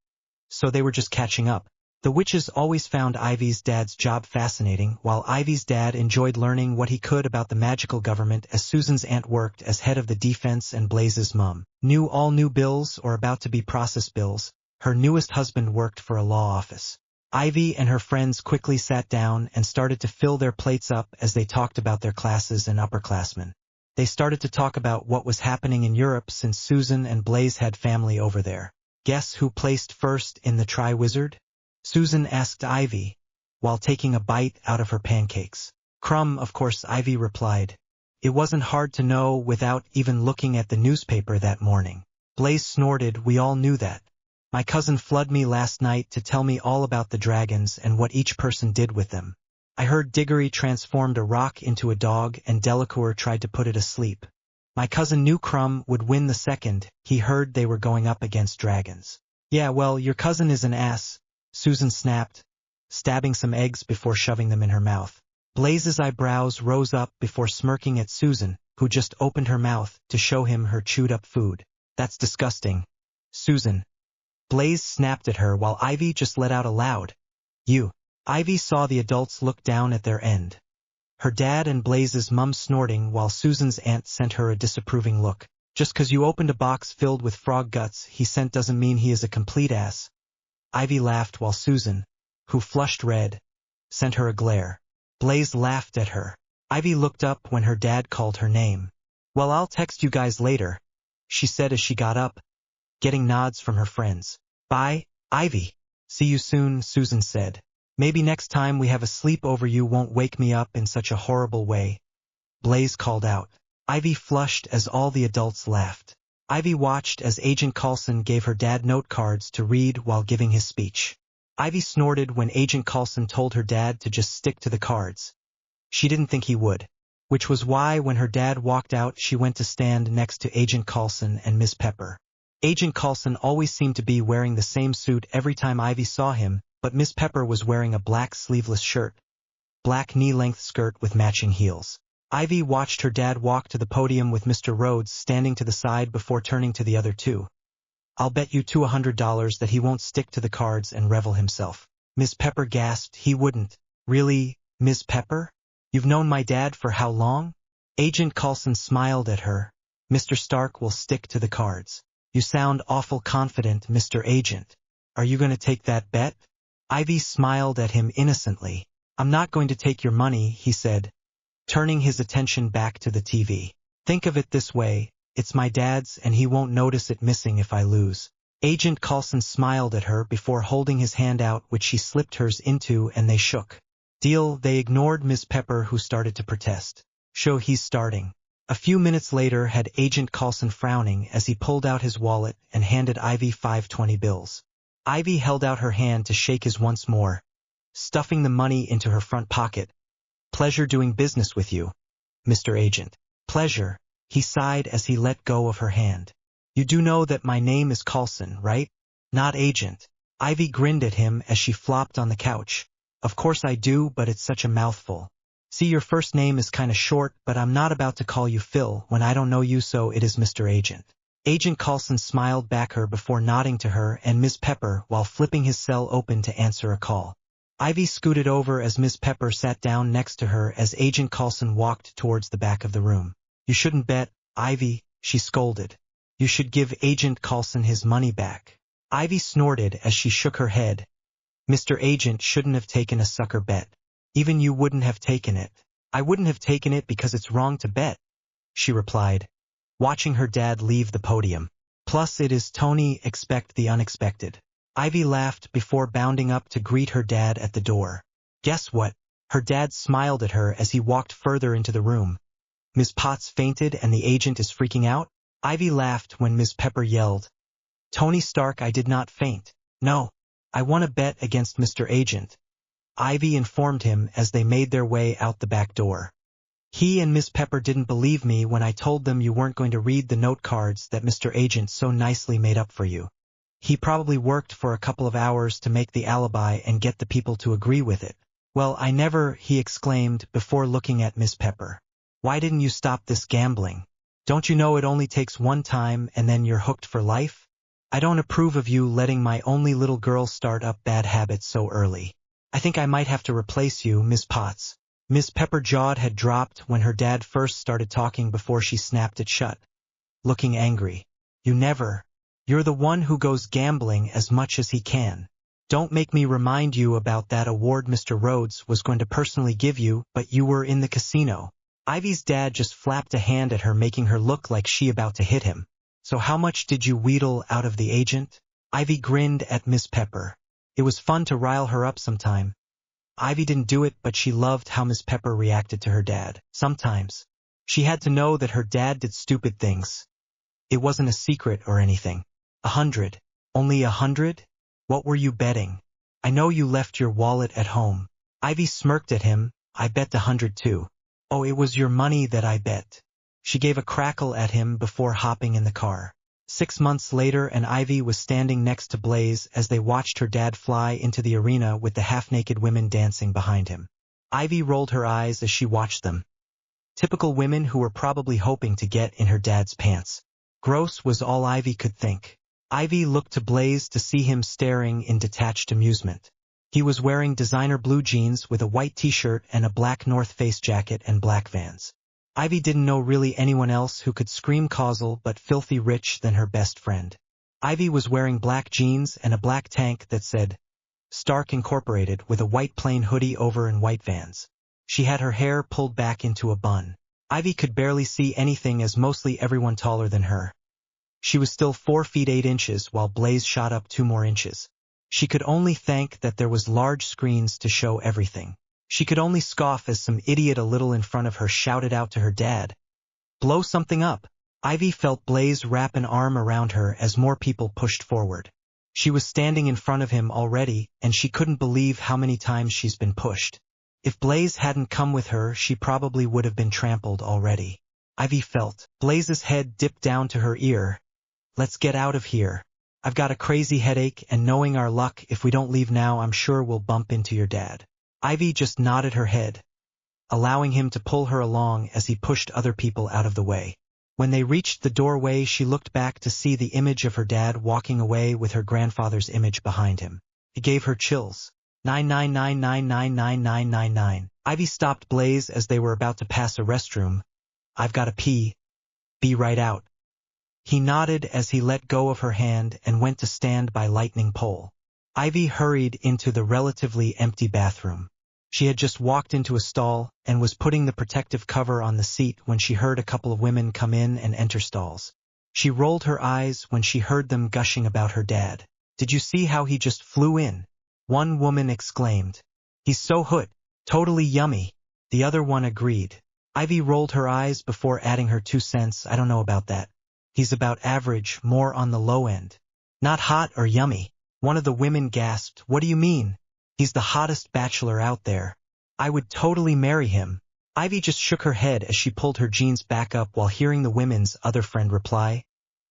So they were just catching up. The witches always found Ivy's dad's job fascinating, while Ivy's dad enjoyed learning what he could about the magical government, as Susan's aunt worked as head of the defense and Blaze's mum knew all new bills or about to be processed bills. Her newest husband worked for a law office. Ivy and her friends quickly sat down and started to fill their plates up as they talked about their classes and upperclassmen. They started to talk about what was happening in Europe since Susan and Blaze had family over there. "Guess who placed first in the Tri-Wizard?" Susan asked Ivy, while taking a bite out of her pancakes. "Crumb, of course," Ivy replied. "It wasn't hard to know without even looking at the newspaper that morning." Blaze snorted. "We all knew that. My cousin flooded me last night to tell me all about the dragons and what each person did with them. I heard Diggory transformed a rock into a dog and Delacour tried to put it asleep. My cousin knew Crumb would win the second he heard they were going up against dragons." "Yeah, well, your cousin is an ass," Susan snapped, stabbing some eggs before shoving them in her mouth. Blaze's eyebrows rose up before smirking at Susan, who just opened her mouth to show him her chewed-up food. "That's disgusting, Susan." Blaze snapped at her while Ivy just let out a loud, "You." Ivy saw the adults look down at their end. Her dad and Blaze's mum snorting while Susan's aunt sent her a disapproving look. "Just 'cause you opened a box filled with frog guts he sent doesn't mean he is a complete ass." Ivy laughed while Susan, who flushed red, sent her a glare. Blaze laughed at her. Ivy looked up when her dad called her name. "Well, I'll text you guys later," she said as she got up, getting nods from her friends. "Bye, Ivy. See you soon," Susan said. "Maybe next time we have a sleepover you won't wake me up in such a horrible way," Blaze called out. Ivy flushed as all the adults laughed. Ivy watched as Agent Coulson gave her dad note cards to read while giving his speech. Ivy snorted when Agent Coulson told her dad to just stick to the cards. She didn't think he would, which was why when her dad walked out she went to stand next to Agent Coulson and Miss Pepper. Agent Coulson always seemed to be wearing the same suit every time Ivy saw him, but Miss Pepper was wearing a black sleeveless shirt, black knee-length skirt with matching heels. Ivy watched her dad walk to the podium with Mr. Rhodes standing to the side before turning to the other two. "I'll bet you $200 that he won't stick to the cards and revel himself." Miss Pepper gasped. "He wouldn't." "Really, Ms. Pepper? You've known my dad for how long? Agent Coulson smiled at her. Mr. Stark will stick to the cards. You sound awful confident, Mr. Agent. Are you going to take that bet? Ivy smiled at him innocently. I'm not going to take your money, he said, turning his attention back to the TV. Think of it this way, it's my dad's and he won't notice it missing if I lose. Agent Coulson smiled at her before holding his hand out, which she slipped hers into, and they shook. Deal. They ignored Ms. Pepper, who started to protest. Show he's starting. A few minutes later had Agent Coulson frowning as he pulled out his wallet and handed Ivy 5 bills. Ivy held out her hand to shake his once more, stuffing the money into her front pocket. Pleasure doing business with you, Mr. Agent. Pleasure, he sighed as he let go of her hand. You do know that my name is Coulson, right? Not Agent. Ivy grinned at him as she flopped on the couch. Of course I do, but it's such a mouthful. See, your first name is kinda short, but I'm not about to call you Phil when I don't know you, so it is Mr. Agent. Agent Coulson smiled back her before nodding to her and Ms. Pepper while flipping his cell open to answer a call. Ivy scooted over as Ms. Pepper sat down next to her as Agent Coulson walked towards the back of the room. You shouldn't bet, Ivy, she scolded. You should give Agent Coulson his money back. Ivy snorted as she shook her head. Mr. Agent shouldn't have taken a sucker bet. Even you wouldn't have taken it. I wouldn't have taken it because it's wrong to bet, she replied, watching her dad leave the podium. Plus it is Tony, expect the unexpected. Ivy laughed before bounding up to greet her dad at the door. Guess what? Her dad smiled at her as he walked further into the room. Ms. Potts fainted and the agent is freaking out? Ivy laughed when Ms. Pepper yelled. Tony Stark, I did not faint. No. I won a bet against Mr. Agent, Ivy informed him as they made their way out the back door. He and Miss Pepper didn't believe me when I told them you weren't going to read the note cards that Mr. Agent so nicely made up for you. He probably worked for a couple of hours to make the alibi and get the people to agree with it. Well, I never, he exclaimed before looking at Miss Pepper. Why didn't you stop this gambling? Don't you know it only takes one time and then you're hooked for life? I don't approve of you letting my only little girl start up bad habits so early. I think I might have to replace you, Miss Potts. Miss Pepper jaw had dropped when her dad first started talking before she snapped it shut, looking angry. You never. You're the one who goes gambling as much as he can. Don't make me remind you about that award Mr. Rhodes was going to personally give you, but you were in the casino. Ivy's dad just flapped a hand at her, making her look like she about to hit him. So how much did you wheedle out of the agent? Ivy grinned at Miss Pepper. It was fun to rile her up sometime. Ivy didn't do it, but she loved how Miss Pepper reacted to her dad. Sometimes. She had to know that her dad did stupid things. It wasn't a secret or anything. 100. Only 100? What were you betting? I know you left your wallet at home. Ivy smirked at him. I bet 100 too. Oh, it was your money that I bet. She gave a crackle at him before hopping in the car. 6 months later, and Ivy was standing next to Blaze as they watched her dad fly into the arena with the half-naked women dancing behind him. Ivy rolled her eyes as she watched them. Typical women who were probably hoping to get in her dad's pants. Gross was all Ivy could think. Ivy looked to Blaze to see him staring in detached amusement. He was wearing designer blue jeans with a white t-shirt and a black North Face jacket and black Vans. Ivy didn't know really anyone else who could scream causal but filthy rich than her best friend. Ivy was wearing black jeans and a black tank that said Stark Incorporated with a white plain hoodie over and white Vans. She had her hair pulled back into a bun. Ivy could barely see anything as mostly everyone taller than her. She was still 4 feet 8 inches while Blaze shot up 2 more inches. She could only thank that there was large screens to show everything. She could only scoff as some idiot a little in front of her shouted out to her dad. Blow something up. Ivy felt Blaze wrap an arm around her as more people pushed forward. She was standing in front of him already, and she couldn't believe how many times she's been pushed. If Blaze hadn't come with her, she probably would have been trampled already. Ivy felt Blaze's head dip down to her ear. Let's get out of here. I've got a crazy headache, and knowing our luck, if we don't leave now, I'm sure we'll bump into your dad. Ivy just nodded her head, allowing him to pull her along as he pushed other people out of the way. When they reached the doorway, she looked back to see the image of her dad walking away with her grandfather's image behind him. It gave her chills. 999999999. Ivy stopped Blaze as they were about to pass a restroom. I've gotta pee. Be right out. He nodded as he let go of her hand and went to stand by lightning pole. Ivy hurried into the relatively empty bathroom. She had just walked into a stall and was putting the protective cover on the seat when she heard a couple of women come in and enter stalls. She rolled her eyes when she heard them gushing about her dad. Did you see how he just flew in? One woman exclaimed. He's so hood. Totally yummy. The other one agreed. Ivy rolled her eyes before adding her 2 cents. I don't know about that. He's about average, more on the low end. Not hot or yummy. One of the women gasped. What do you mean? He's the hottest bachelor out there. I would totally marry him. Ivy just shook her head as she pulled her jeans back up while hearing the women's other friend reply.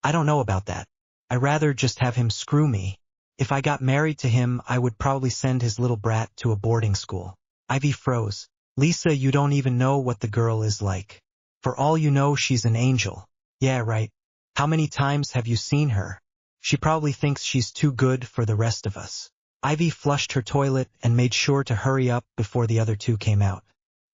I don't know about that. I'd rather just have him screw me. If I got married to him, I would probably send his little brat to a boarding school. Ivy froze. Lisa, you don't even know what the girl is like. For all you know, she's an angel. Yeah, right. How many times have you seen her? She probably thinks she's too good for the rest of us. Ivy flushed her toilet and made sure to hurry up before the other two came out.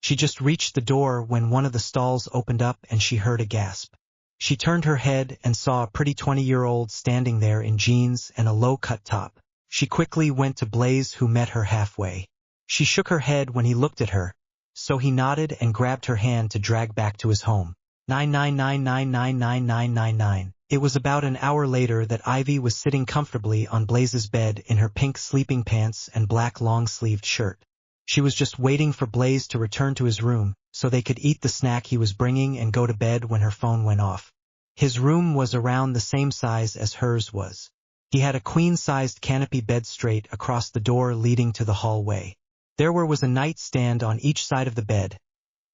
She just reached the door when one of the stalls opened up and she heard a gasp. She turned her head and saw a pretty 20-year-old standing there in jeans and a low-cut top. She quickly went to Blaze, who met her halfway. She shook her head when he looked at her, so he nodded and grabbed her hand to drag back to his home. 999999999. It was about an hour later that Ivy was sitting comfortably on Blaze's bed in her pink sleeping pants and black long-sleeved shirt. She was just waiting for Blaze to return to his room so they could eat the snack he was bringing and go to bed when her phone went off. His room was around the same size as hers was. He had a queen-sized canopy bed straight across the door leading to the hallway. There was a nightstand on each side of the bed,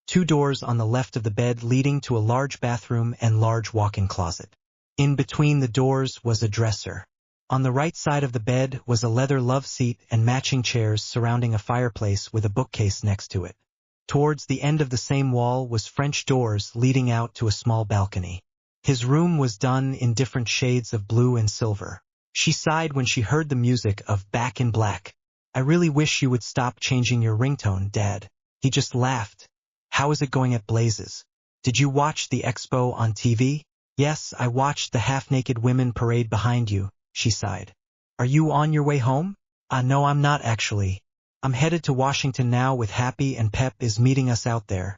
2 doors on the left of the bed leading to a large bathroom and large walk-in closet. In between the doors was a dresser. On the right side of the bed was a leather love seat and matching chairs surrounding a fireplace with a bookcase next to it. Towards the end of the same wall was French doors leading out to a small balcony. His room was done in different shades of blue and silver. She sighed when she heard the music of Back in Black. I really wish you would stop changing your ringtone, Dad. He just laughed. How is it going at Blaze's? Did you watch the expo on TV? Yes, I watched the half-naked women parade behind you, she sighed. Are you on your way home? No, I'm not actually. I'm headed to Washington now with Happy, and Pep is meeting us out there,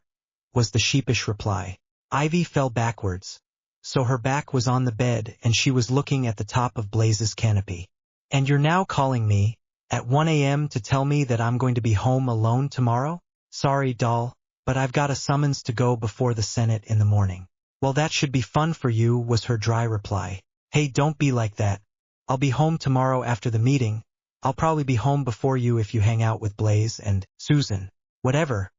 was the sheepish reply. Ivy fell backwards. So her back was on the bed and she was looking at the top of Blaze's canopy. And you're now calling me at 1 a.m. to tell me that I'm going to be home alone tomorrow? Sorry, doll, but I've got a summons to go before the Senate in the morning. Well, that should be fun for you, was her dry reply. Hey, don't be like that. I'll be home tomorrow after the meeting. I'll probably be home before you if you hang out with Blaze and Susan. Whatever.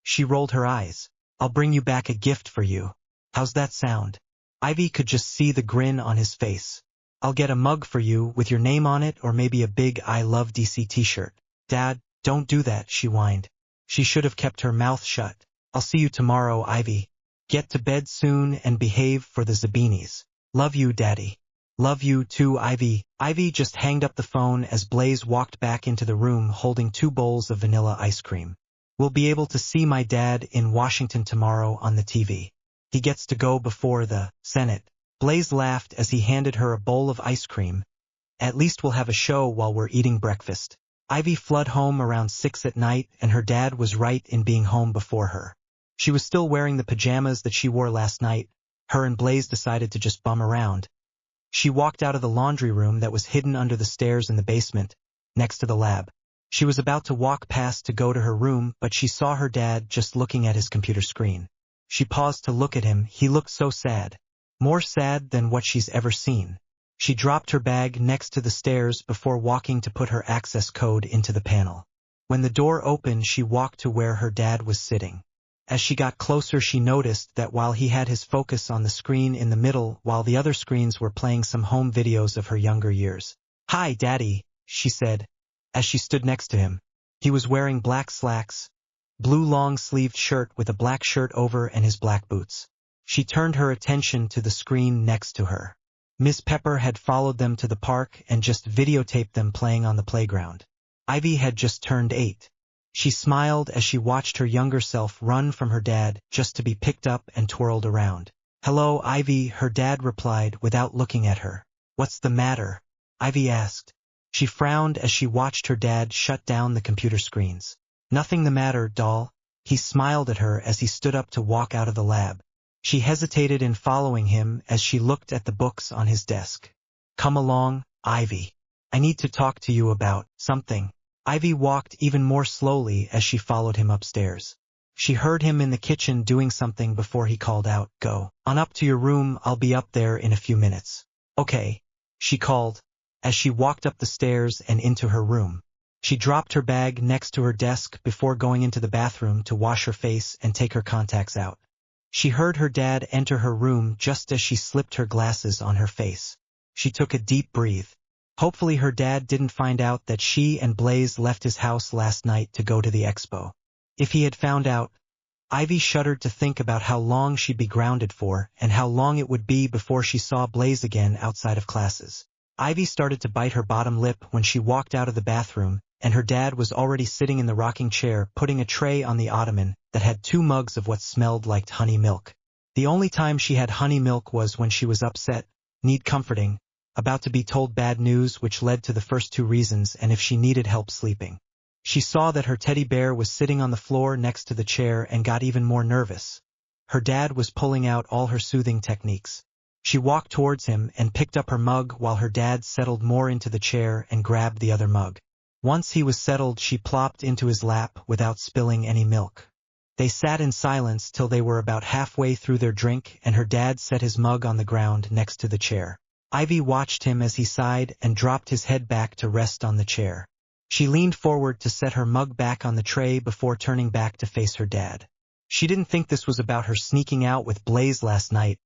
She rolled her eyes. I'll bring you back a gift for you. How's that sound? Ivy could just see the grin on his face. I'll get a mug for you with your name on it, or maybe a big I Love DC t-shirt. Dad, don't do that, she whined. She should have kept her mouth shut. I'll see you tomorrow, Ivy. Get to bed soon and behave for the Zabinis. Love you, Daddy. Love you too, Ivy. Ivy just hanged up the phone as Blaze walked back into the room holding 2 bowls of vanilla ice cream. We'll be able to see my dad in Washington tomorrow on the TV. He gets to go before the Senate. Blaze laughed as he handed her a bowl of ice cream. At least we'll have a show while we're eating breakfast. Ivy fled home around 6 at night, and her dad was right in being home before her. She was still wearing the pajamas that she wore last night. Her and Blaze decided to just bum around. She walked out of the laundry room that was hidden under the stairs in the basement, next to the lab. She was about to walk past to go to her room, but she saw her dad just looking at his computer screen. She paused to look at him. He looked so sad. More sad than what she's ever seen. She dropped her bag next to the stairs before walking to put her access code into the panel. When the door opened, she walked to where her dad was sitting. As she got closer, she noticed that while he had his focus on the screen in the middle, while the other screens were playing some home videos of her younger years. Hi, Daddy, she said, as she stood next to him. He was wearing black slacks, blue long-sleeved shirt with a black shirt over, and his black boots. She turned her attention to the screen next to her. Miss Pepper had followed them to the park and just videotaped them playing on the playground. Ivy had just turned 8. She smiled as she watched her younger self run from her dad just to be picked up and twirled around. "Hello, Ivy," her dad replied without looking at her. "What's the matter?" Ivy asked. She frowned as she watched her dad shut down the computer screens. "Nothing the matter, doll." He smiled at her as he stood up to walk out of the lab. She hesitated in following him as she looked at the books on his desk. "Come along, Ivy. I need to talk to you about something." Ivy walked even more slowly as she followed him upstairs. She heard him in the kitchen doing something before he called out, "Go on up to your room, I'll be up there in a few minutes." "Okay," she called, as she walked up the stairs and into her room. She dropped her bag next to her desk before going into the bathroom to wash her face and take her contacts out. She heard her dad enter her room just as she slipped her glasses on her face. She took a deep breath. Hopefully her dad didn't find out that she and Blaze left his house last night to go to the expo. If he had found out, Ivy shuddered to think about how long she'd be grounded for and how long it would be before she saw Blaze again outside of classes. Ivy started to bite her bottom lip when she walked out of the bathroom, and her dad was already sitting in the rocking chair putting a tray on the ottoman that had 2 mugs of what smelled like honey milk. The only time she had honey milk was when she was upset, need comforting, about to be told bad news, which led to the first 2 reasons, and if she needed help sleeping. She saw that her teddy bear was sitting on the floor next to the chair and got even more nervous. Her dad was pulling out all her soothing techniques. She walked towards him and picked up her mug while her dad settled more into the chair and grabbed the other mug. Once he was settled, she plopped into his lap without spilling any milk. They sat in silence till they were about halfway through their drink, and her dad set his mug on the ground next to the chair. Ivy watched him as he sighed and dropped his head back to rest on the chair. She leaned forward to set her mug back on the tray before turning back to face her dad. She didn't think this was about her sneaking out with Blaze last night.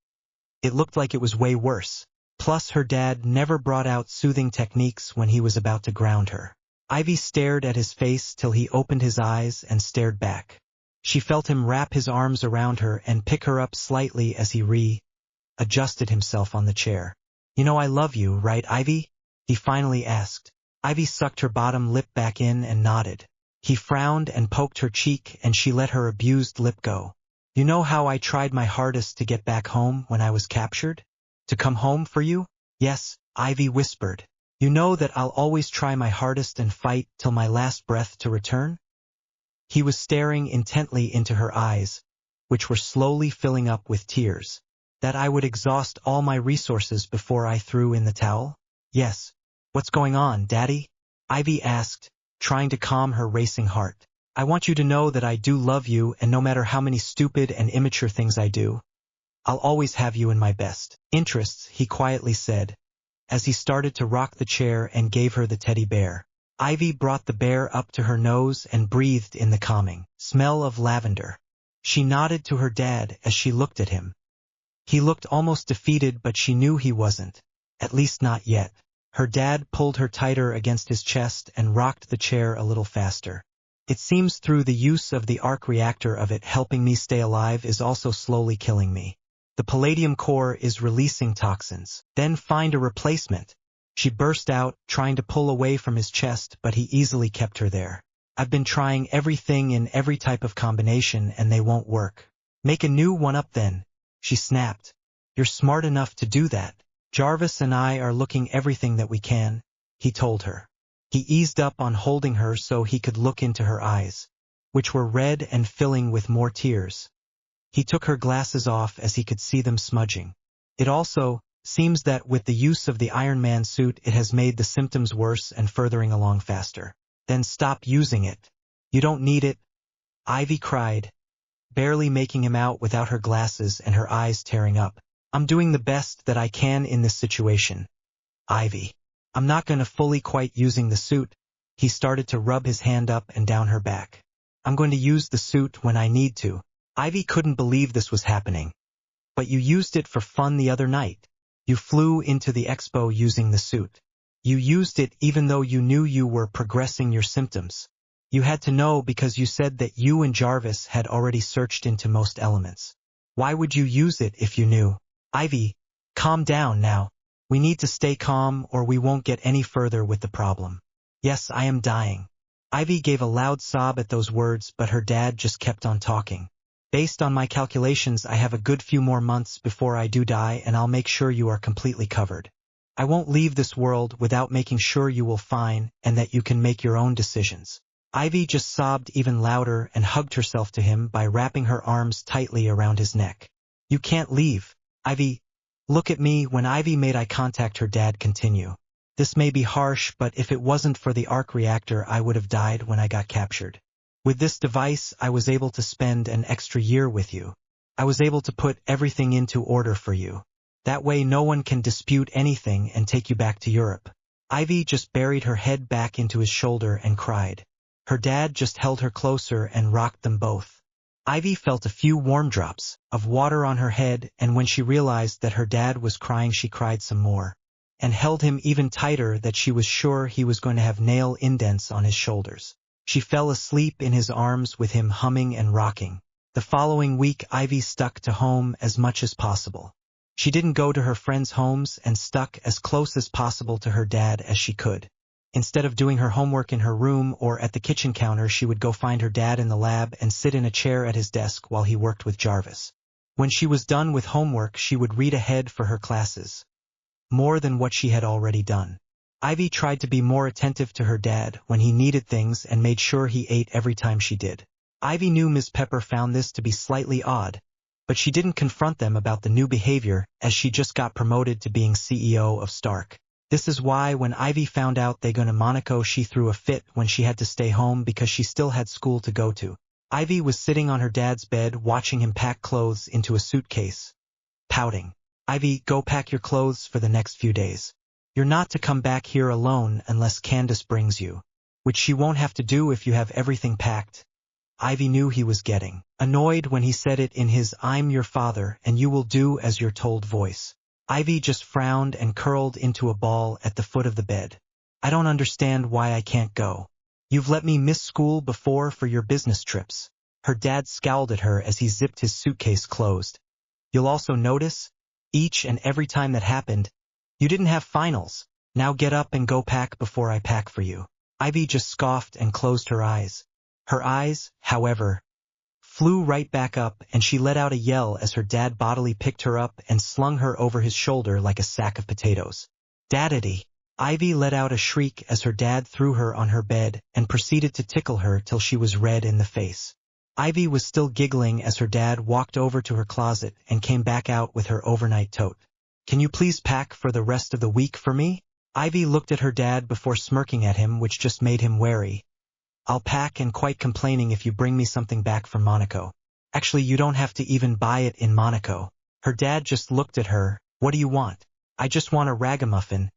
It looked like it was way worse. Plus, her dad never brought out soothing techniques when he was about to ground her. Ivy stared at his face till he opened his eyes and stared back. She felt him wrap his arms around her and pick her up slightly as he readjusted himself on the chair. "You know I love you, right, Ivy?" he finally asked. Ivy sucked her bottom lip back in and nodded. He frowned and poked her cheek, and she let her abused lip go. "You know how I tried my hardest to get back home when I was captured? To come home for you?" "Yes," Ivy whispered. "You know that I'll always try my hardest and fight till my last breath to return?" He was staring intently into her eyes, which were slowly filling up with tears. "That I would exhaust all my resources before I threw in the towel?" "Yes." "What's going on, Daddy?" Ivy asked, trying to calm her racing heart. "I want you to know that I do love you, and no matter how many stupid and immature things I do, I'll always have you in my best interests," he quietly said, as he started to rock the chair and gave her the teddy bear. Ivy brought the bear up to her nose and breathed in the calming smell of lavender. She nodded to her dad as she looked at him. He looked almost defeated, but she knew he wasn't, at least not yet. Her dad pulled her tighter against his chest and rocked the chair a little faster. "It seems through the use of the arc reactor of it helping me stay alive is also slowly killing me. The palladium core is releasing toxins. Then find a replacement." She burst out, trying to pull away from his chest, but he easily kept her there. "I've been trying everything in every type of combination and they won't work." "Make a new one up then," she snapped. "You're smart enough to do that." "Jarvis and I are looking everything that we can," he told her. He eased up on holding her so he could look into her eyes, which were red and filling with more tears. He took her glasses off as he could see them smudging. "It also seems that with the use of the Iron Man suit it has made the symptoms worse and furthering along faster." "Then stop using it. You don't need it," Ivy cried, barely making him out without her glasses and her eyes tearing up. "I'm doing the best that I can in this situation, Ivy. I'm not going to fully quite using the suit." He started to rub his hand up and down her back. "I'm going to use the suit when I need to." Ivy couldn't believe this was happening. "But you used it for fun the other night. You flew into the expo using the suit. You used it even though you knew you were progressing your symptoms. You had to know because you said that you and Jarvis had already searched into most elements. Why would you use it if you knew?" "Ivy, calm down now. We need to stay calm or we won't get any further with the problem." "Yes, I am dying. Ivy gave a loud sob at those words, but her dad just kept on talking. Based on my calculations, I have a good few more months before I do die, and I'll make sure you are completely covered. I won't leave this world without making sure you will fine and that you can make your own decisions. Ivy just sobbed even louder and hugged herself to him by wrapping her arms tightly around his neck. You can't leave, Ivy. Look at me. When Ivy made eye contact, her dad continued. This may be harsh, but if it wasn't for the arc reactor, I would have died when I got captured. With this device, I was able to spend an extra year with you. I was able to put everything into order for you. That way no one can dispute anything and take you back to Europe. Ivy just buried her head back into his shoulder and cried. Her dad just held her closer and rocked them both. Ivy felt a few warm drops of water on her head, and when she realized that her dad was crying, she cried some more, and held him even tighter, that she was sure he was going to have nail indents on his shoulders. She fell asleep in his arms with him humming and rocking. The following week, Ivy stuck to home as much as possible. She didn't go to her friends' homes and stuck as close as possible to her dad as she could. Instead of doing her homework in her room or at the kitchen counter, she would go find her dad in the lab and sit in a chair at his desk while he worked with Jarvis. When she was done with homework, she would read ahead for her classes, more than what she had already done. Ivy tried to be more attentive to her dad when he needed things and made sure he ate every time she did. Ivy knew Ms. Pepper found this to be slightly odd, but she didn't confront them about the new behavior, as she just got promoted to being CEO of Stark. This is why when Ivy found out they go to Monaco, she threw a fit when she had to stay home because she still had school to go to. Ivy was sitting on her dad's bed watching him pack clothes into a suitcase, pouting. Ivy, go pack your clothes for the next few days. You're not to come back here alone unless Candace brings you, which she won't have to do if you have everything packed. Ivy knew he was getting annoyed when he said it in his "I'm your father and you will do as you're told" voice. Ivy just frowned and curled into a ball at the foot of the bed. I don't understand why I can't go. You've let me miss school before for your business trips. Her dad scowled at her as he zipped his suitcase closed. You'll also notice, each and every time that happened, you didn't have finals. Now get up and go pack before I pack for you. Ivy just scoffed and closed her eyes. Her eyes, however, flew right back up, and she let out a yell as her dad bodily picked her up and slung her over his shoulder like a sack of potatoes. Daddity! Ivy let out a shriek as her dad threw her on her bed and proceeded to tickle her till she was red in the face. Ivy was still giggling as her dad walked over to her closet and came back out with her overnight tote. Can you please pack for the rest of the week for me? Ivy looked at her dad before smirking at him, which just made him wary. I'll pack and quite complaining if you bring me something back from Monaco. Actually, you don't have to even buy it in Monaco. Her dad just looked at her. What do you want? I just want a ragamuffin.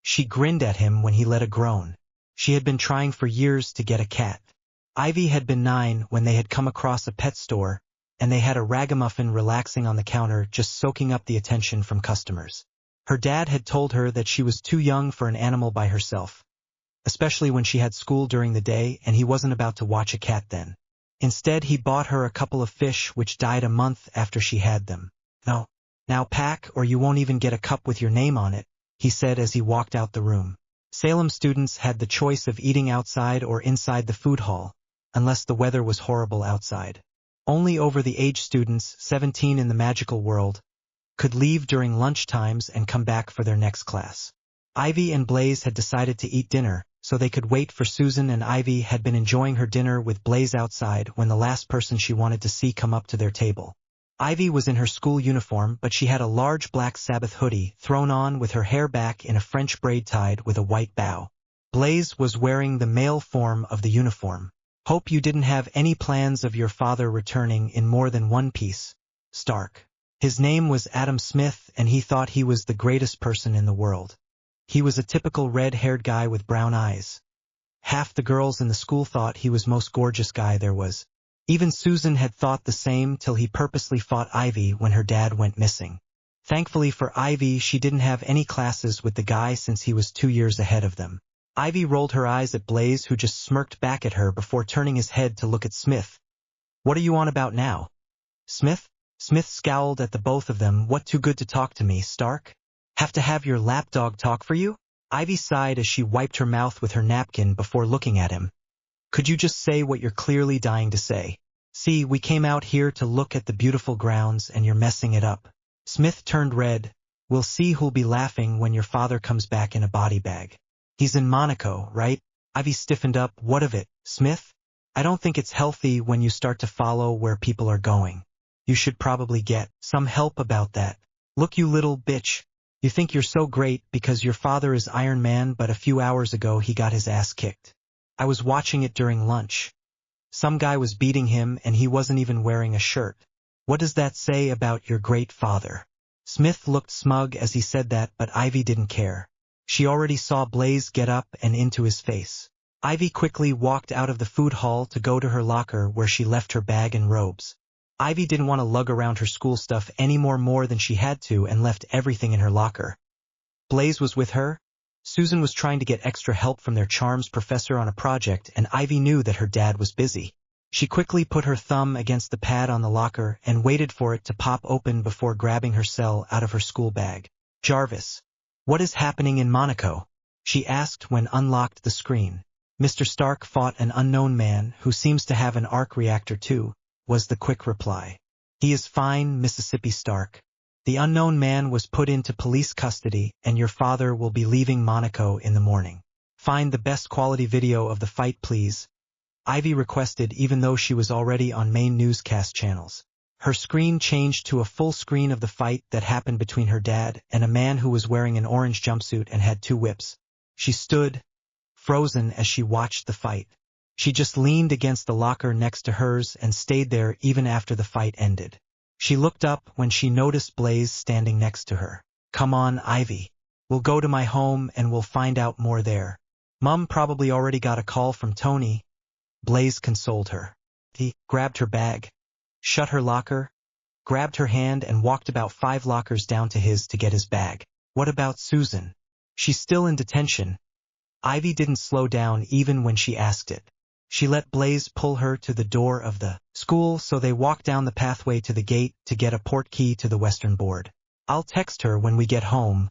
She grinned at him when he let a groan. She had been trying for years to get a cat. Ivy had been 9 when they had come across a pet store, and they had a ragamuffin relaxing on the counter, just soaking up the attention from customers. Her dad had told her that she was too young for an animal by herself, especially when she had school during the day, and he wasn't about to watch a cat then. Instead, he bought her a couple of fish which died a month after she had them. No, now pack or you won't even get a cup with your name on it, he said as he walked out the room. Salem students had the choice of eating outside or inside the food hall, unless the weather was horrible outside. Only over-the-age students, 17 in the magical world, could leave during lunch times and come back for their next class. Ivy and Blaze had decided to eat dinner, so they could wait for Susan, and Ivy had been enjoying her dinner with Blaze outside when the last person she wanted to see come up to their table. Ivy was in her school uniform, but she had a large black Sabbath hoodie thrown on with her hair back in a French braid tied with a white bow. Blaze was wearing the male form of the uniform. Hope you didn't have any plans of your father returning in more than one piece, Stark. His name was Adam Smith, and he thought he was the greatest person in the world. He was a typical red-haired guy with brown eyes. Half the girls in the school thought he was most gorgeous guy there was. Even Susan had thought the same till he purposely fought Ivy when her dad went missing. Thankfully for Ivy, she didn't have any classes with the guy since he was 2 years ahead of them. Ivy rolled her eyes at Blaze, who just smirked back at her before turning his head to look at Smith. What are you on about now? Smith? Smith scowled at the both of them. What, too good to talk to me, Stark? Have to have your lapdog talk for you? Ivy sighed as she wiped her mouth with her napkin before looking at him. Could you just say what you're clearly dying to say? See, we came out here to look at the beautiful grounds and you're messing it up. Smith turned red. We'll see who'll be laughing when your father comes back in a body bag. He's in Monaco, right? Ivy stiffened up. What of it, Smith? I don't think it's healthy when you start to follow where people are going. You should probably get some help about that. Look, you little bitch. You think you're so great because your father is Iron Man, but a few hours ago he got his ass kicked. I was watching it during lunch. Some guy was beating him and he wasn't even wearing a shirt. What does that say about your great father? Smith looked smug as he said that, but Ivy didn't care. She already saw Blaze get up and into his face. Ivy quickly walked out of the food hall to go to her locker where she left her bag and robes. Ivy didn't want to lug around her school stuff any more than she had to and left everything in her locker. Blaze was with her. Susan was trying to get extra help from their charms professor on a project, and Ivy knew that her dad was busy. She quickly put her thumb against the pad on the locker and waited for it to pop open before grabbing her cell out of her school bag. Jarvis. What is happening in Monaco? She asked when unlocked the screen. Mr. Stark fought an unknown man who seems to have an arc reactor too, was the quick reply. He is fine, Mississippi Stark. The unknown man was put into police custody and your father will be leaving Monaco in the morning. Find the best quality video of the fight, please. Ivy requested, even though she was already on main newscast channels. Her screen changed to a full screen of the fight that happened between her dad and a man who was wearing an orange jumpsuit and had two whips. She stood, frozen, as she watched the fight. She just leaned against the locker next to hers and stayed there even after the fight ended. She looked up when she noticed Blaze standing next to her. Come on, Ivy. We'll go to my home and we'll find out more there. Mom probably already got a call from Tony. Blaze consoled her. He grabbed her bag, shut her locker, grabbed her hand and walked about 5 lockers down to his to get his bag. What about Susan? She's still in detention. Ivy didn't slow down even when she asked it. She let Blaze pull her to the door of the school, so they walked down the pathway to the gate to get a port key to the western board. I'll text her when we get home,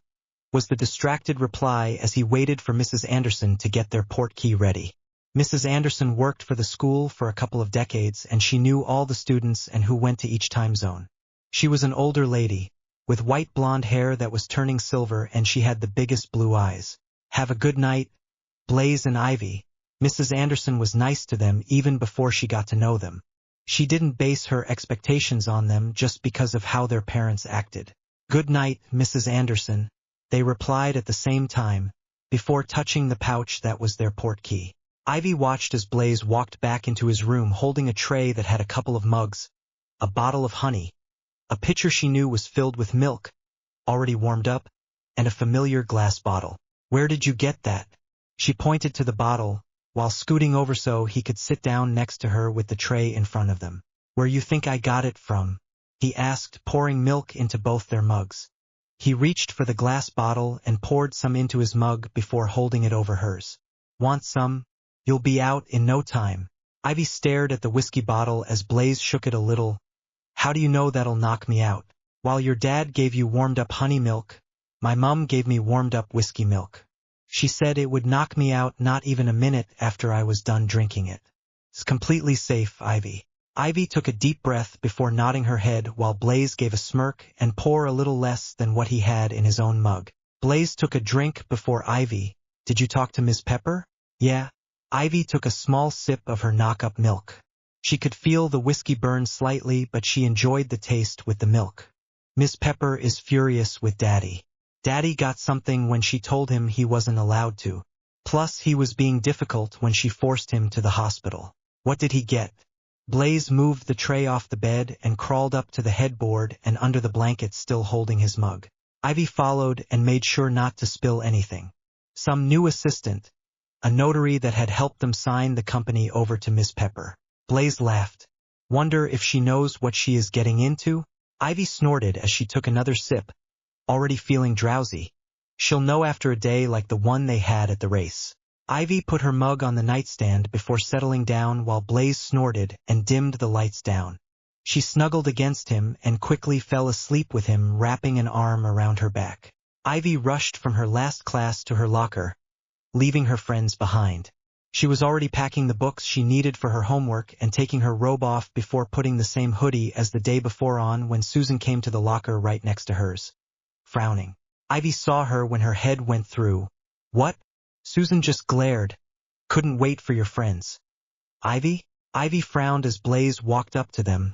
was the distracted reply as he waited for Mrs. Anderson to get their port key ready. Mrs. Anderson worked for the school for a couple of decades and she knew all the students and who went to each time zone. She was an older lady, with white blonde hair that was turning silver, and she had the biggest blue eyes. Have a good night, Blaze and Ivy. Mrs. Anderson was nice to them even before she got to know them. She didn't base her expectations on them just because of how their parents acted. Good night, Mrs. Anderson, they replied at the same time, before touching the pouch that was their port key. Ivy watched as Blaze walked back into his room holding a tray that had a couple of mugs, a bottle of honey, a pitcher she knew was filled with milk, already warmed up, and a familiar glass bottle. Where did you get that? She pointed to the bottle, while scooting over so he could sit down next to her with the tray in front of them. Where you think I got it from? He asked, pouring milk into both their mugs. He reached for the glass bottle and poured some into his mug before holding it over hers. Want some? You'll be out in no time. Ivy stared at the whiskey bottle as Blaze shook it a little. How do you know that'll knock me out? While your dad gave you warmed-up honey milk, my mum gave me warmed-up whiskey milk. She said it would knock me out not even a minute after I was done drinking it. It's completely safe, Ivy. Ivy took a deep breath before nodding her head while Blaze gave a smirk and poured a little less than what he had in his own mug. Blaze took a drink before Ivy. Did you talk to Ms. Pepper? Yeah. Ivy took a small sip of her knock-up milk. She could feel the whiskey burn slightly, but she enjoyed the taste with the milk. Miss Pepper is furious with Daddy. Daddy got something when she told him he wasn't allowed to. Plus, he was being difficult when she forced him to the hospital. What did he get? Blaze moved the tray off the bed and crawled up to the headboard and under the blanket, still holding his mug. Ivy followed and made sure not to spill anything. Some new assistant, a notary that had helped them sign the company over to Miss Pepper. Blaze laughed. Wonder if she knows what she is getting into? Ivy snorted as she took another sip, already feeling drowsy. She'll know after a day like the one they had at the race. Ivy put her mug on the nightstand before settling down while Blaze snorted and dimmed the lights down. She snuggled against him and quickly fell asleep with him wrapping an arm around her back. Ivy rushed from her last class to her locker, leaving her friends behind. She was already packing the books she needed for her homework and taking her robe off before putting the same hoodie as the day before on when Susan came to the locker right next to hers. Frowning. Ivy saw her when her head went through. What? Susan just glared. Couldn't wait for your friends. Ivy? Ivy frowned as Blaze walked up to them.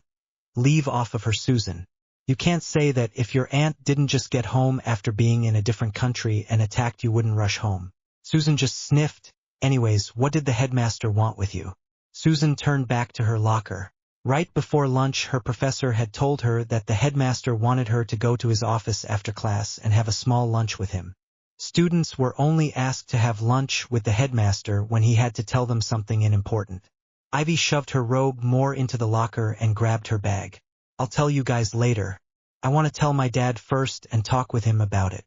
Leave off of her, Susan. You can't say that if your aunt didn't just get home after being in a different country and attacked you wouldn't rush home. Susan just sniffed. Anyways, what did the headmaster want with you? Susan turned back to her locker. Right before lunch, her professor had told her that the headmaster wanted her to go to his office after class and have a small lunch with him. Students were only asked to have lunch with the headmaster when he had to tell them something important. Ivy shoved her robe more into the locker and grabbed her bag. I'll tell you guys later. I want to tell my dad first and talk with him about it.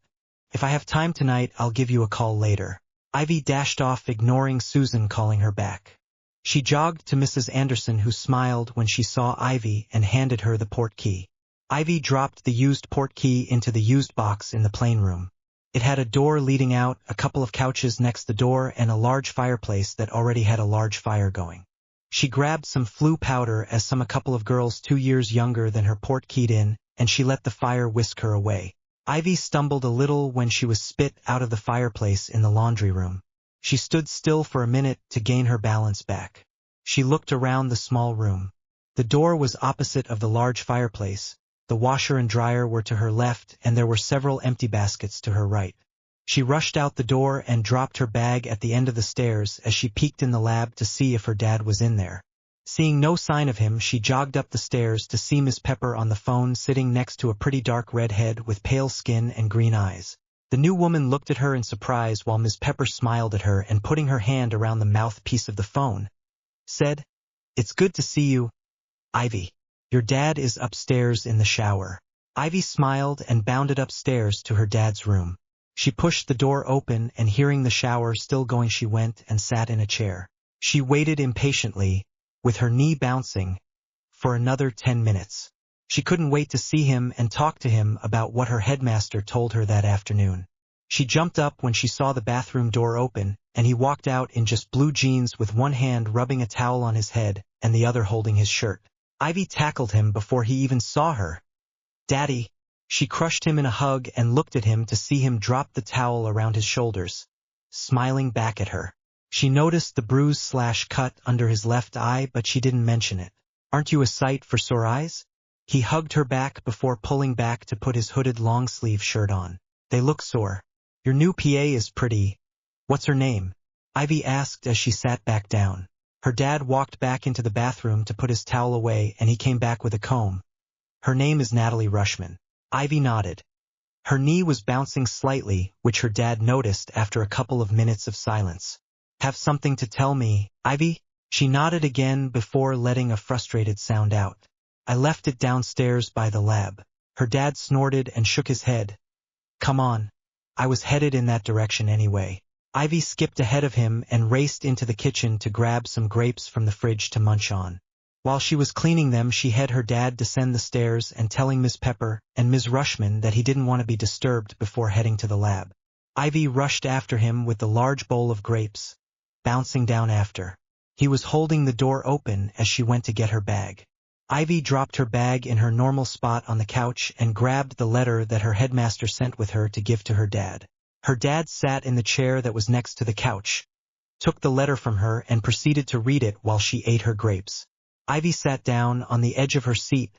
If I have time tonight, I'll give you a call later. Ivy dashed off, ignoring Susan calling her back. She jogged to Mrs. Anderson, who smiled when she saw Ivy and handed her the port key. Ivy dropped the used port key into the used box in the plane room. It had a door leading out, a couple of couches next the door, and a large fireplace that already had a large fire going. She grabbed some flue powder as a couple of girls 2 years younger than her port keyed in, and she let the fire whisk her away. Ivy stumbled a little when she was spit out of the fireplace in the laundry room. She stood still for a minute to gain her balance back. She looked around the small room. The door was opposite of the large fireplace, the washer and dryer were to her left, and there were several empty baskets to her right. She rushed out the door and dropped her bag at the end of the stairs as she peeked in the lab to see if her dad was in there. Seeing no sign of him, she jogged up the stairs to see Miss Pepper on the phone, sitting next to a pretty dark redhead with pale skin and green eyes. The new woman looked at her in surprise while Miss Pepper smiled at her and, putting her hand around the mouthpiece of the phone, said, "It's good to see you, Ivy. Your dad is upstairs in the shower." Ivy smiled and bounded upstairs to her dad's room. She pushed the door open and, hearing the shower still going, she went and sat in a chair. She waited impatiently, with her knee bouncing, for another 10 minutes. She couldn't wait to see him and talk to him about what her headmaster told her that afternoon. She jumped up when she saw the bathroom door open, and he walked out in just blue jeans with one hand rubbing a towel on his head and the other holding his shirt. Ivy tackled him before he even saw her. "Daddy." She crushed him in a hug and looked at him to see him drop the towel around his shoulders, smiling back at her. She noticed the bruise/cut under his left eye, but she didn't mention it. "Aren't you a sight for sore eyes?" He hugged her back before pulling back to put his hooded long-sleeve shirt on. "They look sore. Your new PA is pretty. What's her name?" Ivy asked as she sat back down. Her dad walked back into the bathroom to put his towel away, and he came back with a comb. "Her name is Natalie Rushman." Ivy nodded. Her knee was bouncing slightly, which her dad noticed after a couple of minutes of silence. "Have something to tell me, Ivy?" She nodded again before letting a frustrated sound out. "I left it downstairs by the lab." Her dad snorted and shook his head. "Come on. I was headed in that direction anyway." Ivy skipped ahead of him and raced into the kitchen to grab some grapes from the fridge to munch on. While she was cleaning them, she had her dad descend the stairs and telling Miss Pepper and Ms. Rushman that he didn't want to be disturbed before heading to the lab. Ivy rushed after him with the large bowl of grapes, bouncing down after. He was holding the door open as she went to get her bag. Ivy dropped her bag in her normal spot on the couch and grabbed the letter that her headmaster sent with her to give to her dad. Her dad sat in the chair that was next to the couch, took the letter from her, and proceeded to read it while she ate her grapes. Ivy sat down on the edge of her seat,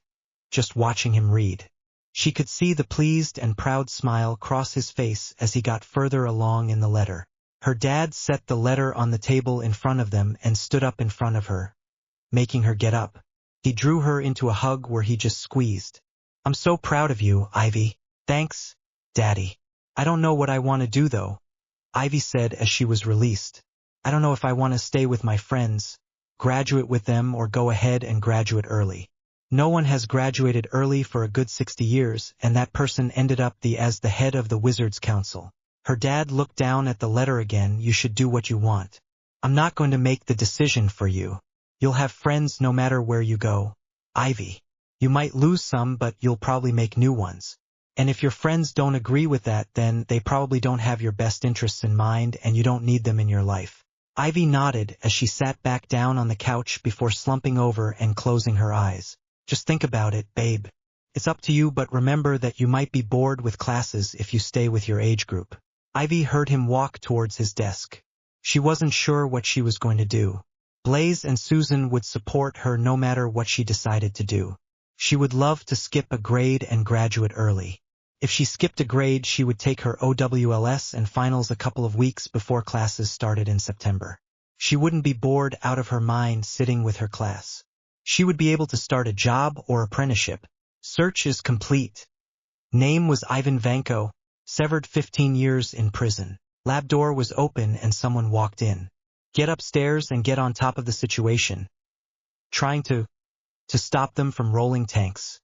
just watching him read. She could see the pleased and proud smile cross his face as he got further along in the letter. Her dad set the letter on the table in front of them and stood up in front of her, making her get up. He drew her into a hug where he just squeezed. "I'm so proud of you, Ivy." "Thanks, Daddy. I don't know what I want to do though," Ivy said as she was released. "I don't know if I want to stay with my friends, graduate with them, or go ahead and graduate early. No one has graduated early for a good 60 years, and that person ended up as the head of the Wizards Council." Her dad looked down at the letter again. "You should do what you want. I'm not going to make the decision for you. You'll have friends no matter where you go, Ivy. You might lose some, but you'll probably make new ones. And if your friends don't agree with that, then they probably don't have your best interests in mind and you don't need them in your life. Ivy nodded as she sat back down on the couch before slumping over and closing her eyes. Just think about it, babe. It's up to you, but remember that you might be bored with classes if you stay with your age group. Ivy heard him walk towards his desk. She wasn't sure what she was going to do. Blaze and Susan would support her no matter what she decided to do. She would love to skip a grade and graduate early. If she skipped a grade, she would take her OWLS and finals a couple of weeks before classes started in September. She wouldn't be bored out of her mind sitting with her class. She would be able to start a job or apprenticeship. Search is complete. Name was Ivan Vanko, severed 15 years in prison. Lab door was open and someone walked in. Get upstairs and get on top of the situation. Trying to stop them from rolling tanks.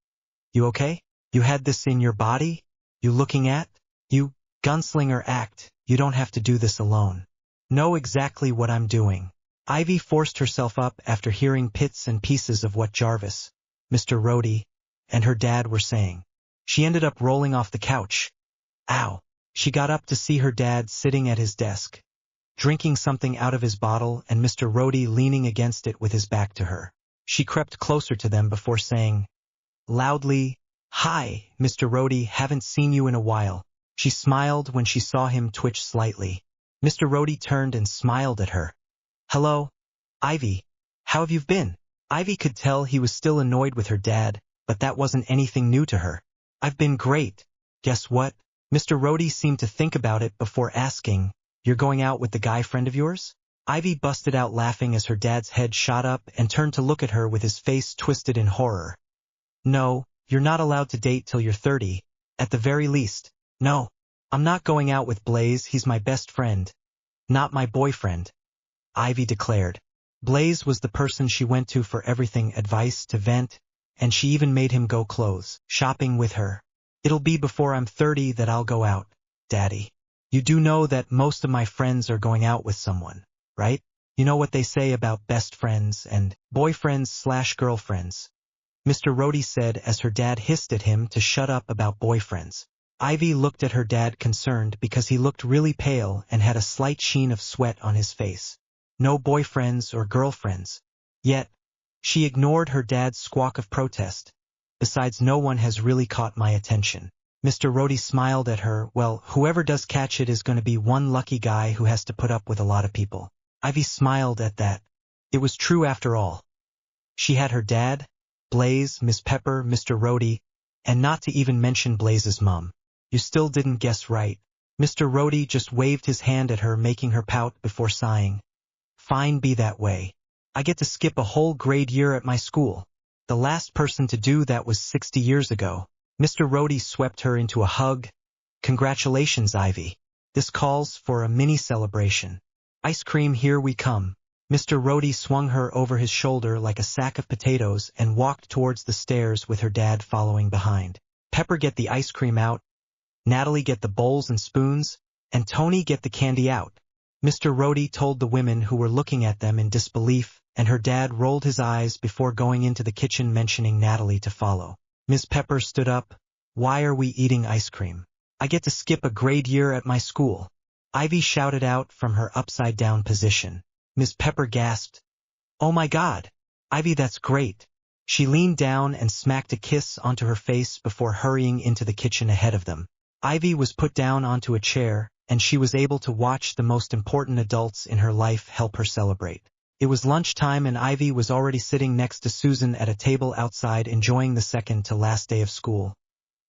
You okay? You had this in your body? You looking at? You gunslinger act. You don't have to do this alone. Know exactly what I'm doing. Ivy forced herself up after hearing bits and pieces of what Jarvis, Mr. Rhodey, and her dad were saying. She ended up rolling off the couch. Ow. She got up to see her dad sitting at his desk, drinking something out of his bottle, and Mr. Rhodey leaning against it with his back to her. She crept closer to them before saying loudly, "Hi, Mr. Rhodey, haven't seen you in a while." She smiled when she saw him twitch slightly. Mr. Rhodey turned and smiled at her. "Hello, Ivy. How have you been?" Ivy could tell he was still annoyed with her dad, but that wasn't anything new to her. "I've been great. Guess what?" Mr. Rhodey seemed to think about it before asking, "You're going out with the guy friend of yours?" Ivy busted out laughing as her dad's head shot up and turned to look at her with his face twisted in horror. "No, you're not allowed to date till you're 30, at the very least. No, I'm not going out with Blaze, he's my best friend. Not my boyfriend," Ivy declared. Blaze was the person she went to for everything, advice, to vent, and she even made him go clothes shopping with her. "It'll be before I'm 30 that I'll go out, Daddy. You do know that most of my friends are going out with someone, right? You know what they say about best friends and boyfriends/girlfriends. Mr. Rhodey said as her dad hissed at him to shut up about boyfriends. Ivy looked at her dad concerned because he looked really pale and had a slight sheen of sweat on his face. No boyfriends or girlfriends. Yet, she ignored her dad's squawk of protest. "Besides, no one has really caught my attention." Mr. Rhodey smiled at her. "Well, whoever does catch it is going to be one lucky guy who has to put up with a lot of people." Ivy smiled at that. It was true after all. She had her dad, Blaze, Miss Pepper, Mr. Rhodey, and not to even mention Blaze's mom. "You still didn't guess right." Mr. Rhodey just waved his hand at her, making her pout before sighing. "Fine, be that way. I get to skip a whole grade year at my school. The last person to do that was 60 years ago." Mr. Rhodey swept her into a hug. "Congratulations, Ivy. This calls for a mini celebration. Ice cream, here we come." Mr. Rhodey swung her over his shoulder like a sack of potatoes and walked towards the stairs with her dad following behind. "Pepper, get the ice cream out. Natalie, get the bowls and spoons. And Tony, get the candy out." Mr. Rhodey told the women who were looking at them in disbelief, and her dad rolled his eyes before going into the kitchen, mentioning Natalie to follow. Ms. Pepper stood up. "Why are we eating ice cream? I get to skip a grade year at my school," Ivy shouted out from her upside-down position. Ms. Pepper gasped. "Oh my God, Ivy, that's great." She leaned down and smacked a kiss onto her face before hurrying into the kitchen ahead of them. Ivy was put down onto a chair, and she was able to watch the most important adults in her life help her celebrate. It was lunchtime and Ivy was already sitting next to Susan at a table outside, enjoying the second to last day of school,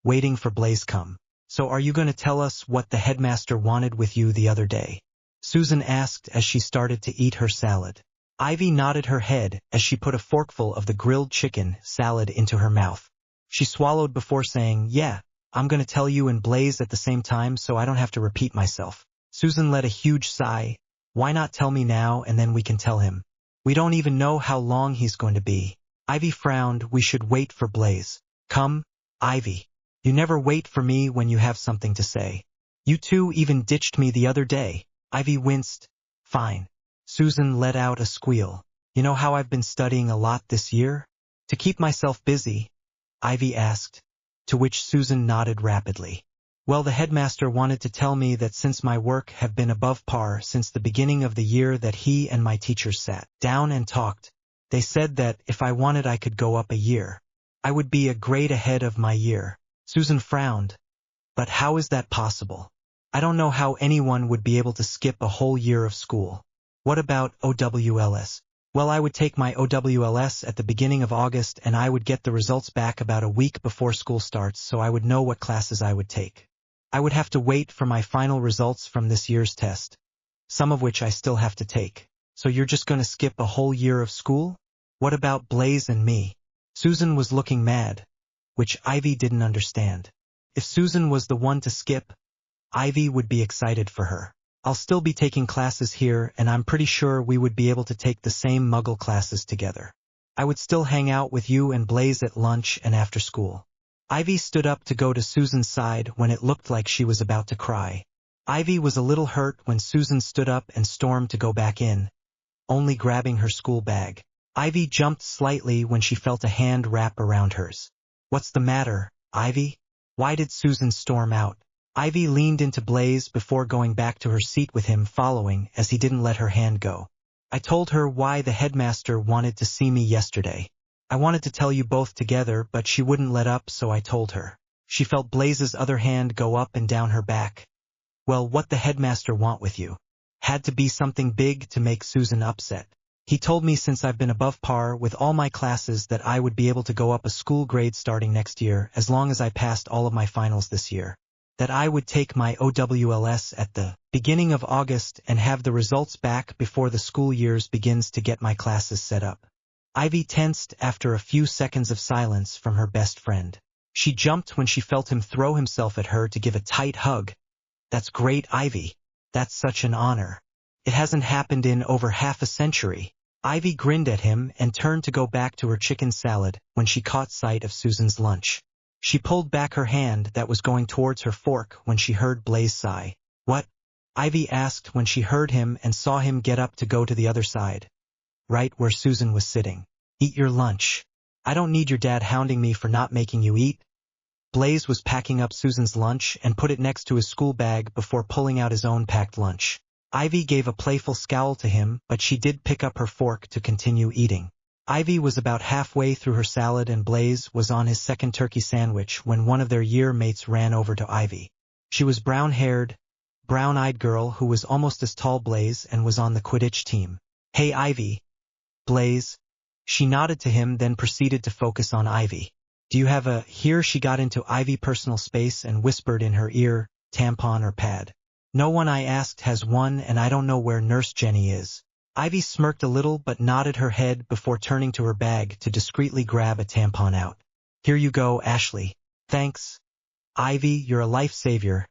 waiting for Blaze come. "So are you going to tell us what the headmaster wanted with you the other day?" Susan asked as she started to eat her salad. Ivy nodded her head as she put a forkful of the grilled chicken salad into her mouth. She swallowed before saying, "Yeah, I'm going to tell you and Blaze at the same time so I don't have to repeat myself." Susan let a huge sigh. "Why not tell me now and then we can tell him? We don't even know how long he's going to be." Ivy frowned. "We should wait for Blaze." "Come, Ivy. You never wait for me when you have something to say. You two even ditched me the other day." Ivy winced. "Fine." Susan let out a squeal. "You know how I've been studying a lot this year? To keep myself busy?" Ivy asked, to which Susan nodded rapidly. Well, the headmaster wanted to tell me that since my work have been above par since the beginning of the year that he and my teachers sat down and talked. They said that if I wanted I could go up a year. I would be a grade ahead of my year. Susan frowned. But how is that possible? I don't know how anyone would be able to skip a whole year of school. What about OWLS? Well, I would take my OWLS at the beginning of August and I would get the results back about a week before school starts so I would know what classes I would take. I would have to wait for my final results from this year's test, some of which I still have to take. So you're just going to skip a whole year of school? What about Blaze and me? Susan was looking mad, which Ivy didn't understand. If Susan was the one to skip, Ivy would be excited for her. I'll still be taking classes here and I'm pretty sure we would be able to take the same Muggle classes together. I would still hang out with you and Blaze at lunch and after school. Ivy stood up to go to Susan's side when it looked like she was about to cry. Ivy was a little hurt when Susan stood up and stormed to go back in, only grabbing her school bag. Ivy jumped slightly when she felt a hand wrap around hers. What's the matter, Ivy? Why did Susan storm out? Ivy leaned into Blaze before going back to her seat with him following as he didn't let her hand go. I told her why the headmaster wanted to see me yesterday. I wanted to tell you both together, but she wouldn't let up, so I told her. She felt Blaze's other hand go up and down her back. Well, what the headmaster want with you? Had to be something big to make Susan upset. He told me since I've been above par with all my classes that I would be able to go up a school grade starting next year as long as I passed all of my finals this year. That I would take my OWLS at the beginning of August and have the results back before the school years begins to get my classes set up. Ivy tensed after a few seconds of silence from her best friend. She jumped when she felt him throw himself at her to give a tight hug. That's great, Ivy. That's such an honor. It hasn't happened in over half a century. Ivy grinned at him and turned to go back to her chicken salad when she caught sight of Susan's lunch. She pulled back her hand that was going towards her fork when she heard Blaze sigh. What? Ivy asked when she heard him and saw him get up to go to the other side, right where Susan was sitting. Eat your lunch. I don't need your dad hounding me for not making you eat. Blaze was packing up Susan's lunch and put it next to his school bag before pulling out his own packed lunch. Ivy gave a playful scowl to him, but she did pick up her fork to continue eating. Ivy was about halfway through her salad and Blaze was on his second turkey sandwich when one of their year mates ran over to Ivy. She was brown-haired, brown-eyed girl who was almost as tall Blaze and was on the Quidditch team. Hey, Ivy. Blaze. She nodded to him, then proceeded to focus on Ivy. Do you have a... Here she got into Ivy personal space and whispered in her ear, tampon or pad. No one I asked has one and I don't know where Nurse Jenny is. Ivy smirked a little but nodded her head before turning to her bag to discreetly grab a tampon out. Here you go, Ashley. Thanks. Ivy, you're a life savior.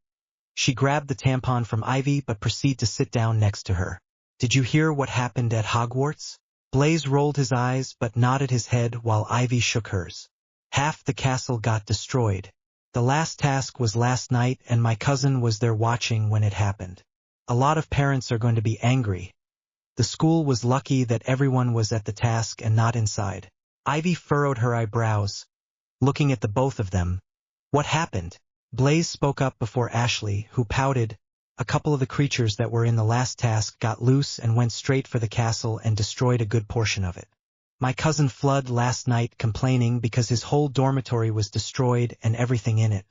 She grabbed the tampon from Ivy but proceeded to sit down next to her. Did you hear what happened at Hogwarts? Blaze rolled his eyes but nodded his head while Ivy shook hers. Half the castle got destroyed. The last task was last night and my cousin was there watching when it happened. A lot of parents are going to be angry. The school was lucky that everyone was at the task and not inside. Ivy furrowed her eyebrows, looking at the both of them. What happened? Blaze spoke up before Ashley, who pouted. A couple of the creatures that were in the last task got loose and went straight for the castle and destroyed a good portion of it. My cousin Flood last night complaining because his whole dormitory was destroyed and everything in it.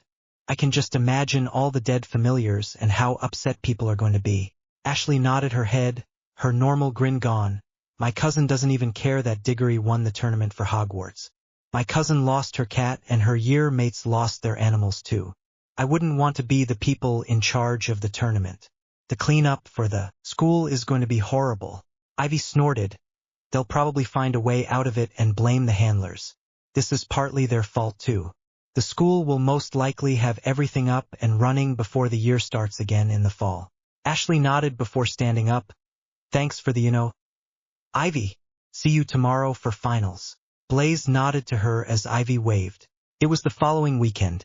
I can just imagine all the dead familiars and how upset people are going to be. Ashley nodded her head, her normal grin gone. My cousin doesn't even care that Diggory won the tournament for Hogwarts. My cousin lost her cat and her year mates lost their animals too. I wouldn't want to be the people in charge of the tournament. The cleanup for the school is going to be horrible. Ivy snorted. They'll probably find a way out of it and blame the handlers. This is partly their fault too. The school will most likely have everything up and running before the year starts again in the fall. Ashley nodded before standing up. Thanks for the Ivy, see you tomorrow for finals. Blaze nodded to her as Ivy waved. It was the following weekend.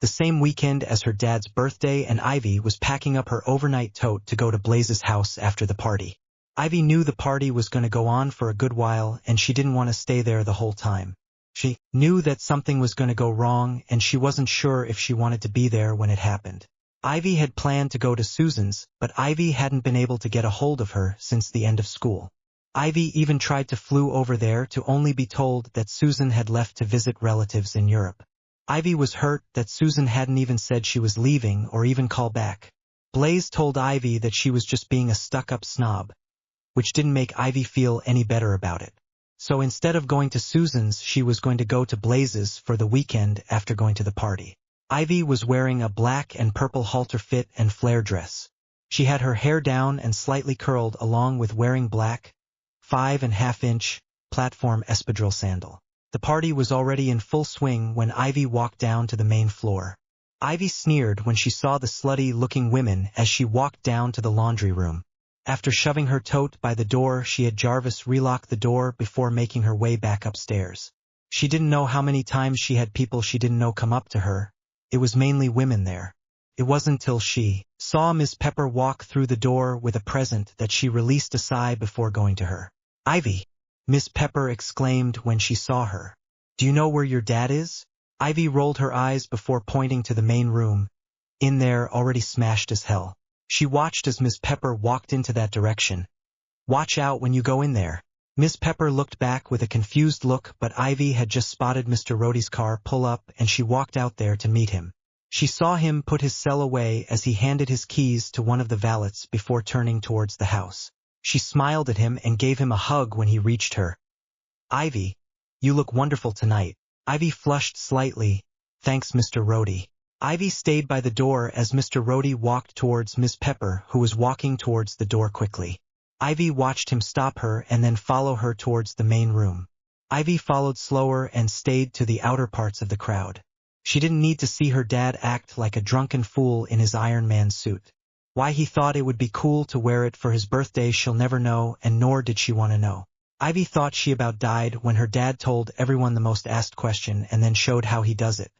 The same weekend as her dad's birthday, and Ivy was packing up her overnight tote to go to Blaze's house after the party. Ivy knew the party was going to go on for a good while and she didn't want to stay there the whole time. She knew that something was going to go wrong, and she wasn't sure if she wanted to be there when it happened. Ivy had planned to go to Susan's, but Ivy hadn't been able to get a hold of her since the end of school. Ivy even tried to flew over there to only be told that Susan had left to visit relatives in Europe. Ivy was hurt that Susan hadn't even said she was leaving or even call back. Blaze told Ivy that she was just being a stuck-up snob, which didn't make Ivy feel any better about it. So instead of going to Susan's, she was going to go to Blaze's for the weekend after going to the party. Ivy was wearing a black and purple halter fit and flare dress. She had her hair down and slightly curled along with wearing black, 5.5-inch, platform espadrille sandal. The party was already in full swing when Ivy walked down to the main floor. Ivy sneered when she saw the slutty-looking women as she walked down to the laundry room. After shoving her tote by the door, she had Jarvis relock the door before making her way back upstairs. She didn't know how many times she had people she didn't know come up to her. It was mainly women there. It wasn't till she saw Miss Pepper walk through the door with a present that she released a sigh before going to her. "Ivy!" Miss Pepper exclaimed when she saw her. "Do you know where your dad is?" Ivy rolled her eyes before pointing to the main room. In there, already smashed as hell. She watched as Miss Pepper walked into that direction. "Watch out when you go in there." Miss Pepper looked back with a confused look, but Ivy had just spotted Mr. Rohde's car pull up and she walked out there to meet him. She saw him put his cell away as he handed his keys to one of the valets before turning towards the house. She smiled at him and gave him a hug when he reached her. "Ivy, you look wonderful tonight." Ivy flushed slightly. "Thanks, Mr. Rohde." Ivy stayed by the door as Mr. Rohde walked towards Miss Pepper, who was walking towards the door quickly. Ivy watched him stop her and then follow her towards the main room. Ivy followed slower and stayed to the outer parts of the crowd. She didn't need to see her dad act like a drunken fool in his Iron Man suit. Why he thought it would be cool to wear it for his birthday she'll never know, and nor did she want to know. Ivy thought she about died when her dad told everyone the most asked question and then showed how he does it.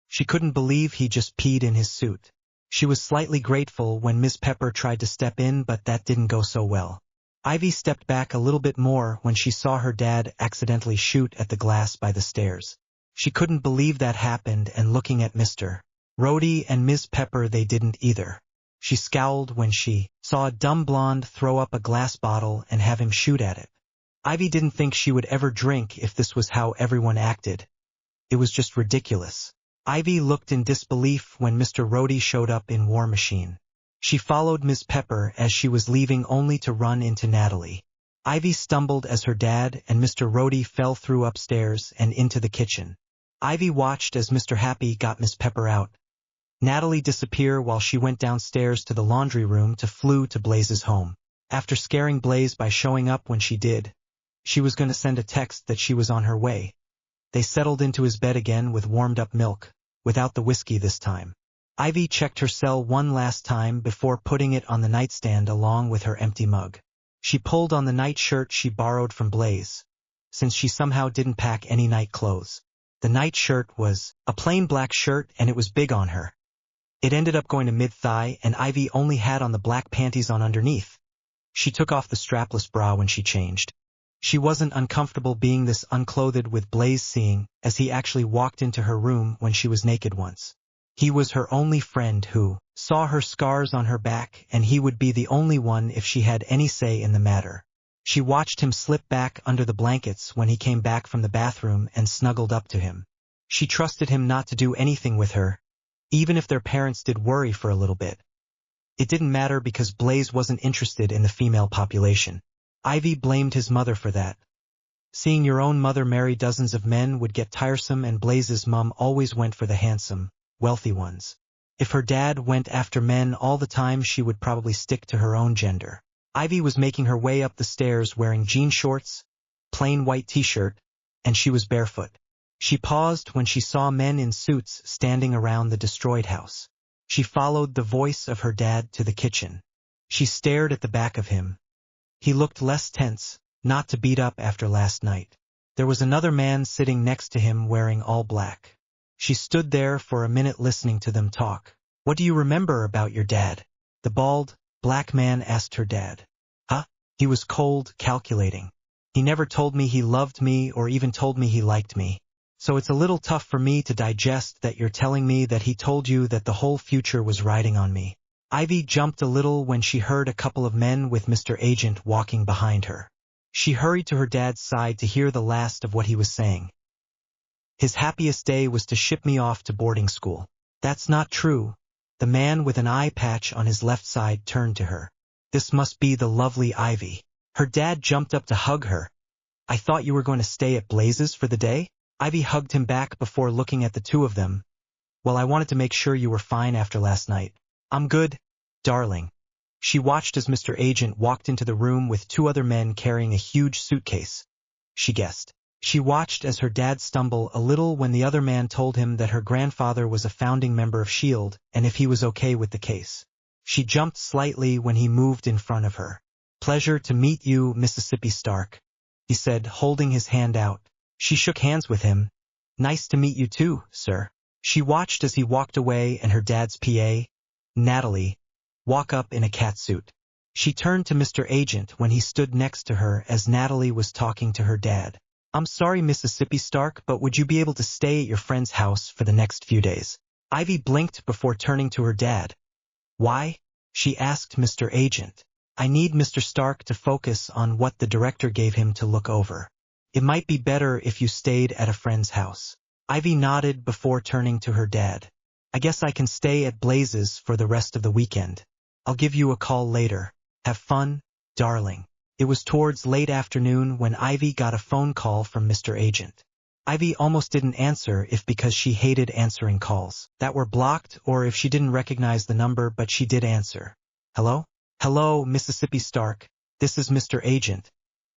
She couldn't believe he just peed in his suit. She was slightly grateful when Miss Pepper tried to step in, but that didn't go so well. Ivy stepped back a little bit more when she saw her dad accidentally shoot at the glass by the stairs. She couldn't believe that happened, and looking at Mr. Rohde and Miss Pepper, they didn't either. She scowled when she saw a dumb blonde throw up a glass bottle and have him shoot at it. Ivy didn't think she would ever drink if this was how everyone acted. It was just ridiculous. Ivy looked in disbelief when Mr. Rohde showed up in War Machine. She followed Miss Pepper as she was leaving, only to run into Natalie. Ivy stumbled as her dad and Mr. Rohde fell through upstairs and into the kitchen. Ivy watched as Mr. Happy got Miss Pepper out. Natalie disappear while she went downstairs to the laundry room to flew to Blaze's home. After scaring Blaze by showing up when she did, she was going to send a text that she was on her way. They settled into his bed again with warmed-up milk, without the whiskey this time. Ivy checked her cell one last time before putting it on the nightstand along with her empty mug. She pulled on the night shirt she borrowed from Blaze, since she somehow didn't pack any night clothes. The night shirt was a plain black shirt and it was big on her. It ended up going to mid-thigh, and Ivy only had on the black panties on underneath. She took off the strapless bra when she changed. She wasn't uncomfortable being this unclothed with Blaze seeing, as he actually walked into her room when she was naked once. He was her only friend who saw her scars on her back, and he would be the only one if she had any say in the matter. She watched him slip back under the blankets when he came back from the bathroom and snuggled up to him. She trusted him not to do anything with her, even if their parents did worry for a little bit. It didn't matter because Blaze wasn't interested in the female population. Ivy blamed his mother for that. Seeing your own mother marry dozens of men would get tiresome, and Blaze's mom always went for the handsome, wealthy ones. If her dad went after men all the time, she would probably stick to her own gender. Ivy was making her way up the stairs wearing jean shorts, plain white t-shirt, and she was barefoot. She paused when she saw men in suits standing around the destroyed house. She followed the voice of her dad to the kitchen. She stared at the back of him. He looked less tense, not to beat up after last night. There was another man sitting next to him wearing all black. She stood there for a minute listening to them talk. "What do you remember about your dad?" the bald, black man asked her dad. "Huh?" He was cold, calculating. "He never told me he loved me or even told me he liked me. So it's a little tough for me to digest that you're telling me that he told you that the whole future was riding on me. Ivy jumped a little when she heard a couple of men with Mr. Agent walking behind her. She hurried to her dad's side to hear the last of what he was saying. His happiest day was to ship me off to boarding school. That's not true. The man with an eye patch on his left side turned to her. This must be the lovely Ivy. Her dad jumped up to hug her. I thought you were going to stay at Blazes for the day? Ivy hugged him back before looking at the two of them. Well, I wanted to make sure you were fine after last night. I'm good, darling. She watched as Mr. Agent walked into the room with two other men carrying a huge suitcase. She guessed. She watched as her dad stumbled a little when the other man told him that her grandfather was a founding member of S.H.I.E.L.D. and if he was okay with the case. She jumped slightly when he moved in front of her. Pleasure to meet you, Mississippi Stark, he said, holding his hand out. She shook hands with him. Nice to meet you too, sir. She watched as he walked away and her dad's PA, Natalie, walk up in a catsuit. She turned to Mr. Agent when he stood next to her as Natalie was talking to her dad. I'm sorry, Mississippi Stark, but would you be able to stay at your friend's house for the next few days? Ivy blinked before turning to her dad. Why? She asked Mr. Agent. I need Mr. Stark to focus on what the director gave him to look over. It might be better if you stayed at a friend's house. Ivy nodded before turning to her dad. I guess I can stay at Blazes for the rest of the weekend. I'll give you a call later. Have fun, darling. It was towards late afternoon when Ivy got a phone call from Mr. Agent. Ivy almost didn't answer if because she hated answering calls that were blocked or if she didn't recognize the number, but she did answer. Hello? Hello, Mississippi Stark. This is Mr. Agent,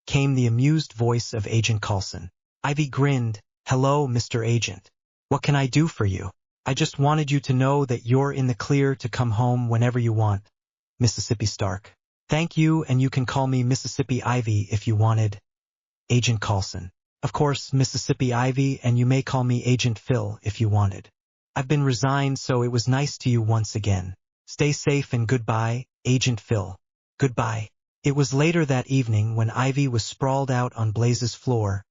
came the amused voice of Agent Coulson. Ivy grinned. Hello, Mr. Agent. What can I do for you? I just wanted you to know that you're in the clear to come home whenever you want, Mississippi Stark. Thank you, and you can call me Mississippi Ivy if you wanted. Agent Coulson. Of course, Mississippi Ivy, and you may call me Agent Phil if you wanted. I've been resigned, so it was nice to you once again. Stay safe and goodbye, Agent Phil. Goodbye. It was later that evening when Ivy was sprawled out on Blaze's floor,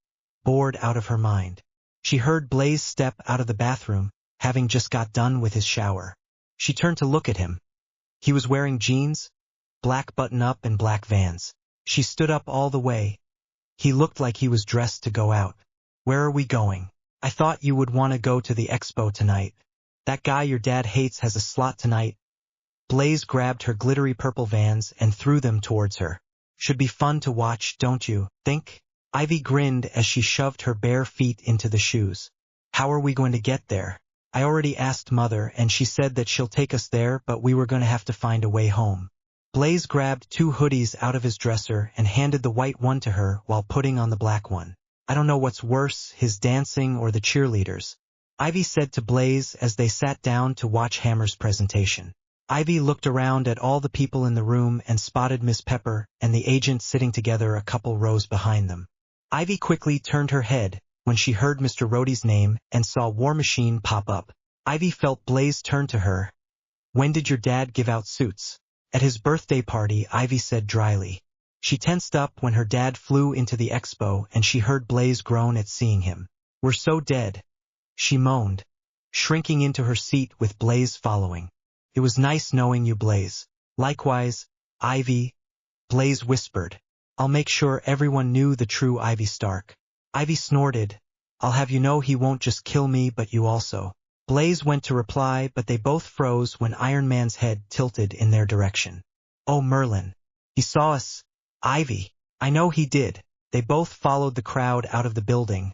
bored out of her mind. She heard Blaze step out of the bathroom, having just got done with his shower. She turned to look at him. He was wearing jeans, black button-up and black Vans. She stood up all the way. He looked like he was dressed to go out. Where are we going? I thought you would want to go to the expo tonight. That guy your dad hates has a slot tonight. Blaze grabbed her glittery purple Vans and threw them towards her. Should be fun to watch, don't you think? Ivy grinned as she shoved her bare feet into the shoes. How are we going to get there? I already asked Mother and she said that she'll take us there, but we were going to have to find a way home. Blaze grabbed two hoodies out of his dresser and handed the white one to her while putting on the black one. I don't know what's worse, his dancing or the cheerleaders, Ivy said to Blaze as they sat down to watch Hammer's presentation. Ivy looked around at all the people in the room and spotted Miss Pepper and the agent sitting together a couple rows behind them. Ivy quickly turned her head when she heard Mr. Rhodey's name and saw War Machine pop up. Ivy felt Blaze turn to her. When did your dad give out suits? At his birthday party, Ivy said dryly. She tensed up when her dad flew into the expo and she heard Blaze groan at seeing him. We're so dead, she moaned, shrinking into her seat with Blaze following. It was nice knowing you, Blaze. Likewise, Ivy, Blaze whispered. I'll make sure everyone knew the true Ivy Stark. Ivy snorted. I'll have you know he won't just kill me but you also. Blaze went to reply, but they both froze when Iron Man's head tilted in their direction. Oh, Merlin. He saw us. Ivy. I know he did. They both followed the crowd out of the building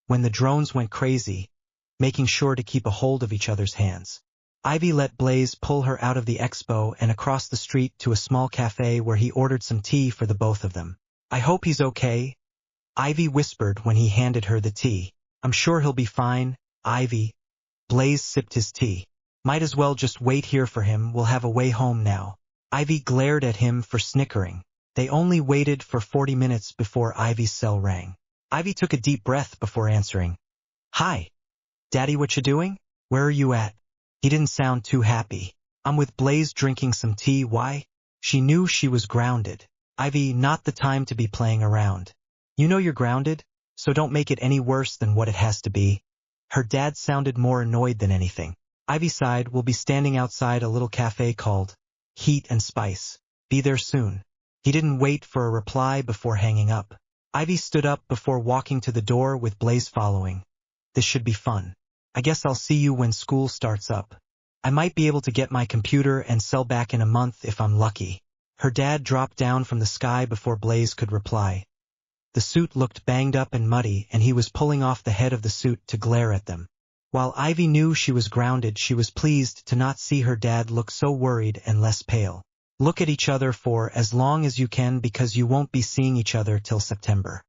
when the drones went crazy, making sure to keep a hold of each other's hands. Ivy let Blaze pull her out of the expo and across the street to a small cafe where he ordered some tea for the both of them. I hope he's okay, Ivy whispered when he handed her the tea. I'm sure he'll be fine, Ivy. Blaze sipped his tea. Might as well just wait here for him, we'll have a way home now. Ivy glared at him for snickering. They only waited for 40 minutes before Ivy's cell rang. Ivy took a deep breath before answering. Hi. Daddy, what you doing? Where are you at? He didn't sound too happy. I'm with Blaze drinking some tea. Why? She knew she was grounded. Ivy, not the time to be playing around. You know you're grounded, so don't make it any worse than what it has to be. Her dad sounded more annoyed than anything. Ivy sighed. We'll be standing outside a little cafe called Heat and Spice. Be there soon. He didn't wait for a reply before hanging up. Ivy stood up before walking to the door with Blaze following. This should be fun. I guess I'll see you when school starts up. I might be able to get my computer and sell back in a month if I'm lucky. Her dad dropped down from the sky before Blaze could reply. The suit looked banged up and muddy, and he was pulling off the head of the suit to glare at them. While Ivy knew she was grounded, she was pleased to not see her dad look so worried and less pale. Look at each other for as long as you can because you won't be seeing each other till September.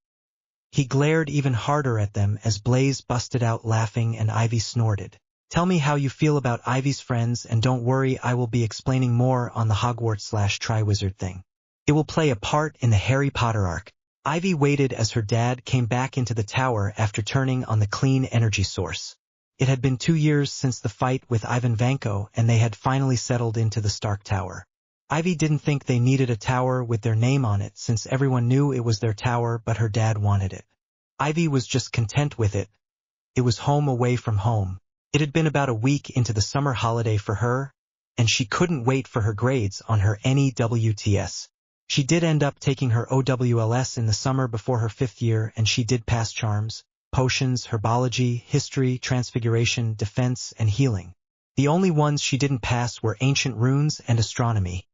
He glared even harder at them as Blaze busted out laughing and Ivy snorted. Tell me how you feel about Ivy's friends, and don't worry, I will be explaining more on the Hogwarts/Triwizard thing. It will play a part in the Harry Potter arc. Ivy waited as her dad came back into the tower after turning on the clean energy source. It had been 2 years since the fight with Ivan Vanko, and they had finally settled into the Stark Tower. Ivy didn't think they needed a tower with their name on it since everyone knew it was their tower, but her dad wanted it. Ivy was just content with it. It was home away from home. It had been about a week into the summer holiday for her, and she couldn't wait for her grades on her NEWTS. She did end up taking her OWLS in the summer before her 5th year, and she did pass charms, potions, herbology, history, transfiguration, defense, and healing. The only ones she didn't pass were ancient runes and astronomy.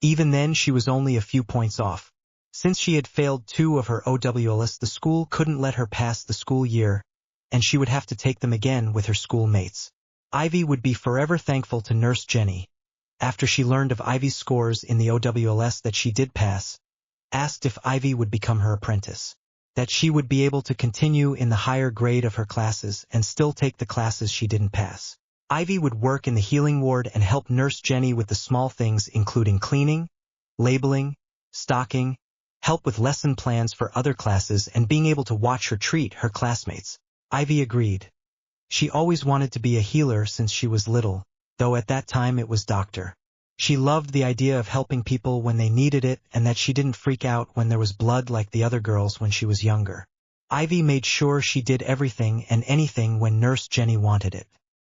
Even then, she was only a few points off. Since she had failed 2 of her OWLS, the school couldn't let her pass the school year, and she would have to take them again with her schoolmates. Ivy would be forever thankful to Nurse Jenny. After she learned of Ivy's scores in the OWLS that she did pass, asked if Ivy would become her apprentice, that she would be able to continue in the higher grade of her classes and still take the classes she didn't pass. Ivy would work in the healing ward and help Nurse Jenny with the small things including cleaning, labeling, stocking, help with lesson plans for other classes, and being able to watch her treat her classmates. Ivy agreed. She always wanted to be a healer since she was little, though at that time it was doctor. She loved the idea of helping people when they needed it, and that she didn't freak out when there was blood like the other girls when she was younger. Ivy made sure she did everything and anything when Nurse Jenny wanted it.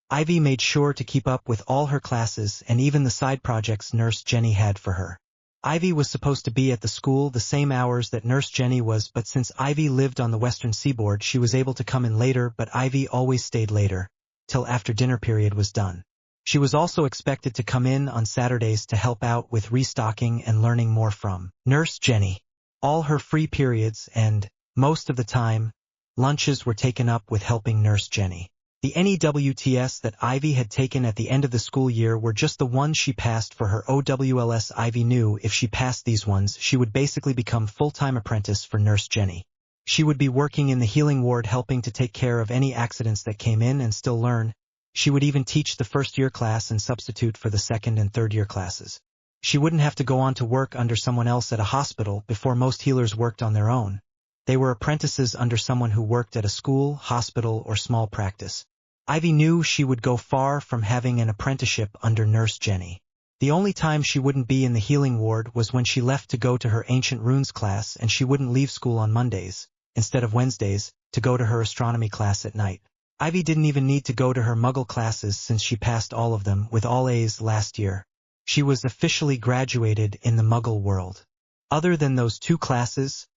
Ivy made sure to keep up with all her classes and even the side projects Nurse Jenny had for her. Ivy was supposed to be at the school the same hours that Nurse Jenny was, but since Ivy lived on the western seaboard, she was able to come in later, but Ivy always stayed later, till after dinner period was done. She was also expected to come in on Saturdays to help out with restocking and learning more from Nurse Jenny. All her free periods and, most of the time, lunches were taken up with helping Nurse Jenny. The NEWTS that Ivy had taken at the end of the school year were just the ones she passed for her OWLS. Ivy knew if she passed these ones, she would basically become full-time apprentice for Nurse Jenny. She would be working in the healing ward helping to take care of any accidents that came in and still learn. She would even teach the first-year class and substitute for the second and third-year classes. She wouldn't have to go on to work under someone else at a hospital before most healers worked on their own. They were apprentices under someone who worked at a school, hospital, or small practice. Ivy knew she would go far from having an apprenticeship under Nurse Jenny. The only time she wouldn't be in the healing ward was when she left to go to her ancient runes class, and she wouldn't leave school on Mondays, instead of Wednesdays, to go to her astronomy class at night. Ivy didn't even need to go to her Muggle classes since she passed all of them with all A's last year. She was officially graduated in the Muggle world. Other than those 2 classes,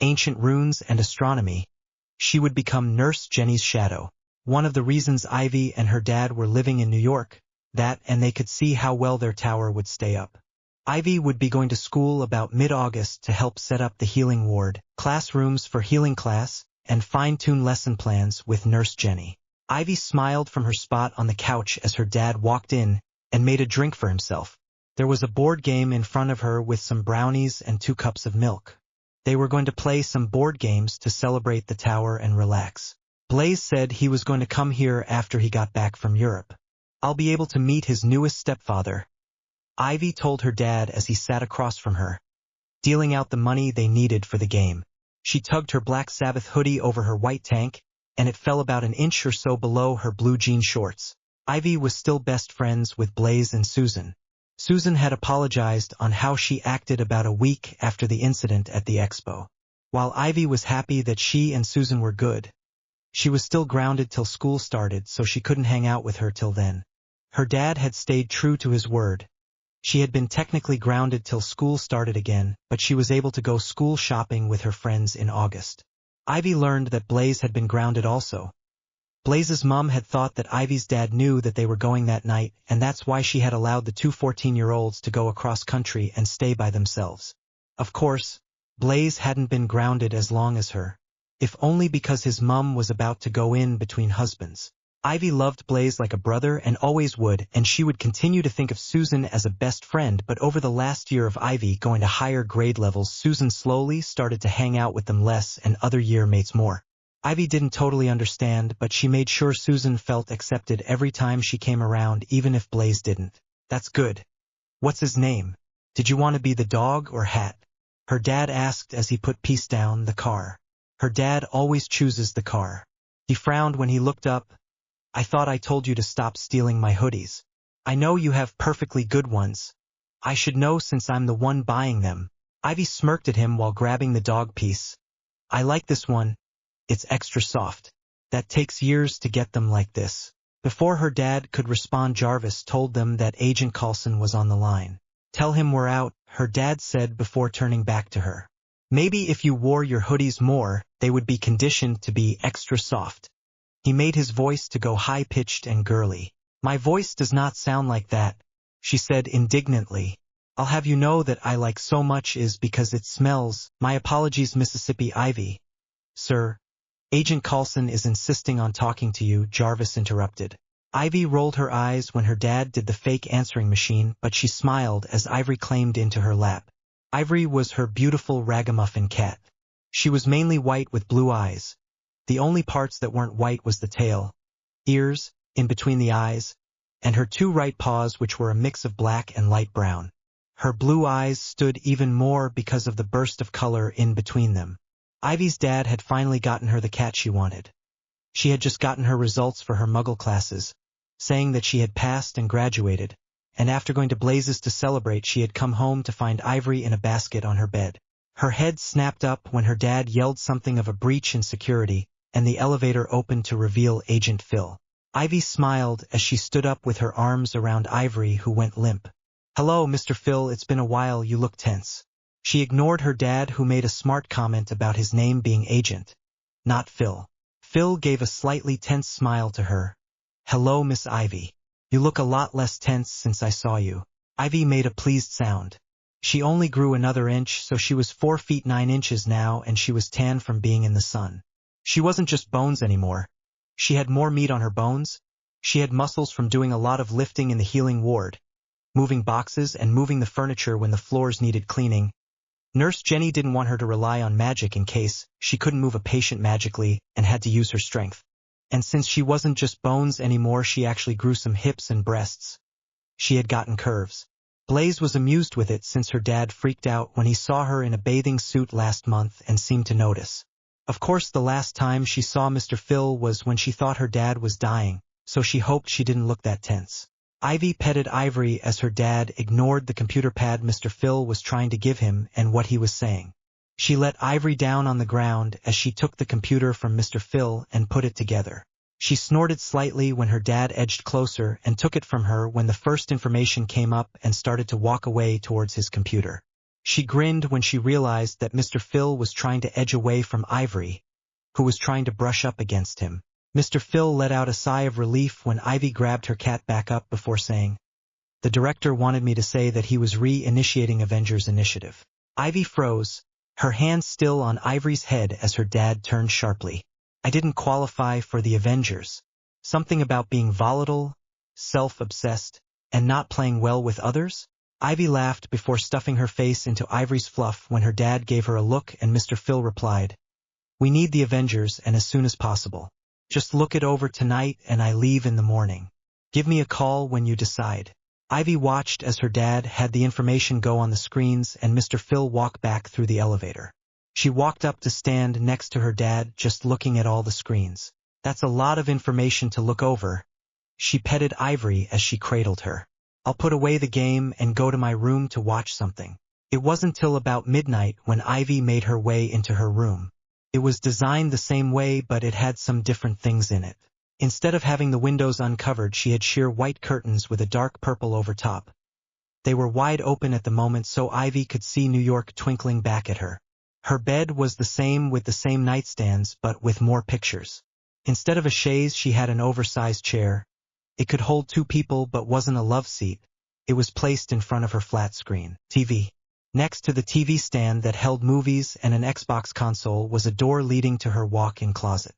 ancient runes and astronomy, she would become Nurse Jenny's shadow. One of the reasons Ivy and her dad were living in New York, that and they could see how well their tower would stay up. Ivy would be going to school about mid-August to help set up the healing ward, classrooms for healing class, and fine-tune lesson plans with Nurse Jenny. Ivy smiled from her spot on the couch as her dad walked in and made a drink for himself. There was a board game in front of her with some brownies and 2 cups of milk. They were going to play some board games to celebrate the tower and relax. Blaze said he was going to come here after he got back from Europe. I'll be able to meet his newest stepfather, Ivy told her dad as he sat across from her, dealing out the money they needed for the game. She tugged her Black Sabbath hoodie over her white tank, and it fell about an inch or so below her blue jean shorts. Ivy was still best friends with Blaze and Susan. Susan had apologized on how she acted about a week after the incident at the expo. While Ivy was happy that she and Susan were good, She was still grounded till school started, so she couldn't hang out with her till then. Her dad had stayed true to his word. She had been technically grounded till school started again, but she was able to go school shopping with her friends in August. Ivy learned that Blaze had been grounded also. Blaze's mom had thought that Ivy's dad knew that they were going that night, and that's why she had allowed the two 14-year-olds to go across country and stay by themselves. Of course, Blaze hadn't been grounded as long as her, if only because his mum was about to go in between husbands. Ivy loved Blaze like a brother and always would, and she would continue to think of Susan as a best friend, but over the last year of Ivy going to higher grade levels, Susan slowly started to hang out with them less and other year mates more. Ivy didn't totally understand, but she made sure Susan felt accepted every time she came around, even if Blaze didn't. That's good. What's his name? Did you want to be the dog or Hat? Her dad asked as he put Peace down the car. Her dad always chooses the car. He frowned when he looked up. I thought I told you to stop stealing my hoodies. I know you have perfectly good ones. I should know since I'm the one buying them. Ivy smirked at him while grabbing the dog piece. I like this one. It's extra soft. That takes years to get them like this. Before her dad could respond, Jarvis told them that Agent Coulson was on the line. Tell him we're out, her dad said before turning back to her. Maybe if you wore your hoodies more, they would be conditioned to be extra soft. He made his voice to go high-pitched and girly. My voice does not sound like that, she said indignantly. I'll have you know that I like so much is because it smells. My apologies, Mississippi Ivy. Sir, Agent Coulson is insisting on talking to you, Jarvis interrupted. Ivy rolled her eyes when her dad did the fake answering machine, but she smiled as Ivory climbed into her lap. Ivory was her beautiful ragamuffin cat. She was mainly white with blue eyes. The only parts that weren't white was the tail, ears, in between the eyes, and her two right paws, which were a mix of black and light brown. Her blue eyes stood even more because of the burst of color in between them. Ivy's dad had finally gotten her the cat she wanted. She had just gotten her results for her Muggle classes, saying that she had passed and graduated, and after going to Blaze's to celebrate, she had come home to find Ivory in a basket on her bed. Her head snapped up when her dad yelled something of a breach in security, and the elevator opened to reveal Agent Phil. Ivy smiled as she stood up with her arms around Ivory, who went limp. Hello, Mr. Phil, it's been a while, you look tense. She ignored her dad, who made a smart comment about his name being Agent, not Phil. Phil gave a slightly tense smile to her. Hello, Miss Ivy. You look a lot less tense since I saw you. Ivy made a pleased sound. She only grew another inch, so she was 4 feet 9 inches now, and she was tan from being in the sun. She wasn't just bones anymore. She had more meat on her bones. She had muscles from doing a lot of lifting in the healing ward, moving boxes and moving the furniture when the floors needed cleaning. Nurse Jenny didn't want her to rely on magic in case she couldn't move a patient magically and had to use her strength. And since she wasn't just bones anymore, she actually grew some hips and breasts. She had gotten curves. Blaze was amused with it since her dad freaked out when he saw her in a bathing suit last month and seemed to notice. Of course, the last time she saw Mr. Phil was when she thought her dad was dying, so she hoped she didn't look that tense. Ivy petted Ivory as her dad ignored the computer pad Mr. Phil was trying to give him and what he was saying. She let Ivory down on the ground as she took the computer from Mr. Phil and put it together. She snorted slightly when her dad edged closer and took it from her when the first information came up and started to walk away towards his computer. She grinned when she realized that Mr. Phil was trying to edge away from Ivory, who was trying to brush up against him. Mr. Phil let out a sigh of relief when Ivy grabbed her cat back up before saying, "The director wanted me to say that he was re-initiating Avengers Initiative." Ivy froze, her hand still on Ivory's head as her dad turned sharply. "I didn't qualify for the Avengers. Something about being volatile, self-obsessed, and not playing well with others?" Ivy laughed before stuffing her face into Ivory's fluff when her dad gave her a look and Mr. Phil replied, "We need the Avengers and as soon as possible. Just look it over tonight and I leave in the morning. Give me a call when you decide." Ivy watched as her dad had the information go on the screens and Mr. Phil walk back through the elevator. She walked up to stand next to her dad, just looking at all the screens. "That's a lot of information to look over." She petted Ivory as she cradled her. "I'll put away the game and go to my room to watch something." It wasn't till about midnight when Ivy made her way into her room. It was designed the same way, but it had some different things in it. Instead of having the windows uncovered, she had sheer white curtains with a dark purple over top. They were wide open at the moment so Ivy could see New York twinkling back at her. Her bed was the same with the same nightstands but with more pictures. Instead of a chaise she had an oversized chair. It could hold 2 people but wasn't a love seat. It was placed in front of her flat screen TV. Next to the TV stand that held movies and an Xbox console was a door leading to her walk-in closet.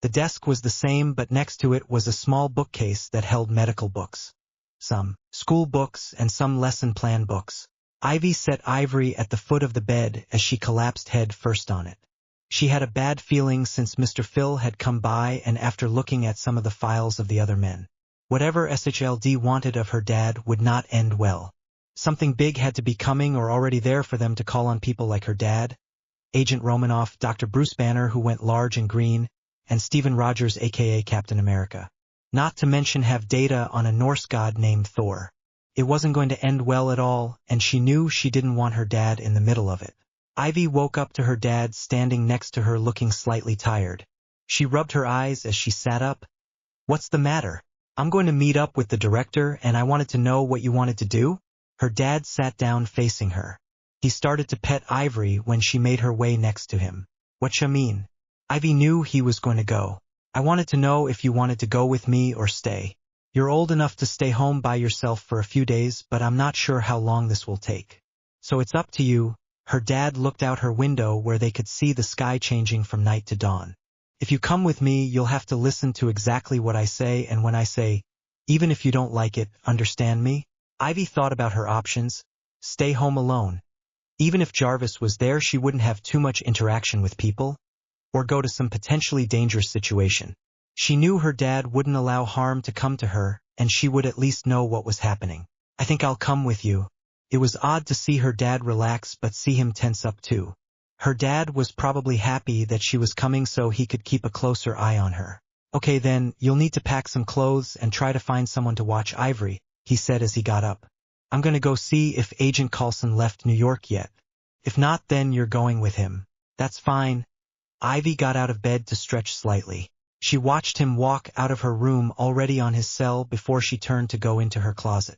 The desk was the same but next to it was a small bookcase that held medical books. Some school books and some lesson plan books. Ivy set Ivory at the foot of the bed as she collapsed head first on it. She had a bad feeling since Mr. Phil had come by and after looking at some of the files of the other men. Whatever SHLD wanted of her dad would not end well. Something big had to be coming or already there for them to call on people like her dad, Agent Romanoff, Dr. Bruce Banner who went large and green, and Stephen Rogers aka Captain America. Not to mention have data on a Norse god named Thor. It wasn't going to end well at all, and she knew she didn't want her dad in the middle of it. Ivy woke up to her dad standing next to her looking slightly tired. She rubbed her eyes as she sat up. "What's the matter? I'm going to meet up with the director and I wanted to know what you wanted to do?" Her dad sat down facing her. He started to pet Ivory when she made her way next to him. "Whatcha mean?" Ivy knew he was going to go. "I wanted to know if you wanted to go with me or stay. You're old enough to stay home by yourself for a few days, but I'm not sure how long this will take. So it's up to you." Her dad looked out her window where they could see the sky changing from night to dawn. "If you come with me, you'll have to listen to exactly what I say, and when I say, even if you don't like it, understand me?" Ivy thought about her options. Stay home alone. Even if Jarvis was there, she wouldn't have too much interaction with people, or go to some potentially dangerous situation. She knew her dad wouldn't allow harm to come to her, and she would at least know what was happening. "I think I'll come with you." It was odd to see her dad relax but see him tense up too. Her dad was probably happy that she was coming so he could keep a closer eye on her. "Okay then, you'll need to pack some clothes and try to find someone to watch Ivory," he said as he got up. "I'm going to go see if Agent Coulson left New York yet. If not, then you're going with him." "That's fine." Ivy got out of bed to stretch slightly. She watched him walk out of her room already on his cell before she turned to go into her closet.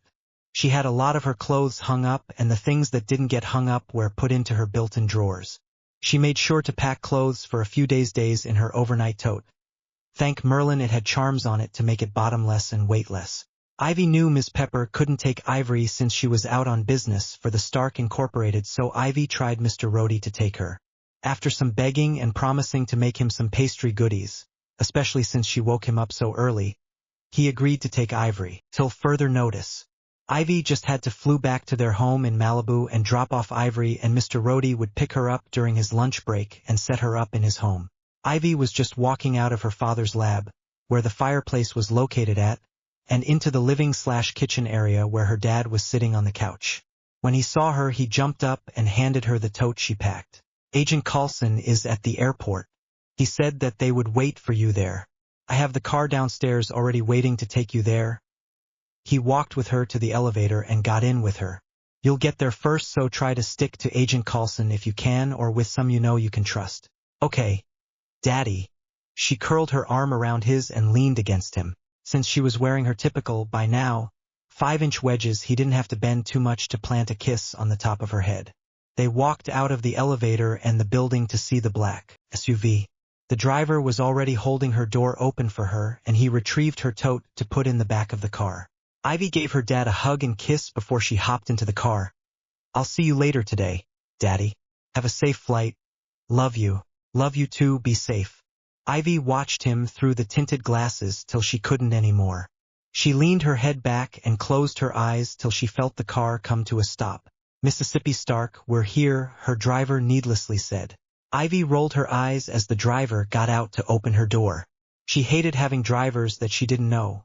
She had a lot of her clothes hung up and the things that didn't get hung up were put into her built-in drawers. She made sure to pack clothes for a few days in her overnight tote. Thank Merlin it had charms on it to make it bottomless and weightless. Ivy knew Ms. Pepper couldn't take Ivory since she was out on business for the Stark Incorporated, so Ivy tried Mr. Rhodey to take her. After some begging and promising to make him some pastry goodies, especially since she woke him up so early, he agreed to take Ivory, till further notice. Ivy just had to flew back to their home in Malibu and drop off Ivory, and Mr. Rhodey would pick her up during his lunch break and set her up in his home. Ivy was just walking out of her father's lab, where the fireplace was located at, and into the living/kitchen area where her dad was sitting on the couch. When he saw her, he jumped up and handed her the tote she packed. "Agent Coulson is at the airport. He said that they would wait for you there. I have the car downstairs already waiting to take you there." He walked with her to the elevator and got in with her. "You'll get there first, so try to stick to Agent Coulson if you can, or with some you can trust." "Okay, Daddy." She curled her arm around his and leaned against him. Since she was wearing her typical, by now, 5-inch wedges, he didn't have to bend too much to plant a kiss on the top of her head. They walked out of the elevator and the building to see the black SUV. The driver was already holding her door open for her, and he retrieved her tote to put in the back of the car. Ivy gave her dad a hug and kiss before she hopped into the car. "I'll see you later today, Daddy. Have a safe flight. Love you. Love you too, be safe." Ivy watched him through the tinted glasses till she couldn't anymore. She leaned her head back and closed her eyes till she felt the car come to a stop. "Mississippi Stark, we're here," her driver needlessly said. Ivy rolled her eyes as the driver got out to open her door. She hated having drivers that she didn't know.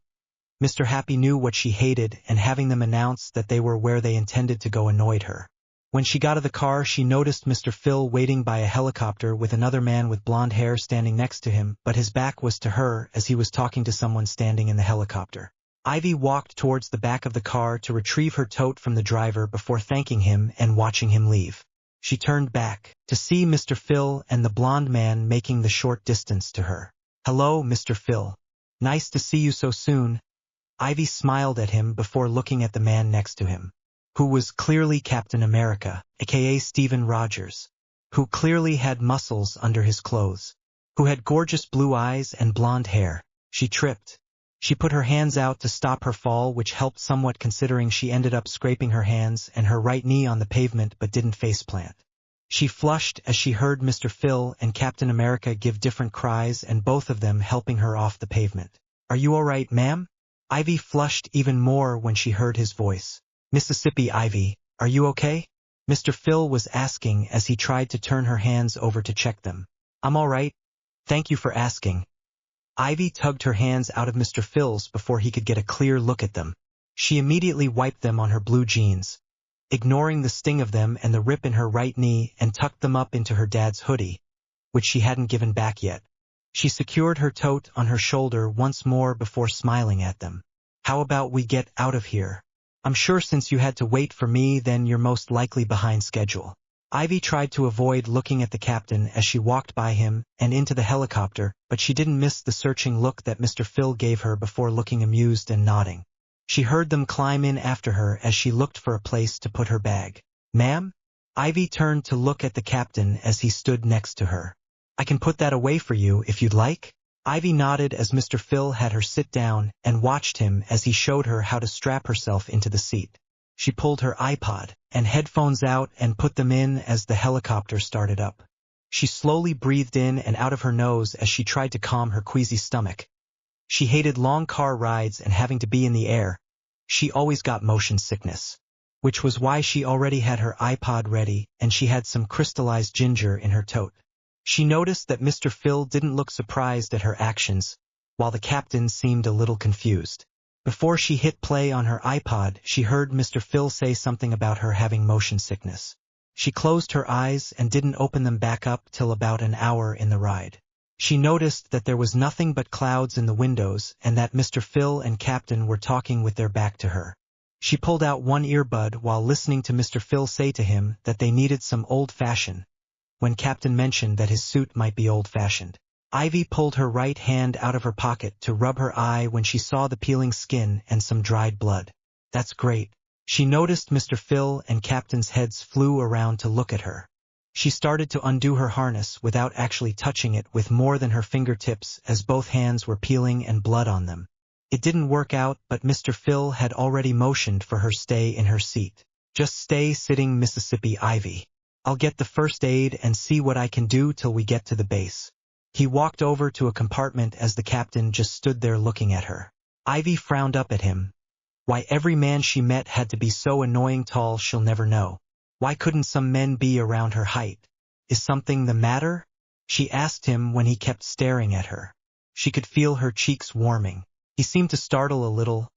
Mr. Happy knew what she hated, and having them announce that they were where they intended to go annoyed her. When she got out of the car, she noticed Mr. Phil waiting by a helicopter with another man with blonde hair standing next to him, but his back was to her as he was talking to someone standing in the helicopter. Ivy walked towards the back of the car to retrieve her tote from the driver before thanking him and watching him leave. She turned back to see Mr. Phil and the blonde man making the short distance to her. "Hello, Mr. Phil. Nice to see you so soon." Ivy smiled at him before looking at the man next to him, who was clearly Captain America, aka Stephen Rogers, who clearly had muscles under his clothes, who had gorgeous blue eyes and blonde hair. She tripped. She put her hands out to stop her fall, which helped somewhat considering she ended up scraping her hands and her right knee on the pavement but didn't faceplant. She flushed as she heard Mr. Phil and Captain America give different cries and both of them helping her off the pavement. "Are you all right, ma'am?" Ivy flushed even more when she heard his voice. "Mississippi Ivy, are you okay?" Mr. Phil was asking as he tried to turn her hands over to check them. "I'm all right. Thank you for asking." Ivy tugged her hands out of Mr. Phil's before he could get a clear look at them. She immediately wiped them on her blue jeans, ignoring the sting of them and the rip in her right knee, and tucked them up into her dad's hoodie, which she hadn't given back yet. She secured her tote on her shoulder once more before smiling at them. "How about we get out of here? I'm sure since you had to wait for me, then you're most likely behind schedule." Ivy tried to avoid looking at the captain as she walked by him and into the helicopter, but she didn't miss the searching look that Mr. Phil gave her before looking amused and nodding. She heard them climb in after her as she looked for a place to put her bag. "Ma'am?" Ivy turned to look at the captain as he stood next to her. "I can put that away for you if you'd like." Ivy nodded as Mr. Phil had her sit down and watched him as he showed her how to strap herself into the seat. She pulled her iPod and headphones out and put them in as the helicopter started up. She slowly breathed in and out of her nose as she tried to calm her queasy stomach. She hated long car rides and having to be in the air. She always got motion sickness, which was why she already had her iPod ready and she had some crystallized ginger in her tote. She noticed that Mr. Phil didn't look surprised at her actions, while the captain seemed a little confused. Before she hit play on her iPod, she heard Mr. Phil say something about her having motion sickness. She closed her eyes and didn't open them back up till about an hour in the ride. She noticed that there was nothing but clouds in the windows and that Mr. Phil and Captain were talking with their back to her. She pulled out one earbud while listening to Mr. Phil say to him that they needed some old-fashioned, when Captain mentioned that his suit might be old-fashioned. Ivy pulled her right hand out of her pocket to rub her eye when she saw the peeling skin and some dried blood. "That's great." She noticed Mr. Phil and Captain's heads flew around to look at her. She started to undo her harness without actually touching it with more than her fingertips as both hands were peeling and blood on them. It didn't work out, but Mr. Phil had already motioned for her stay in her seat. "Just stay sitting, Mississippi Ivy. I'll get the first aid and see what I can do till we get to the base." He walked over to a compartment as the captain just stood there looking at her. Ivy frowned up at him. Why every man she met had to be so annoying tall, she'll never know. Why couldn't some men be around her height? "Is something the matter?" she asked him when he kept staring at her. She could feel her cheeks warming. He seemed to startle a little.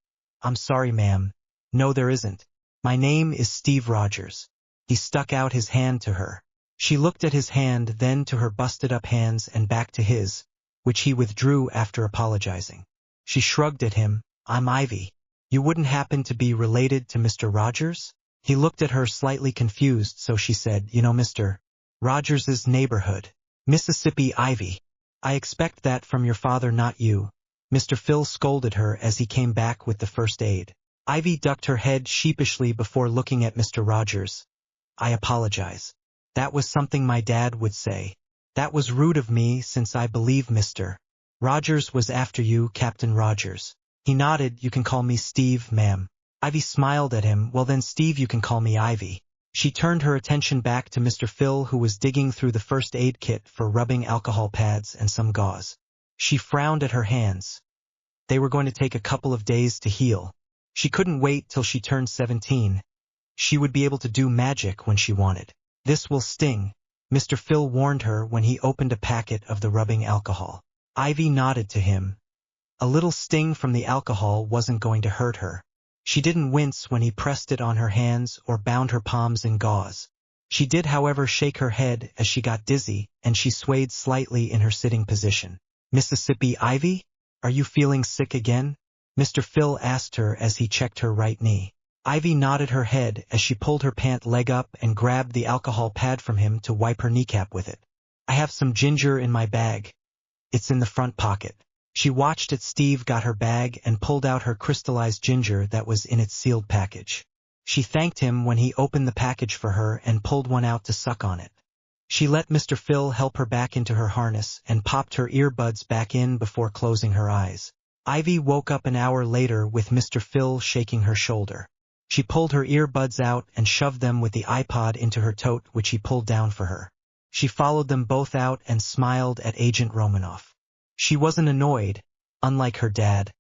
"I'm sorry, ma'am. No, there isn't. My name is Steve Rogers." He stuck out his hand to her. She looked at his hand, then to her busted-up hands and back to his, which he withdrew after apologizing. She shrugged at him. "I'm Ivy. You wouldn't happen to be related to Mr. Rogers?" He looked at her slightly confused, so she said, "You know Mr. Rogers's neighborhood. Mississippi Ivy. I expect that from your father, not you." Mr. Phil scolded her as he came back with the first aid. Ivy ducked her head sheepishly before looking at Mr. Rogers. "I apologize. That was something my dad would say. That was rude of me since I believe Mr. Rogers was after you, Captain Rogers." He nodded. "You can call me Steve, ma'am." Ivy smiled at him. "Well then, Steve, you can call me Ivy." She turned her attention back to Mr. Phil, who was digging through the first aid kit for rubbing alcohol pads and some gauze. She frowned at her hands. They were going to take a couple of days to heal. She couldn't wait till she turned 17. She would be able to do magic when she wanted. "This will sting," Mr. Phil warned her when he opened a packet of the rubbing alcohol. Ivy nodded to him. A little sting from the alcohol wasn't going to hurt her. She didn't wince when he pressed it on her hands or bound her palms in gauze. She did, however, shake her head as she got dizzy, and she swayed slightly in her sitting position. "Mississippi Ivy, are you feeling sick again?" Mr. Phil asked her as he checked her right knee. Ivy nodded her head as she pulled her pant leg up and grabbed the alcohol pad from him to wipe her kneecap with it. I have some ginger in my bag. It's in the front pocket. She watched as Steve got her bag and pulled out her crystallized ginger that was in its sealed package. She thanked him when he opened the package for her and pulled one out to suck on it. She let Mr. Phil help her back into her harness and popped her earbuds back in before closing her eyes. Ivy woke up an hour later with Mr. Phil shaking her shoulder. She pulled her earbuds out and shoved them with the iPod into her tote, which he pulled down for her. She followed them both out and smiled at Agent Romanoff. She wasn't annoyed, unlike her dad,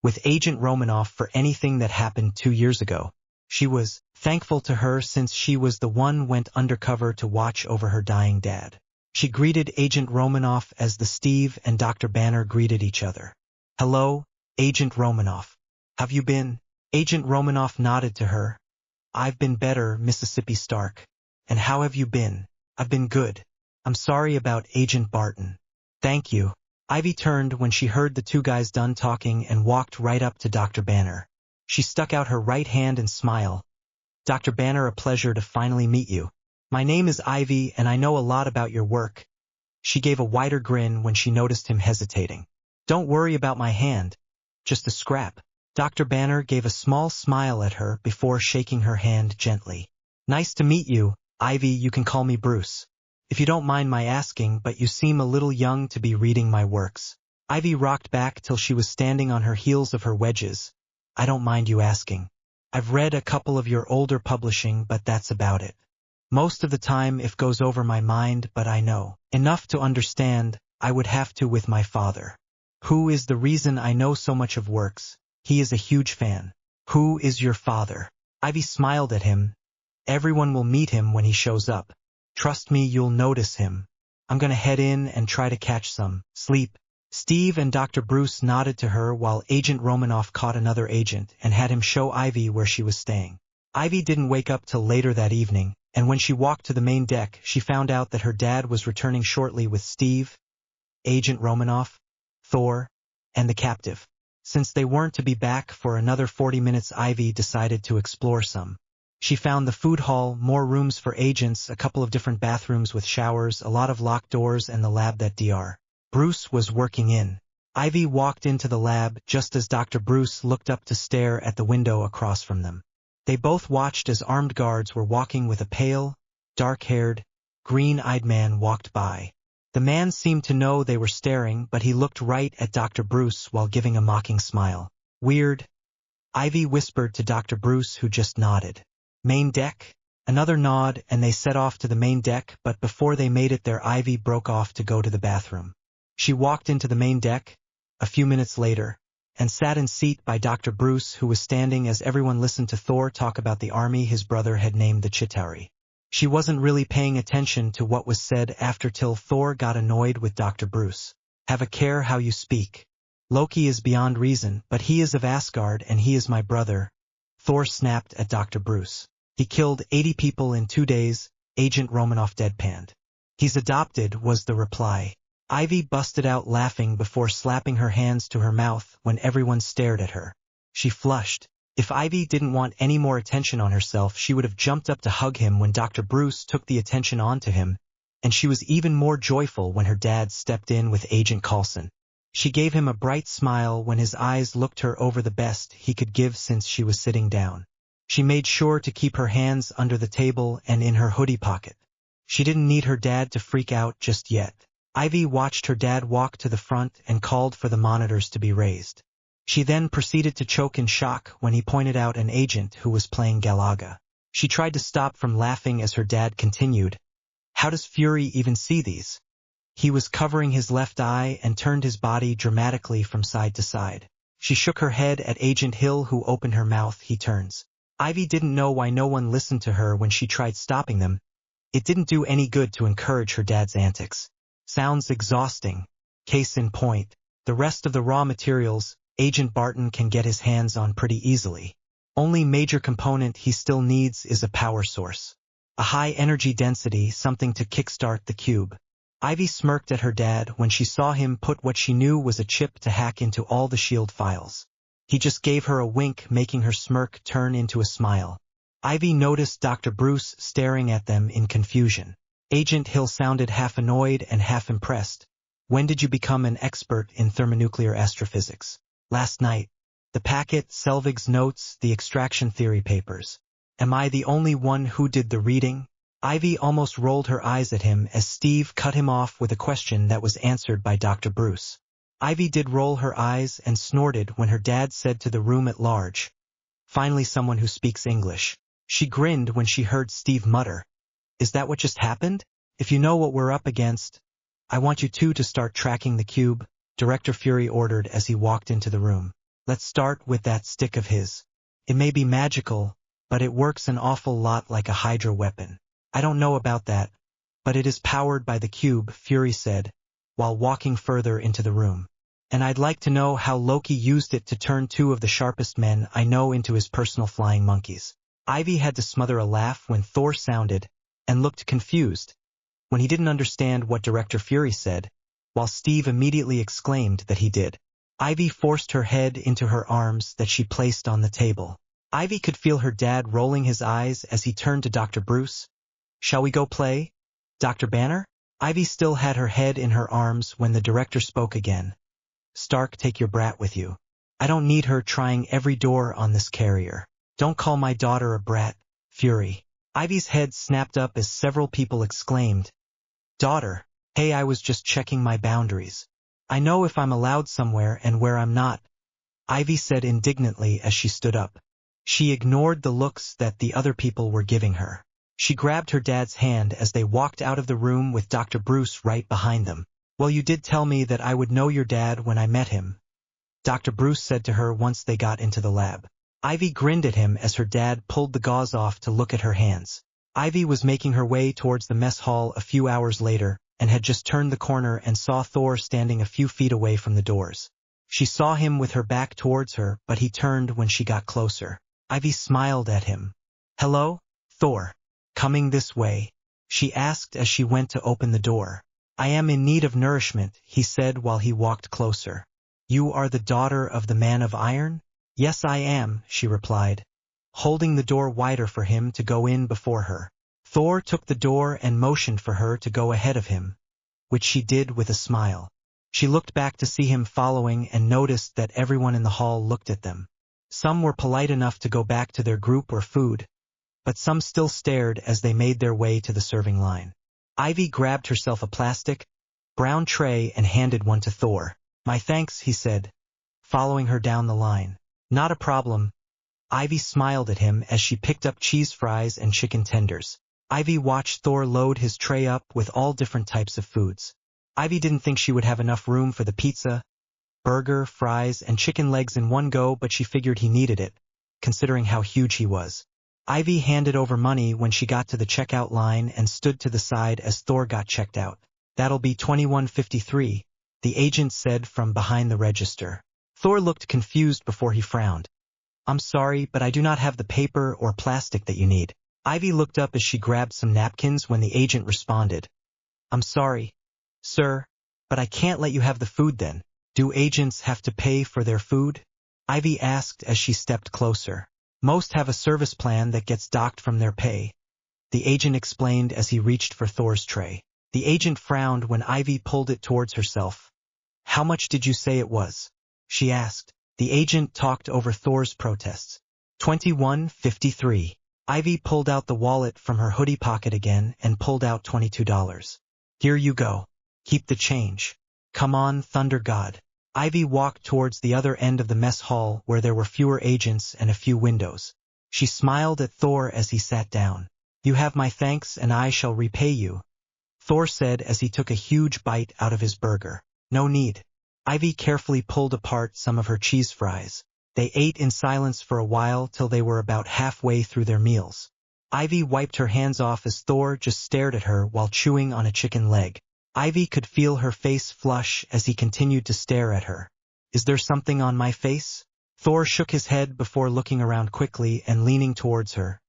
with Agent Romanoff for anything that happened 2 years ago. She was thankful to her since she was the one went undercover to watch over her dying dad. She greeted Agent Romanoff as the Steve and Dr. Banner greeted each other. Hello, Agent Romanoff. Have you been? Agent Romanoff nodded to her. I've been better, Mississippi Stark. And how have you been? I've been good. I'm sorry about Agent Barton. Thank you. Ivy turned when she heard the two guys done talking and walked right up to Dr. Banner. She stuck out her right hand and smiled. Dr. Banner, a pleasure to finally meet you. My name is Ivy and I know a lot about your work. She gave a wider grin when she noticed him hesitating. Don't worry about my hand. Just a scrap. Dr. Banner gave a small smile at her before shaking her hand gently. Nice to meet you, Ivy. You can call me Bruce. If you don't mind my asking, but you seem a little young to be reading my works. Ivy rocked back till she was standing on her heels of her wedges. I don't mind you asking. I've read a couple of your older publishing, but that's about it. Most of the time it goes over my mind, but I know enough to understand. I would have to with my father, who is the reason I know so much of works. He is a huge fan. Who is your father? Ivy smiled at him. Everyone will meet him when he shows up. Trust me, you'll notice him. I'm gonna head in and try to catch some sleep. Steve and Dr. Bruce nodded to her while Agent Romanoff caught another agent and had him show Ivy where she was staying. Ivy didn't wake up till later that evening, and when she walked to the main deck, she found out that her dad was returning shortly with Steve, Agent Romanoff, Thor, and the captive. Since they weren't to be back for another 40 minutes, Ivy decided to explore some. She found the food hall, more rooms for agents, a couple of different bathrooms with showers, a lot of locked doors, and the lab that Dr. Bruce was working in. Ivy walked into the lab just as Dr. Bruce looked up to stare at the window across from them. They both watched as armed guards were walking with a pale, dark-haired, green-eyed man walked by. The man seemed to know they were staring, but he looked right at Dr. Bruce while giving a mocking smile. Weird, Ivy whispered to Dr. Bruce, who just nodded. Main deck? Another nod, and they set off to the main deck, but before they made it there, Ivy broke off to go to the bathroom. She walked into the main deck, a few minutes later, and sat in seat by Dr. Bruce, who was standing as everyone listened to Thor talk about the army his brother had named the Chitauri. She wasn't really paying attention to what was said after till Thor got annoyed with Dr. Bruce. Have a care how you speak. Loki is beyond reason, but he is of Asgard and he is my brother. Thor snapped at Dr. Bruce. He killed 80 people in 2 days, Agent Romanoff deadpanned. He's adopted, was the reply. Ivy busted out laughing before slapping her hands to her mouth when everyone stared at her. She flushed. If Ivy didn't want any more attention on herself, she would have jumped up to hug him when Dr. Bruce took the attention onto him, and she was even more joyful when her dad stepped in with Agent Coulson. She gave him a bright smile when his eyes looked her over the best he could give since she was sitting down. She made sure to keep her hands under the table and in her hoodie pocket. She didn't need her dad to freak out just yet. Ivy watched her dad walk to the front and called for the monitors to be raised. She then proceeded to choke in shock when he pointed out an agent who was playing Galaga. She tried to stop from laughing as her dad continued. How does Fury even see these? He was covering his left eye and turned his body dramatically from side to side. She shook her head at Agent Hill, who opened her mouth. He turns. Ivy didn't know why no one listened to her when she tried stopping them. It didn't do any good to encourage her dad's antics. Sounds exhausting. Case in point, the rest of the raw materials Agent Barton can get his hands on pretty easily. Only major component he still needs is a power source. A high energy density, something to kickstart the cube. Ivy smirked at her dad when she saw him put what she knew was a chip to hack into all the SHIELD files. He just gave her a wink, making her smirk turn into a smile. Ivy noticed Dr. Bruce staring at them in confusion. Agent Hill sounded half annoyed and half impressed. When did you become an expert in thermonuclear astrophysics? Last night. The packet, Selvig's notes, the extraction theory papers. Am I the only one who did the reading? Ivy almost rolled her eyes at him as Steve cut him off with a question that was answered by Dr. Bruce. Ivy did roll her eyes and snorted when her dad said to the room at large, "Finally someone who speaks English." She grinned when she heard Steve mutter, "Is that what just happened? If you know what we're up against, I want you two to start tracking the cube," Director Fury ordered as he walked into the room. "Let's start with that stick of his. It may be magical, but it works an awful lot like a Hydra weapon." "I don't know about that, but it is powered by the cube," Fury said, while walking further into the room. "And I'd like to know how Loki used it to turn two of the sharpest men I know into his personal flying monkeys." Ivy had to smother a laugh when Thor sounded, and looked confused when he didn't understand what Director Fury said, while Steve immediately exclaimed that he did. Ivy forced her head into her arms that she placed on the table. Ivy could feel her dad rolling his eyes as he turned to Dr. Bruce. "Shall we go play, Dr. Banner?" Ivy still had her head in her arms when the director spoke again. "Stark, take your brat with you. I don't need her trying every door on this carrier." "Don't call my daughter a brat, Fury." Ivy's head snapped up as several people exclaimed, "Daughter, hey, I was just checking my boundaries. I know if I'm allowed somewhere and where I'm not," Ivy said indignantly as she stood up. She ignored the looks that the other people were giving her. She grabbed her dad's hand as they walked out of the room with Dr. Bruce right behind them. "Well, you did tell me that I would know your dad when I met him," Dr. Bruce said to her once they got into the lab. Ivy grinned at him as her dad pulled the gauze off to look at her hands. Ivy was making her way towards the mess hall a few hours later, and had just turned the corner and saw Thor standing a few feet away from the doors. She saw him with her back towards her, but he turned when she got closer. Ivy smiled at him. "Hello, Thor. Coming this way?" she asked as she went to open the door. "I am in need of nourishment," he said while he walked closer. "You are the daughter of the Man of Iron?" "Yes, I am," she replied, holding the door wider for him to go in before her. Thor took the door and motioned for her to go ahead of him, which she did with a smile. She looked back to see him following and noticed that everyone in the hall looked at them. Some were polite enough to go back to their group or food, but some still stared as they made their way to the serving line. Ivy grabbed herself a plastic, brown tray and handed one to Thor. "My thanks," he said, following her down the line. "Not a problem." Ivy smiled at him as she picked up cheese fries and chicken tenders. Ivy watched Thor load his tray up with all different types of foods. Ivy didn't think she would have enough room for the pizza, burger, fries, and chicken legs in one go, but she figured he needed it, considering how huge he was. Ivy handed over money when she got to the checkout line and stood to the side as Thor got checked out. "That'll be $21.53, the agent said from behind the register. Thor looked confused before he frowned. "I'm sorry, but I do not have the paper or plastic that you need." Ivy looked up as she grabbed some napkins when the agent responded. "I'm sorry, sir, but I can't let you have the food then." "Do agents have to pay for their food?" Ivy asked as she stepped closer. "Most have a service plan that gets docked from their pay," the agent explained as he reached for Thor's tray. The agent frowned when Ivy pulled it towards herself. "How much did you say it was?" she asked. The agent talked over Thor's protests. $21.53. Ivy pulled out the wallet from her hoodie pocket again and pulled out $22. "Here you go. Keep the change." "Come on, Thunder God." Ivy walked towards the other end of the mess hall where there were fewer agents and a few windows. She smiled at Thor as he sat down. "You have my thanks and I shall repay you," Thor said as he took a huge bite out of his burger. "No need." Ivy carefully pulled apart some of her cheese fries. They ate in silence for a while till they were about halfway through their meals. Ivy wiped her hands off as Thor just stared at her while chewing on a chicken leg. Ivy could feel her face flush as he continued to stare at her. "Is there something on my face?" Thor shook his head before looking around quickly and leaning towards her,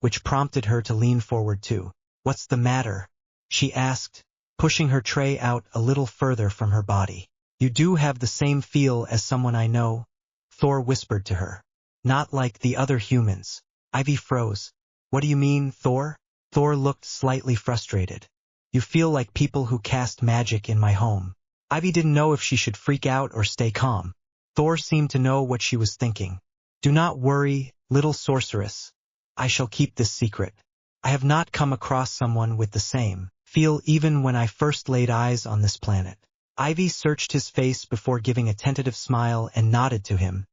which prompted her to lean forward too. "What's the matter?" she asked, pushing her tray out a little further from her body. "You do have the same feel as someone I know," Thor whispered to her. Not like the other humans. Ivy froze. What do you mean, Thor? Thor looked slightly frustrated. You feel like people who cast magic in my home. Ivy didn't know if she should freak out or stay calm. Thor seemed to know what she was thinking. Do not worry, little sorceress. I shall keep this secret. I have not come across someone with the same feel even when I first laid eyes on this planet. Ivy searched his face before giving a tentative smile and nodded to him,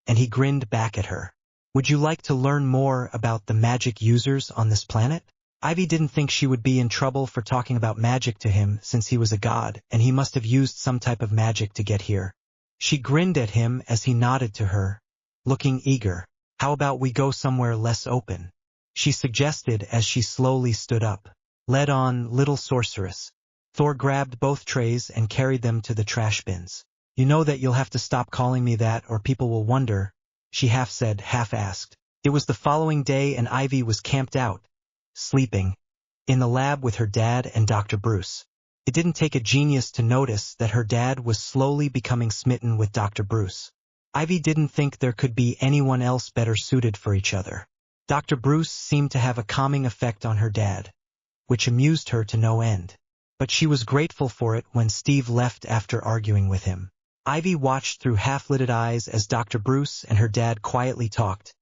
and he grinned back at her. Would you like to learn more about the magic users on this planet? Ivy didn't think she would be in trouble for talking about magic to him since he was a god, and he must have used some type of magic to get here. She grinned at him as he nodded to her, looking eager. How about we go somewhere less open? She suggested as she slowly stood up. Lead on, little sorceress. Thor grabbed both trays and carried them to the trash bins. You know that you'll have to stop calling me that or people will wonder, she half said, half asked. It was the following day and Ivy was camped out, sleeping, in the lab with her dad and Dr. Bruce. It didn't take a genius to notice that her dad was slowly becoming smitten with Dr. Bruce. Ivy didn't think there could be anyone else better suited for each other. Dr. Bruce seemed to have a calming effect on her dad, which amused her to no end. But she was grateful for it when Steve left after arguing with him. Ivy watched through half-lidded eyes as Dr. Bruce and her dad quietly talked,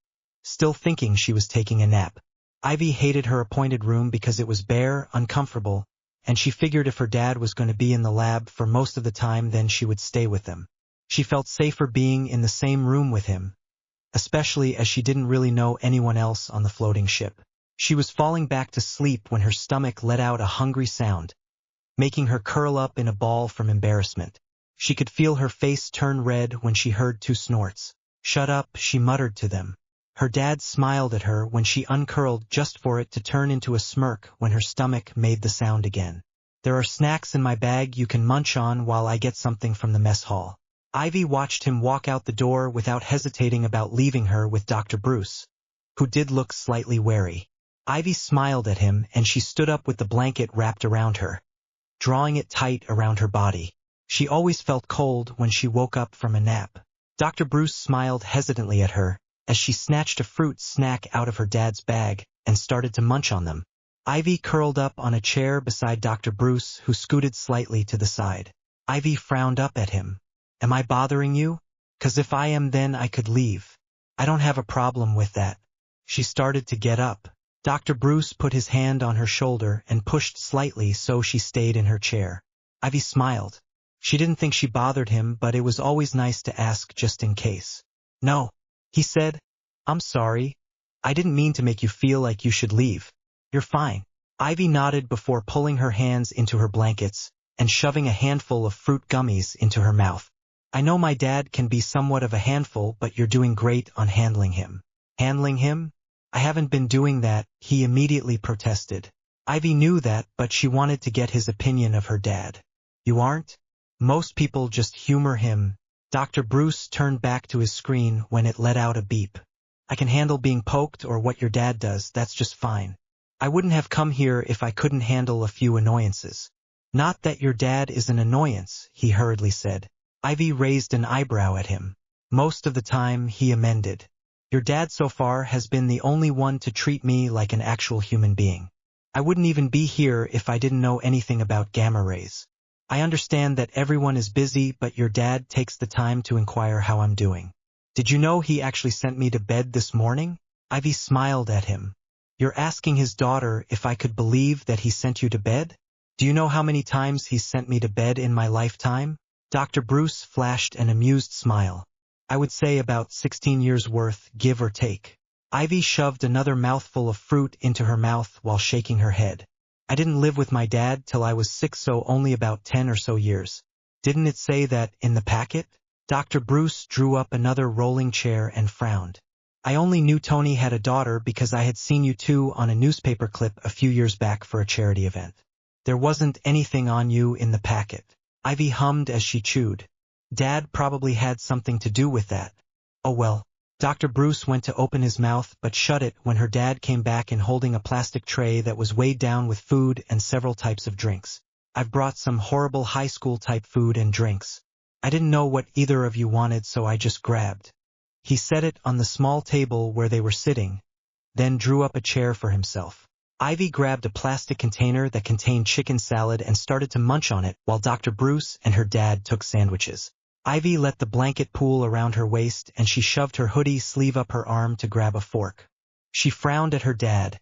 still thinking she was taking a nap. Ivy hated her appointed room because it was bare, uncomfortable, and she figured if her dad was going to be in the lab for most of the time then she would stay with them. She felt safer being in the same room with him, especially as she didn't really know anyone else on the floating ship. She was falling back to sleep when her stomach let out a hungry sound, making her curl up in a ball from embarrassment. She could feel her face turn red when she heard two snorts. Shut up, she muttered to them. Her dad smiled at her when she uncurled just for it to turn into a smirk when her stomach made the sound again. There are snacks in my bag you can munch on while I get something from the mess hall. Ivy watched him walk out the door without hesitating about leaving her with Dr. Bruce, who did look slightly wary. Ivy smiled at him and she stood up with the blanket wrapped around her, drawing it tight around her body. She always felt cold when she woke up from a nap. Dr. Bruce smiled hesitantly at her as she snatched a fruit snack out of her dad's bag and started to munch on them. Ivy curled up on a chair beside Dr. Bruce, who scooted slightly to the side. Ivy frowned up at him. Am I bothering you? 'Cause if I am then I could leave. I don't have a problem with that. She started to get up. Dr. Bruce put his hand on her shoulder and pushed slightly so she stayed in her chair. Ivy smiled. She didn't think she bothered him, but it was always nice to ask just in case. No, he said. I'm sorry. I didn't mean to make you feel like you should leave. You're fine. Ivy nodded before pulling her hands into her blankets and shoving a handful of fruit gummies into her mouth. I know my dad can be somewhat of a handful, but you're doing great on handling him. Handling him? I haven't been doing that, he immediately protested. Ivy knew that, but she wanted to get his opinion of her dad. You aren't? Most people just humor him. Dr. Bruce turned back to his screen when it let out a beep. I can handle being poked or what your dad does, that's just fine. I wouldn't have come here if I couldn't handle a few annoyances. Not that your dad is an annoyance, he hurriedly said. Ivy raised an eyebrow at him. Most of the time, he amended. Your dad so far has been the only one to treat me like an actual human being. I wouldn't even be here if I didn't know anything about gamma rays. I understand that everyone is busy, but your dad takes the time to inquire how I'm doing. Did you know he actually sent me to bed this morning? Ivy smiled at him. You're asking his daughter if I could believe that he sent you to bed? Do you know how many times he's sent me to bed in my lifetime? Dr. Bruce flashed an amused smile. I would say about 16 years worth, give or take. Ivy shoved another mouthful of fruit into her mouth while shaking her head. I didn't live with my dad till I was 6, so only about 10 or so years. Didn't it say that in the packet? Dr. Bruce drew up another rolling chair and frowned. I only knew Tony had a daughter because I had seen you two on a newspaper clip a few years back for a charity event. There wasn't anything on you in the packet. Ivy hummed as she chewed. Dad probably had something to do with that. Oh well. Dr. Bruce went to open his mouth but shut it when her dad came back in holding a plastic tray that was weighed down with food and several types of drinks. I've brought some horrible high school type food and drinks. I didn't know what either of you wanted, so I just grabbed. He set it on the small table where they were sitting, then drew up a chair for himself. Ivy grabbed a plastic container that contained chicken salad and started to munch on it while Dr. Bruce and her dad took sandwiches. Ivy let the blanket pool around her waist and she shoved her hoodie sleeve up her arm to grab a fork. She frowned at her dad,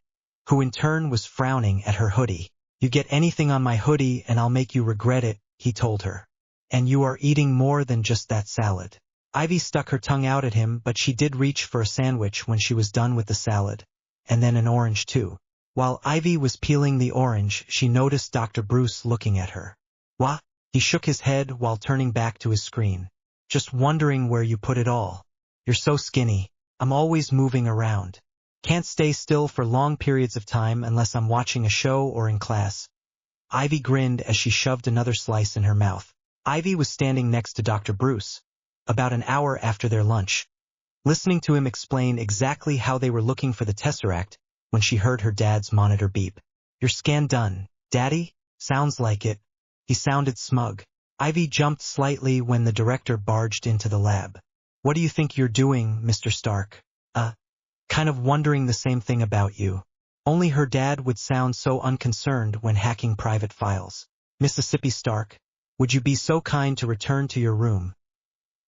who in turn was frowning at her hoodie. "You get anything on my hoodie and I'll make you regret it," he told her. "And you are eating more than just that salad." Ivy stuck her tongue out at him, but she did reach for a sandwich when she was done with the salad, and then an orange too. While Ivy was peeling the orange, she noticed Dr. Bruce looking at her. "What?" He shook his head while turning back to his screen. "Just wondering where you put it all. You're so skinny. I'm always moving around. Can't stay still for long periods of time unless I'm watching a show or in class." Ivy grinned as she shoved another slice in her mouth. Ivy was standing next to Dr. Bruce, about an hour after their lunch, listening to him explain exactly how they were looking for the Tesseract when she heard her dad's monitor beep. "Your scan done, Daddy?" "Sounds like it." He sounded smug. Ivy jumped slightly when the director barged into the lab. "What do you think you're doing, Mr. Stark?" Kind of wondering the same thing about you." Only her dad would sound so unconcerned when hacking private files. "Mississippi Stark, would you be so kind to return to your room?"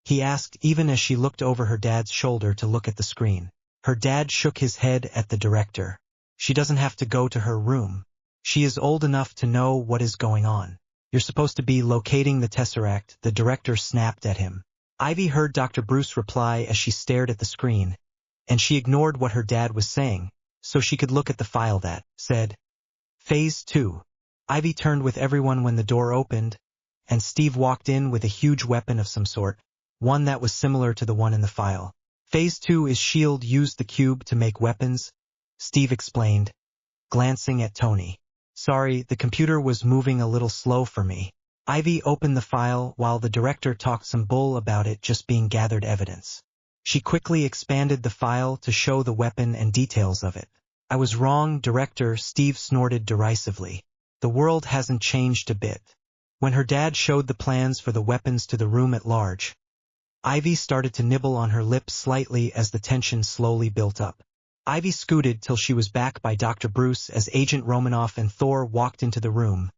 he asked even as she looked over her dad's shoulder to look at the screen. Her dad shook his head at the director. "She doesn't have to go to her room. She is old enough to know what is going on. You're supposed to be locating the Tesseract," the director snapped at him. Ivy heard Dr. Bruce reply as she stared at the screen, and she ignored what her dad was saying, so she could look at the file that said, Phase 2. Ivy turned with everyone when the door opened, and Steve walked in with a huge weapon of some sort, one that was similar to the one in the file. "Phase 2 is S.H.I.E.L.D. used the cube to make weapons," Steve explained, glancing at Tony. "Sorry, the computer was moving a little slow for me." Ivy opened the file while the director talked some bull about it just being gathered evidence. She quickly expanded the file to show the weapon and details of it. "I was wrong, Director," Steve snorted derisively. "The world hasn't changed a bit." When her dad showed the plans for the weapons to the room at large, Ivy started to nibble on her lips slightly as the tension slowly built up. Ivy scooted till she was back by Dr. Bruce as Agent Romanoff and Thor walked into the room,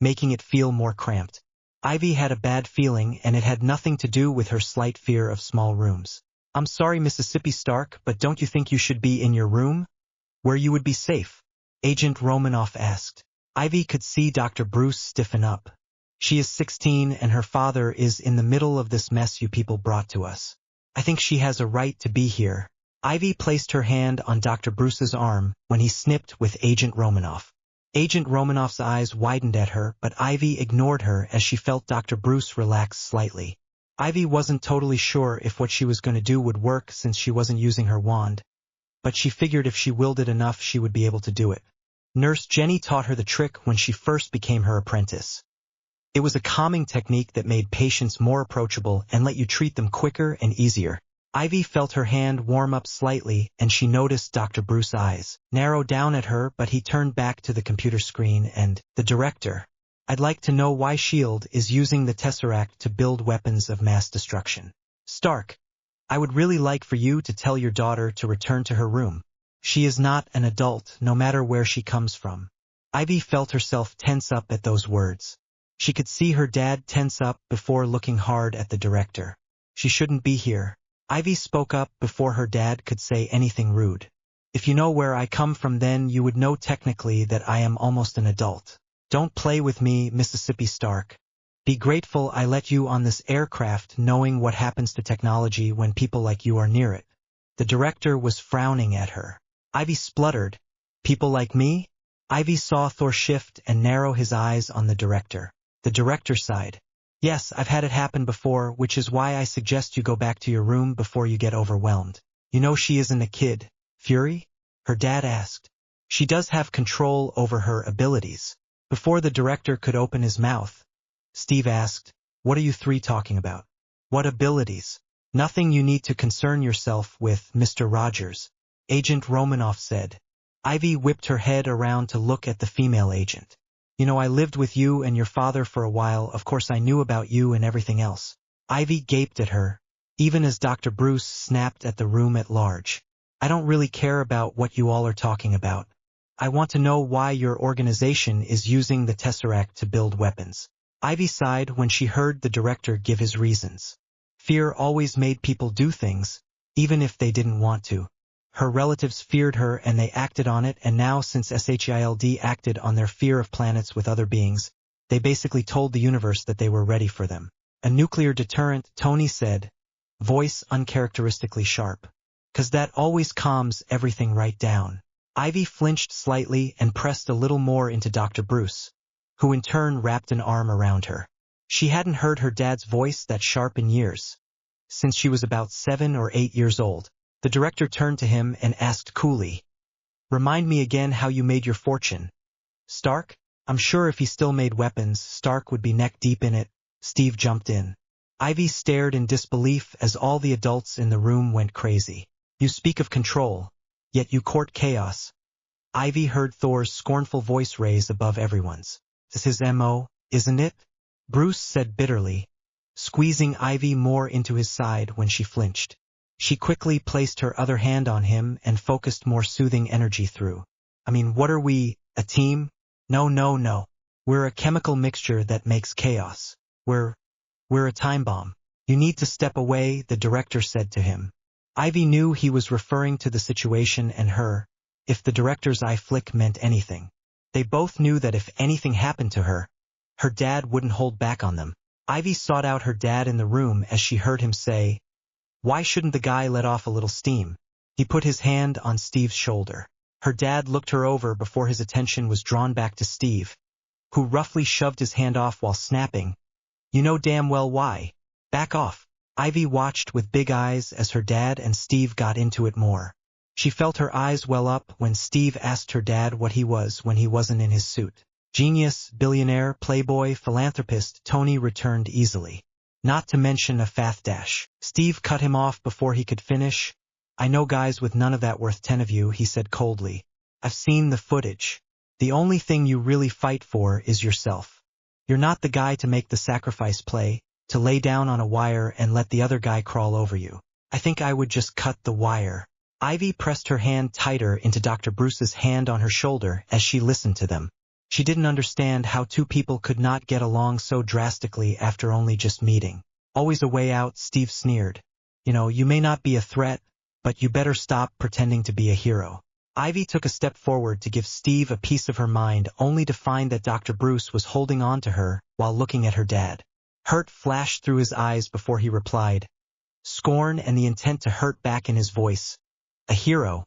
making it feel more cramped. Ivy had a bad feeling, and it had nothing to do with her slight fear of small rooms. "I'm sorry, Mississippi Stark, but don't you think you should be in your room, where you would be safe?" Agent Romanoff asked. Ivy could see Dr. Bruce stiffen up. "She is 16 and her father is in the middle of this mess you people brought to us. I think she has a right to be here." Ivy placed her hand on Dr. Bruce's arm when he snipped with Agent Romanoff. Agent Romanoff's eyes widened at her, but Ivy ignored her as she felt Dr. Bruce relax slightly. Ivy wasn't totally sure if what she was going to do would work since she wasn't using her wand, but she figured if she willed it enough she would be able to do it. Nurse Jenny taught her the trick when she first became her apprentice. It was a calming technique that made patients more approachable and let you treat them quicker and easier. Ivy felt her hand warm up slightly, and she noticed Dr. Bruce's eyes narrow down at her, but he turned back to the computer screen and, "The director, I'd like to know why S.H.I.E.L.D. is using the Tesseract to build weapons of mass destruction." "Stark, I would really like for you to tell your daughter to return to her room. She is not an adult, no matter where she comes from." Ivy felt herself tense up at those words. She could see her dad tense up before looking hard at the director. "She shouldn't be here." Ivy spoke up before her dad could say anything rude. "If you know where I come from, then you would know technically that I am almost an adult. Don't play with me, Mississippi Stark. Be grateful I let you on this aircraft, knowing what happens to technology when people like you are near it." The director was frowning at her. Ivy spluttered. "People like me?" Ivy saw Thor shift and narrow his eyes on the director. The director sighed. "Yes, I've had it happen before, which is why I suggest you go back to your room before you get overwhelmed." "You know she isn't a kid, Fury?" her dad asked. "She does have control over her abilities." Before the director could open his mouth, Steve asked, "What are you three talking about? What abilities?" "Nothing you need to concern yourself with, Mr. Rogers," Agent Romanoff said. Ivy whipped her head around to look at the female agent. "You know, I lived with you and your father for a while. Of course I knew about you and everything else." Ivy gaped at her, even as Dr. Bruce snapped at the room at large. I don't really care about what you all are talking about. I want to know why your organization is using the Tesseract to build weapons. Ivy sighed when she heard the director give his reasons. Fear always made people do things, even if they didn't want to. Her relatives feared her and they acted on it, and now since SHIELD acted on their fear of planets with other beings, they basically told the universe that they were ready for them. A nuclear deterrent, Tony said, voice uncharacteristically sharp. 'Cause that always calms everything right down. Ivy flinched slightly and pressed a little more into Dr. Bruce, who in turn wrapped an arm around her. She hadn't heard her dad's voice that sharp in years. Since she was about 7 or 8 years old. The director turned to him and asked coolly, "Remind me again how you made your fortune." "Stark? I'm sure if he still made weapons, Stark would be neck-deep in it." Steve jumped in. Ivy stared in disbelief as all the adults in the room went crazy. "You speak of control, yet you court chaos." Ivy heard Thor's scornful voice raise above everyone's. "This is his MO, isn't it?" Bruce said bitterly, squeezing Ivy more into his side when she flinched. She quickly placed her other hand on him and focused more soothing energy through. "I mean, what are we, a team? No. We're a chemical mixture that makes chaos. We're a time bomb. You need to step away," the director said to him. Ivy knew he was referring to the situation and her, if the director's eye flick meant anything. They both knew that if anything happened to her, her dad wouldn't hold back on them. Ivy sought out her dad in the room as she heard him say, "Why shouldn't the guy let off a little steam?" He put his hand on Steve's shoulder. Her dad looked her over before his attention was drawn back to Steve, who roughly shoved his hand off while snapping, "You know damn well why. Back off." Ivy watched with big eyes as her dad and Steve got into it more. She felt her eyes well up when Steve asked her dad what he was when he wasn't in his suit. Genius, billionaire, playboy, philanthropist, Tony returned easily. Not to mention a fat dash. Steve cut him off before he could finish. "I know guys with none of that worth 10 of you," he said coldly. "I've seen the footage. The only thing you really fight for is yourself. You're not the guy to make the sacrifice play, to lay down on a wire and let the other guy crawl over you. I think I would just cut the wire." Ivy pressed her hand tighter into Dr. Bruce's hand on her shoulder as she listened to them. She didn't understand how two people could not get along so drastically after only just meeting. "Always a way out," Steve sneered. "You know, you may not be a threat, but you better stop pretending to be a hero." Ivy took a step forward to give Steve a piece of her mind, only to find that Dr. Bruce was holding on to her while looking at her dad. Hurt flashed through his eyes before he replied, scorn and the intent to hurt back in his voice. "A hero?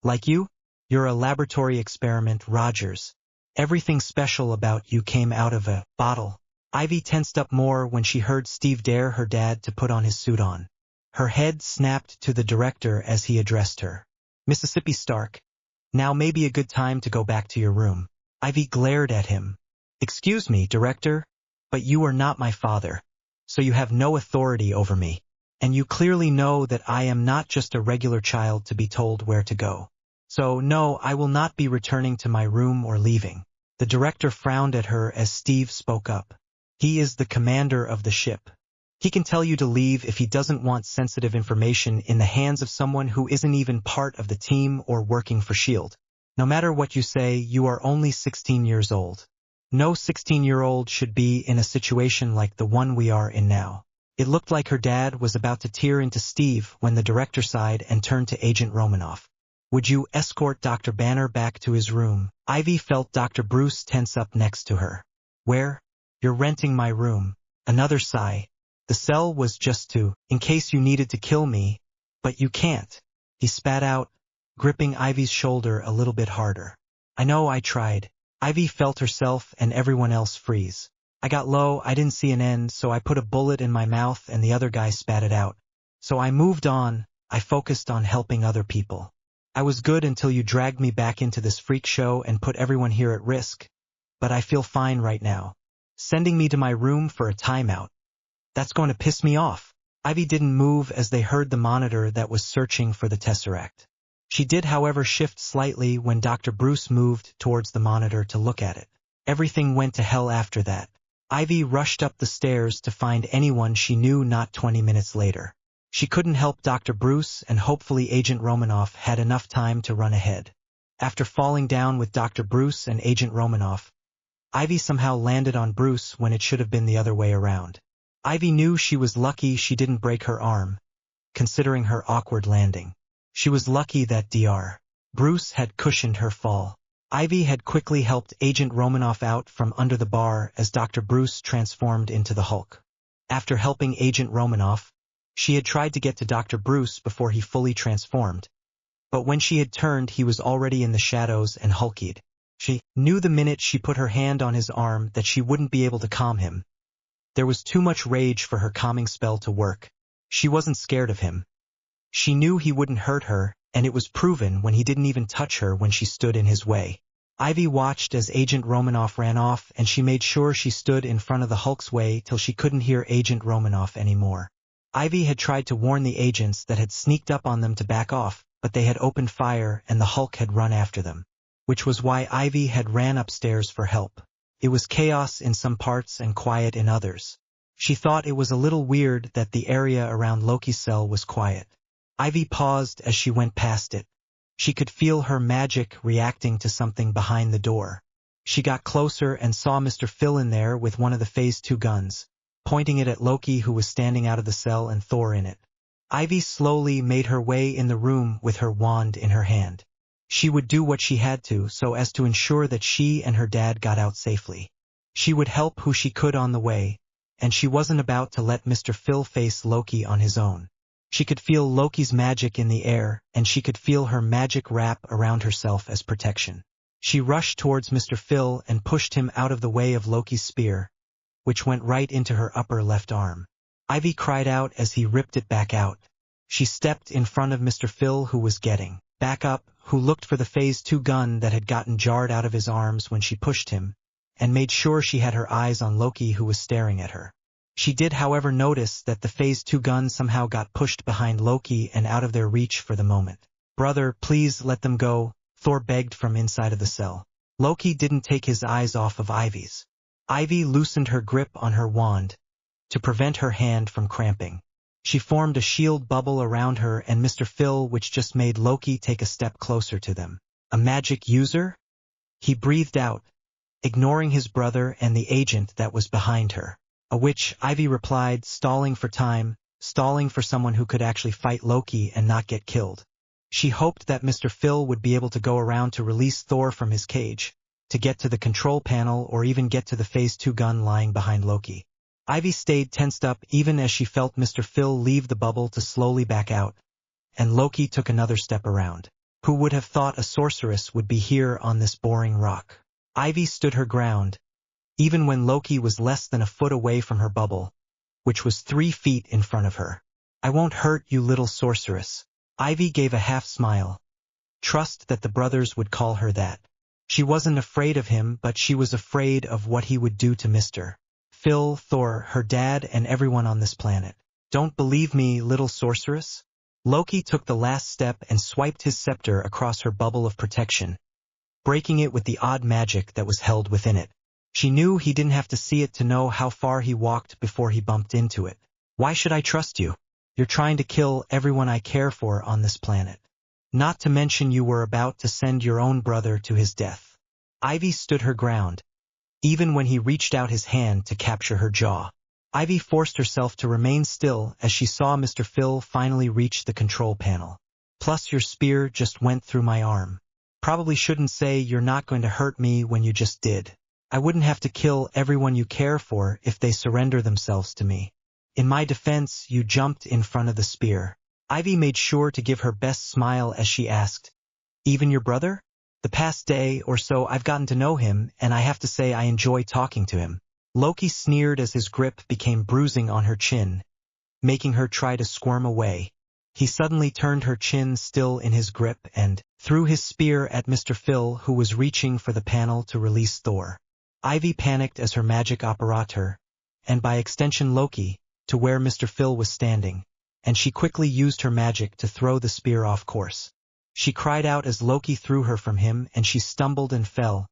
Like you? You're a laboratory experiment, Rogers. Everything special about you came out of a bottle." Ivy tensed up more when she heard Steve dare her dad to put on his suit on. Her head snapped to the director as he addressed her. "Mississippi Stark, now may be a good time to go back to your room." Ivy glared at him. "Excuse me, director, but you are not my father, so you have no authority over me. And you clearly know that I am not just a regular child to be told where to go. So no, I will not be returning to my room or leaving." The director frowned at her as Steve spoke up. "He is the commander of the ship. He can tell you to leave if he doesn't want sensitive information in the hands of someone who isn't even part of the team or working for S.H.I.E.L.D. No matter what you say, you are only 16 years old. No 16-year-old should be in a situation like the one we are in now." It looked like her dad was about to tear into Steve when the director sighed and turned to Agent Romanoff. "Would you escort Dr. Banner back to his room?" Ivy felt Dr. Bruce tense up next to her. "Where? You're renting my room." Another sigh. "The cell was just in case you needed to kill me, but you can't." He spat out, gripping Ivy's shoulder a little bit harder. "I know I tried." Ivy felt herself and everyone else freeze. "I got low, I didn't see an end, so I put a bullet in my mouth and the other guy spat it out. So I moved on, I focused on helping other people. I was good until you dragged me back into this freak show and put everyone here at risk. But I feel fine right now. Sending me to my room for a timeout. That's going to piss me off." Ivy didn't move as they heard the monitor that was searching for the Tesseract. She did, however, shift slightly when Dr. Bruce moved towards the monitor to look at it. Everything went to hell after that. Ivy rushed up the stairs to find anyone she knew not 20 minutes later. She couldn't help Dr. Bruce, and hopefully Agent Romanoff had enough time to run ahead. After falling down with Dr. Bruce and Agent Romanoff, Ivy somehow landed on Bruce when it should have been the other way around. Ivy knew she was lucky she didn't break her arm, considering her awkward landing. She was lucky that Dr. Bruce had cushioned her fall. Ivy had quickly helped Agent Romanoff out from under the bar as Dr. Bruce transformed into the Hulk. After helping Agent Romanoff, she had tried to get to Dr. Bruce before he fully transformed, but when she had turned he was already in the shadows and hulkied. She knew the minute she put her hand on his arm that she wouldn't be able to calm him. There was too much rage for her calming spell to work. She wasn't scared of him. She knew he wouldn't hurt her, and it was proven when he didn't even touch her when she stood in his way. Ivy watched as Agent Romanoff ran off, and she made sure she stood in front of the Hulk's way till she couldn't hear Agent Romanoff anymore. Ivy had tried to warn the agents that had sneaked up on them to back off, but they had opened fire and the Hulk had run after them, which was why Ivy had ran upstairs for help. It was chaos in some parts and quiet in others. She thought it was a little weird that the area around Loki's cell was quiet. Ivy paused as she went past it. She could feel her magic reacting to something behind the door. She got closer and saw Mr. Phil in there with one of the Phase 2 guns, pointing it at Loki who was standing out of the cell and Thor in it. Ivy slowly made her way in the room with her wand in her hand. She would do what she had to so as to ensure that she and her dad got out safely. She would help who she could on the way, and she wasn't about to let Mr. Phil face Loki on his own. She could feel Loki's magic in the air, and she could feel her magic wrap around herself as protection. She rushed towards Mr. Phil and pushed him out of the way of Loki's spear, which went right into her upper left arm. Ivy cried out as he ripped it back out. She stepped in front of Mr. Phil who was getting back up, who looked for the Phase 2 gun that had gotten jarred out of his arms when she pushed him, and made sure she had her eyes on Loki who was staring at her. She did however notice that the Phase 2 gun somehow got pushed behind Loki and out of their reach for the moment. "Brother, please let them go," Thor begged from inside of the cell. Loki didn't take his eyes off of Ivy's. Ivy loosened her grip on her wand to prevent her hand from cramping. She formed a shield bubble around her and Mr. Phil, which just made Loki take a step closer to them. "A magic user?" he breathed out, ignoring his brother and the agent that was behind her. "A witch," Ivy replied, stalling for time, stalling for someone who could actually fight Loki and not get killed. She hoped that Mr. Phil would be able to go around to release Thor from his cage, to get to the control panel or even get to the Phase 2 gun lying behind Loki. Ivy stayed tensed up even as she felt Mr. Phil leave the bubble to slowly back out, and Loki took another step around. Who would have thought a sorceress would be here on this boring rock? Ivy stood her ground, even when Loki was less than a foot away from her bubble, which was 3 feet in front of her. "I won't hurt you, little sorceress." Ivy gave a half smile. Trust that the brothers would call her that. She wasn't afraid of him, but she was afraid of what he would do to Mr. Phil, Thor, her dad, and everyone on this planet. "Don't believe me, little sorceress?" Loki took the last step and swiped his scepter across her bubble of protection, breaking it with the odd magic that was held within it. She knew he didn't have to see it to know how far he walked before he bumped into it. "Why should I trust you? You're trying to kill everyone I care for on this planet. Not to mention you were about to send your own brother to his death." Ivy stood her ground, even when he reached out his hand to capture her jaw. Ivy forced herself to remain still as she saw Mr. Phil finally reach the control panel. "Plus your spear just went through my arm. Probably shouldn't say you're not going to hurt me when you just did. I wouldn't have to kill everyone you care for if they surrender themselves to me. In my defense, you jumped in front of the spear." Ivy made sure to give her best smile as she asked, "Even your brother? The past day or so I've gotten to know him, and I have to say I enjoy talking to him." Loki sneered as his grip became bruising on her chin, making her try to squirm away. He suddenly turned her chin still in his grip and threw his spear at Mr. Phil, who was reaching for the panel to release Thor. Ivy panicked as her magic operator, and by extension Loki, to where Mr. Phil was standing, and she quickly used her magic to throw the spear off course. She cried out as Loki threw her from him, and she stumbled and fell,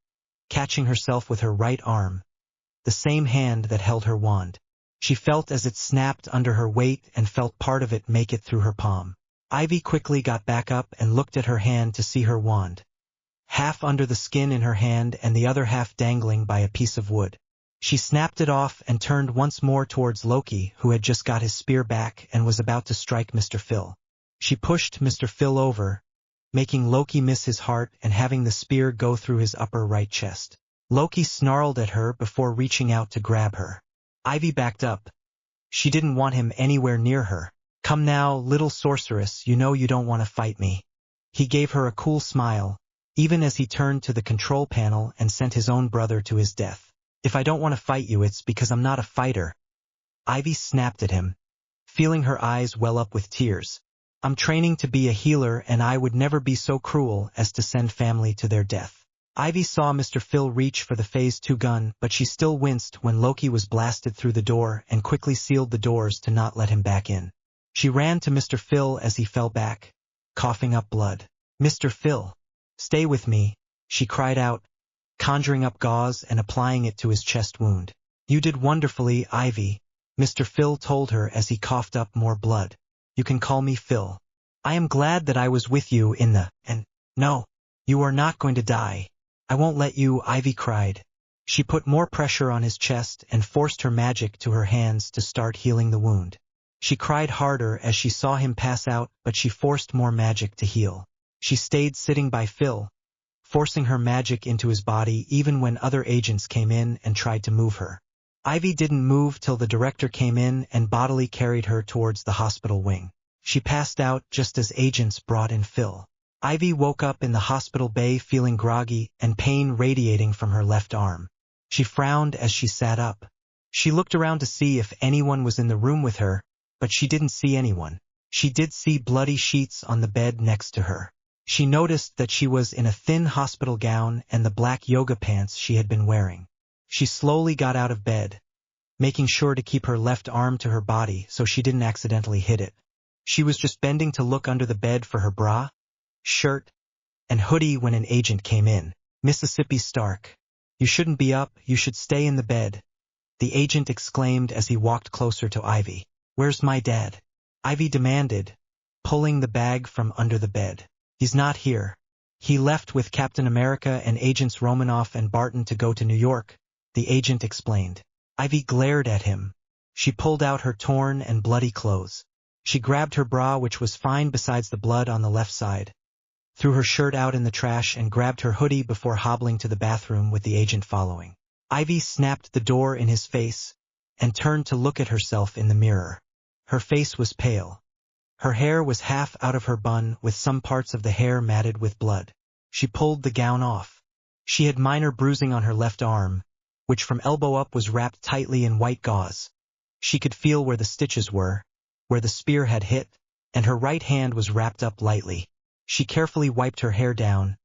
catching herself with her right arm, the same hand that held her wand. She felt as it snapped under her weight and felt part of it make it through her palm. Ivy quickly got back up and looked at her hand to see her wand, half under the skin in her hand and the other half dangling by a piece of wood. She snapped it off and turned once more towards Loki, who had just got his spear back and was about to strike Mr. Phil. She pushed Mr. Phil over, making Loki miss his heart and having the spear go through his upper right chest. Loki snarled at her before reaching out to grab her. Ivy backed up. She didn't want him anywhere near her. "Come now, little sorceress, you know you don't want to fight me." He gave her a cool smile, even as he turned to the control panel and sent his own brother to his death. "If I don't want to fight you, it's because I'm not a fighter." Ivy snapped at him, feeling her eyes well up with tears. "I'm training to be a healer and I would never be so cruel as to send family to their death." Ivy saw Mr. Phil reach for the Phase 2 gun, but she still winced when Loki was blasted through the door and quickly sealed the doors to not let him back in. She ran to Mr. Phil as he fell back, coughing up blood. "Mr. Phil, stay with me," she cried out, conjuring up gauze and applying it to his chest wound. "You did wonderfully, Ivy," Mr. Phil told her as he coughed up more blood. "You can call me Phil. I am glad that I was with you in the— and no, you are not going to die. I won't let you," Ivy cried. She put more pressure on his chest and forced her magic to her hands to start healing the wound. She cried harder as she saw him pass out, but she forced more magic to heal. She stayed sitting by Phil, forcing her magic into his body even when other agents came in and tried to move her. Ivy didn't move till the director came in and bodily carried her towards the hospital wing. She passed out just as agents brought in Phil. Ivy woke up in the hospital bay feeling groggy and pain radiating from her left arm. She frowned as she sat up. She looked around to see if anyone was in the room with her, but she didn't see anyone. She did see bloody sheets on the bed next to her. She noticed that she was in a thin hospital gown and the black yoga pants she had been wearing. She slowly got out of bed, making sure to keep her left arm to her body so she didn't accidentally hit it. She was just bending to look under the bed for her bra, shirt, and hoodie when an agent came in. "Mississippi Stark, you shouldn't be up, you should stay in the bed," the agent exclaimed as he walked closer to Ivy. "Where's my dad?" Ivy demanded, pulling the bag from under the bed. "He's not here. He left with Captain America and Agents Romanoff and Barton to go to New York," the agent explained. Ivy glared at him. She pulled out her torn and bloody clothes. She grabbed her bra, which was fine besides the blood on the left side, threw her shirt out in the trash and grabbed her hoodie before hobbling to the bathroom with the agent following. Ivy snapped the door in his face and turned to look at herself in the mirror. Her face was pale. Her hair was half out of her bun with some parts of the hair matted with blood. She pulled the gown off. She had minor bruising on her left arm, which from elbow up was wrapped tightly in white gauze. She could feel where the stitches were, where the spear had hit, and her right hand was wrapped up lightly. She carefully wiped her hair down,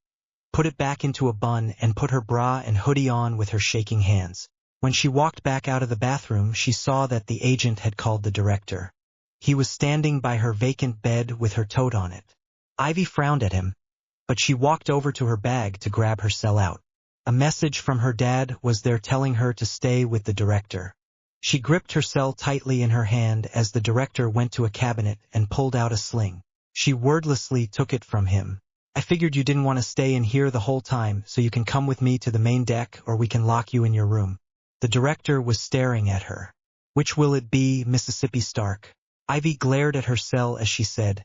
put it back into a bun and put her bra and hoodie on with her shaking hands. When she walked back out of the bathroom, she saw that the agent had called the director. He was standing by her vacant bed with her tote on it. Ivy frowned at him, but she walked over to her bag to grab her cell out. A message from her dad was there telling her to stay with the director. She gripped her cell tightly in her hand as the director went to a cabinet and pulled out a sling. She wordlessly took it from him. "I figured you didn't want to stay in here the whole time, so you can come with me to the main deck or we can lock you in your room." The director was staring at her. "Which will it be, Mississippi Stark?" Ivy glared at her cell as she said,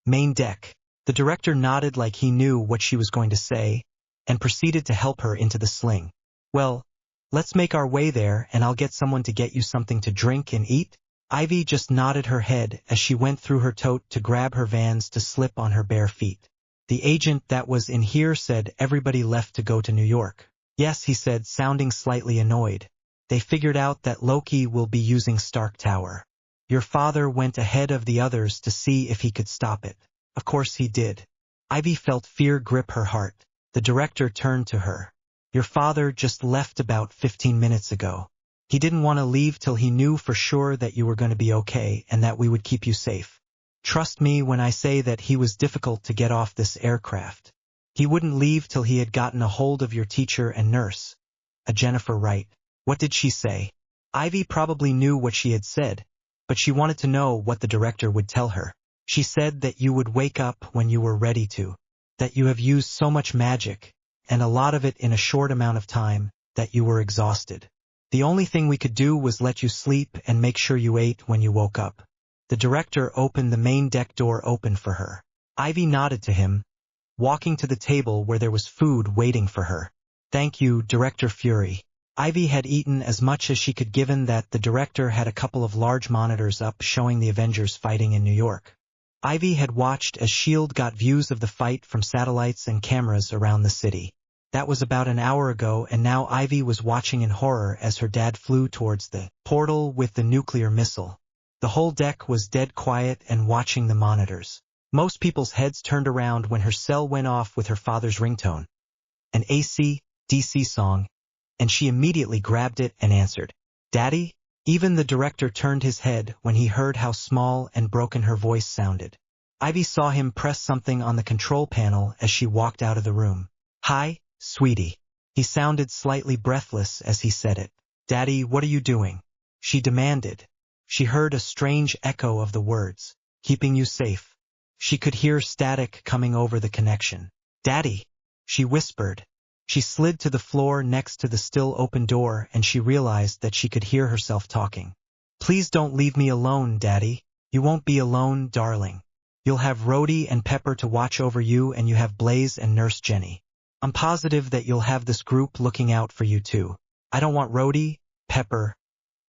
"Main deck." The director nodded like he knew what she was going to say, and proceeded to help her into the sling. "Well, let's make our way there and I'll get someone to get you something to drink and eat." Ivy just nodded her head as she went through her tote to grab her Vans to slip on her bare feet. The agent that was in here said everybody left to go to New York. "Yes," he said, sounding slightly annoyed. "They figured out that Loki will be using Stark Tower. Your father went ahead of the others to see if he could stop it. Of course he did." Ivy felt fear grip her heart. The director turned to her. "Your father just left about 15 minutes ago. He didn't want to leave till he knew for sure that you were going to be okay and that we would keep you safe. Trust me when I say that he was difficult to get off this aircraft. He wouldn't leave till he had gotten a hold of your teacher and nurse, a Jennifer Wright." "What did she say?" Ivy probably knew what she had said, but she wanted to know what the director would tell her. She said that you would wake up when you were ready to, that you have used so much magic, and a lot of it in a short amount of time, that you were exhausted. The only thing we could do was let you sleep and make sure you ate when you woke up. The director opened the main deck door open for her. Ivy nodded to him, walking to the table where there was food waiting for her. Thank you, Director Fury. Ivy had eaten as much as she could given that the director had a couple of large monitors up showing the Avengers fighting in New York. Ivy had watched as S.H.I.E.L.D. got views of the fight from satellites and cameras around the city. That was about an hour ago, and now Ivy was watching in horror as her dad flew towards the portal with the nuclear missile. The whole deck was dead quiet and watching the monitors. Most people's heads turned around when her cell went off with her father's ringtone, an AC/DC song, and she immediately grabbed it and answered, "Daddy?" Even the director turned his head when he heard how small and broken her voice sounded. Ivy saw him press something on the control panel as she walked out of the room. "Hi, sweetie." He sounded slightly breathless as he said it. "Daddy, what are you doing?" she demanded. She heard a strange echo of the words, "Keeping you safe." She could hear static coming over the connection. "Daddy," she whispered. She slid to the floor next to the still open door and she realized that she could hear herself talking. "Please don't leave me alone, Daddy. You won't be alone, darling. You'll have Rhodey and Pepper to watch over you, and you have Blaze and Nurse Jenny. I'm positive that you'll have this group looking out for you too. I don't want Rhodey, Pepper,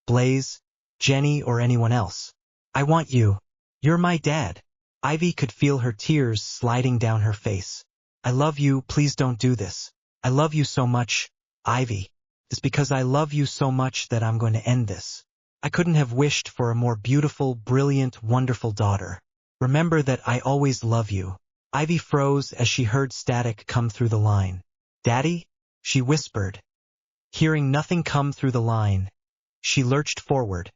Blaze, Jenny, or anyone else. I want you. You're my dad." Ivy could feel her tears sliding down her face. "I love you, please don't do this. I love you so much, Ivy. It's because I love you so much that I'm going to end this. I couldn't have wished for a more beautiful, brilliant, wonderful daughter. Remember that I always love you." Ivy froze as she heard static come through the line. "Daddy?" she whispered. Hearing nothing come through the line, she lurched forward,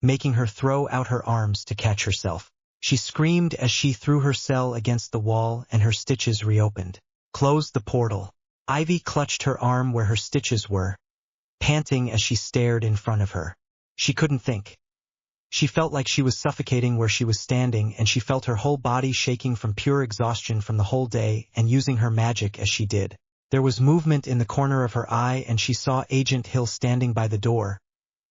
making her throw out her arms to catch herself. She screamed as she threw her cell against the wall and her stitches reopened. "Close the portal." Ivy clutched her arm where her stitches were, panting as she stared in front of her. She couldn't think. She felt like she was suffocating where she was standing, and she felt her whole body shaking from pure exhaustion from the whole day and using her magic as she did. There was movement in the corner of her eye and she saw Agent Hill standing by the door,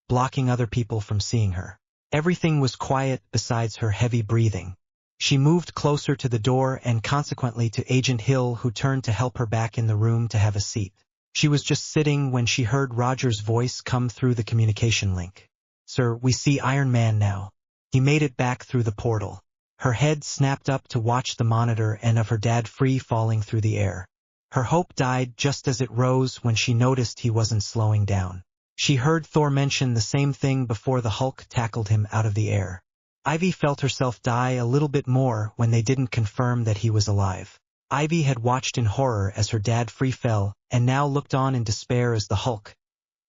blocking other people from seeing her. Everything was quiet besides her heavy breathing. She moved closer to the door and consequently to Agent Hill, who turned to help her back in the room to have a seat. She was just sitting when she heard Roger's voice come through the communication link. "Sir, we see Iron Man now." He made it back through the portal. Her head snapped up to watch the monitor and of her dad free falling through the air. Her hope died just as it rose when she noticed he wasn't slowing down. She heard Thor mention the same thing before the Hulk tackled him out of the air. Ivy felt herself die a little bit more when they didn't confirm that he was alive. Ivy had watched in horror as her dad free fell, and now looked on in despair as the Hulk,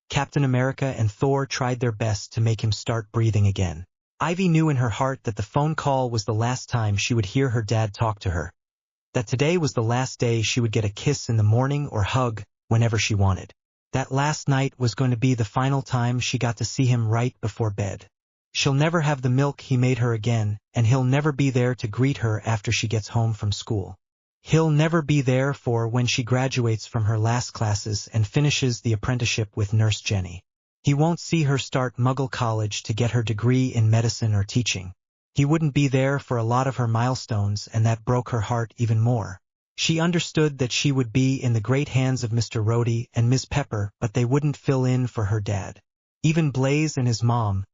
Captain America, and Thor tried their best to make him start breathing again. Ivy knew in her heart that the phone call was the last time she would hear her dad talk to her. That today was the last day she would get a kiss in the morning or hug whenever she wanted. That last night was going to be the final time she got to see him right before bed. She'll never have the milk he made her again, and he'll never be there to greet her after she gets home from school. He'll never be there for when she graduates from her last classes and finishes the apprenticeship with Nurse Jenny. He won't see her start Muggle College to get her degree in medicine or teaching. He wouldn't be there for a lot of her milestones, and that broke her heart even more. She understood that she would be in the great hands of Mr. Rhodey and Ms. Pepper, but they wouldn't fill in for her dad. Even Blaze and his mom,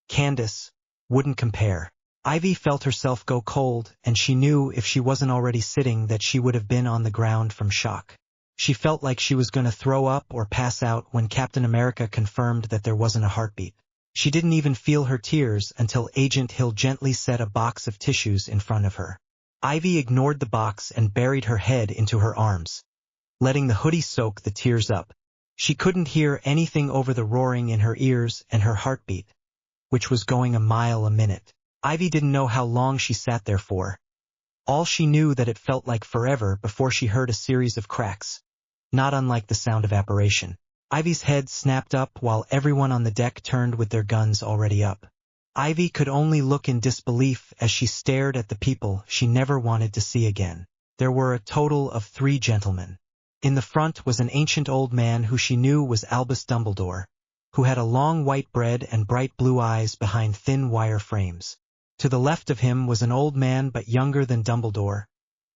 Candace, wouldn't compare. Ivy felt herself go cold, and she knew if she wasn't already sitting that she would have been on the ground from shock. She felt like she was going to throw up or pass out when Captain America confirmed that there wasn't a heartbeat. She didn't even feel her tears until Agent Hill gently set a box of tissues in front of her. Ivy ignored the box and buried her head into her arms, letting the hoodie soak the tears up. She couldn't hear anything over the roaring in her ears and her heartbeat, which was going a mile a minute. Ivy didn't know how long she sat there for. All she knew that it felt like forever before she heard a series of cracks, not unlike the sound of apparition. Ivy's head snapped up while everyone on the deck turned with their guns already up. Ivy could only look in disbelief as she stared at the people she never wanted to see again. There were a total of 3 gentlemen. In the front was an ancient old man who she knew was Albus Dumbledore, who had a long white beard and bright blue eyes behind thin wire frames. To the left of him was an old man but younger than Dumbledore,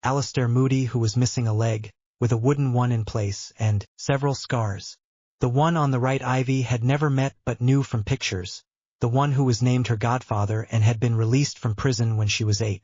Alistair Moody, who was missing a leg, with a wooden one in place, and several scars. The one on the right Ivy had never met but knew from pictures, the one who was named her godfather and had been released from prison when she was 8.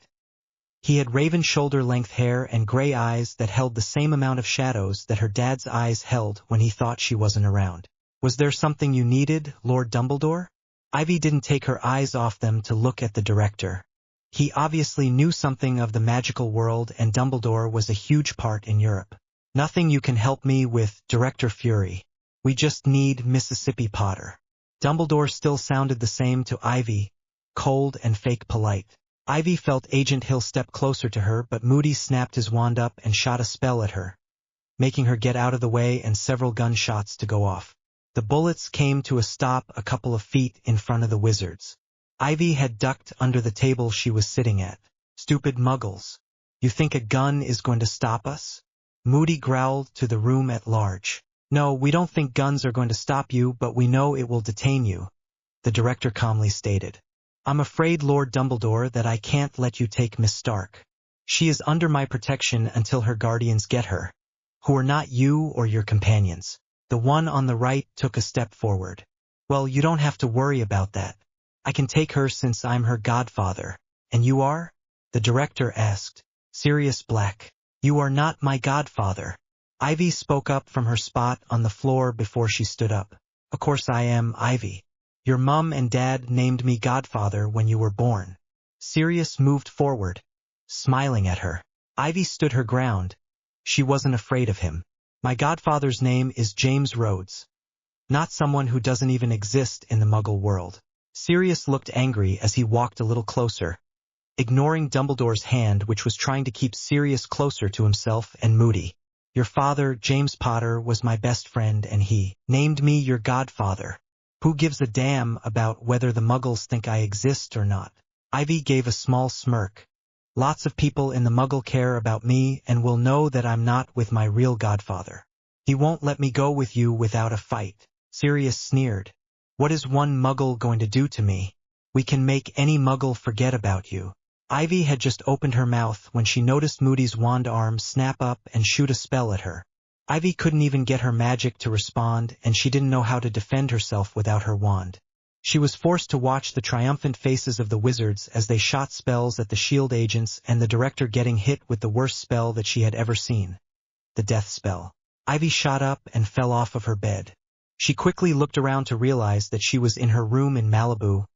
He had raven shoulder-length hair and gray eyes that held the same amount of shadows that her dad's eyes held when he thought she wasn't around. Was there something you needed, Lord Dumbledore? Ivy didn't take her eyes off them to look at the director. He obviously knew something of the magical world, and Dumbledore was a huge part in Europe. Nothing you can help me with, Director Fury. We just need Mississippi Potter. Dumbledore still sounded the same to Ivy, cold and fake polite. Ivy felt Agent Hill step closer to her, but Moody snapped his wand up and shot a spell at her, making her get out of the way and several gunshots to go off. The bullets came to a stop a couple of feet in front of the wizards. Ivy had ducked under the table she was sitting at. Stupid muggles. You think a gun is going to stop us? Moody growled to the room at large. No, we don't think guns are going to stop you, but we know it will detain you, the director calmly stated. I'm afraid, Lord Dumbledore, that I can't let you take Miss Stark. She is under my protection until her guardians get her, who are not you or your companions. The one on the right took a step forward. Well, you don't have to worry about that. I can take her since I'm her godfather. And you are? The director asked. Sirius Black. You are not my godfather. Ivy spoke up from her spot on the floor before she stood up. Of course I am, Ivy. Your mum and dad named me godfather when you were born. Sirius moved forward, smiling at her. Ivy stood her ground. She wasn't afraid of him. My godfather's name is James Rhodes. Not someone who doesn't even exist in the Muggle world. Sirius looked angry as he walked a little closer, ignoring Dumbledore's hand, which was trying to keep Sirius closer to himself and Moody. Your father, James Potter, was my best friend, and he named me your godfather. Who gives a damn about whether the Muggles think I exist or not? Ivy gave a small smirk. Lots of people in the Muggle care about me and will know that I'm not with my real godfather. He won't let me go with you without a fight. Sirius sneered. What is one Muggle going to do to me? We can make any Muggle forget about you. Ivy had just opened her mouth when she noticed Moody's wand arm snap up and shoot a spell at her. Ivy couldn't even get her magic to respond, and she didn't know how to defend herself without her wand. She was forced to watch the triumphant faces of the wizards as they shot spells at the S.H.I.E.L.D. agents, and the director getting hit with the worst spell that she had ever seen. The death spell. Ivy shot up and fell off of her bed. She quickly looked around to realize that she was in her room in Malibu,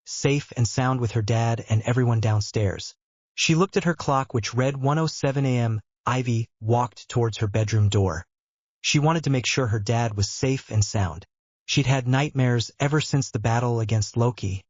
safe and sound with her dad and everyone downstairs. She looked at her clock, which read 1:07 a.m. Ivy walked towards her bedroom door. She wanted to make sure her dad was safe and sound. She'd had nightmares ever since the battle against Loki,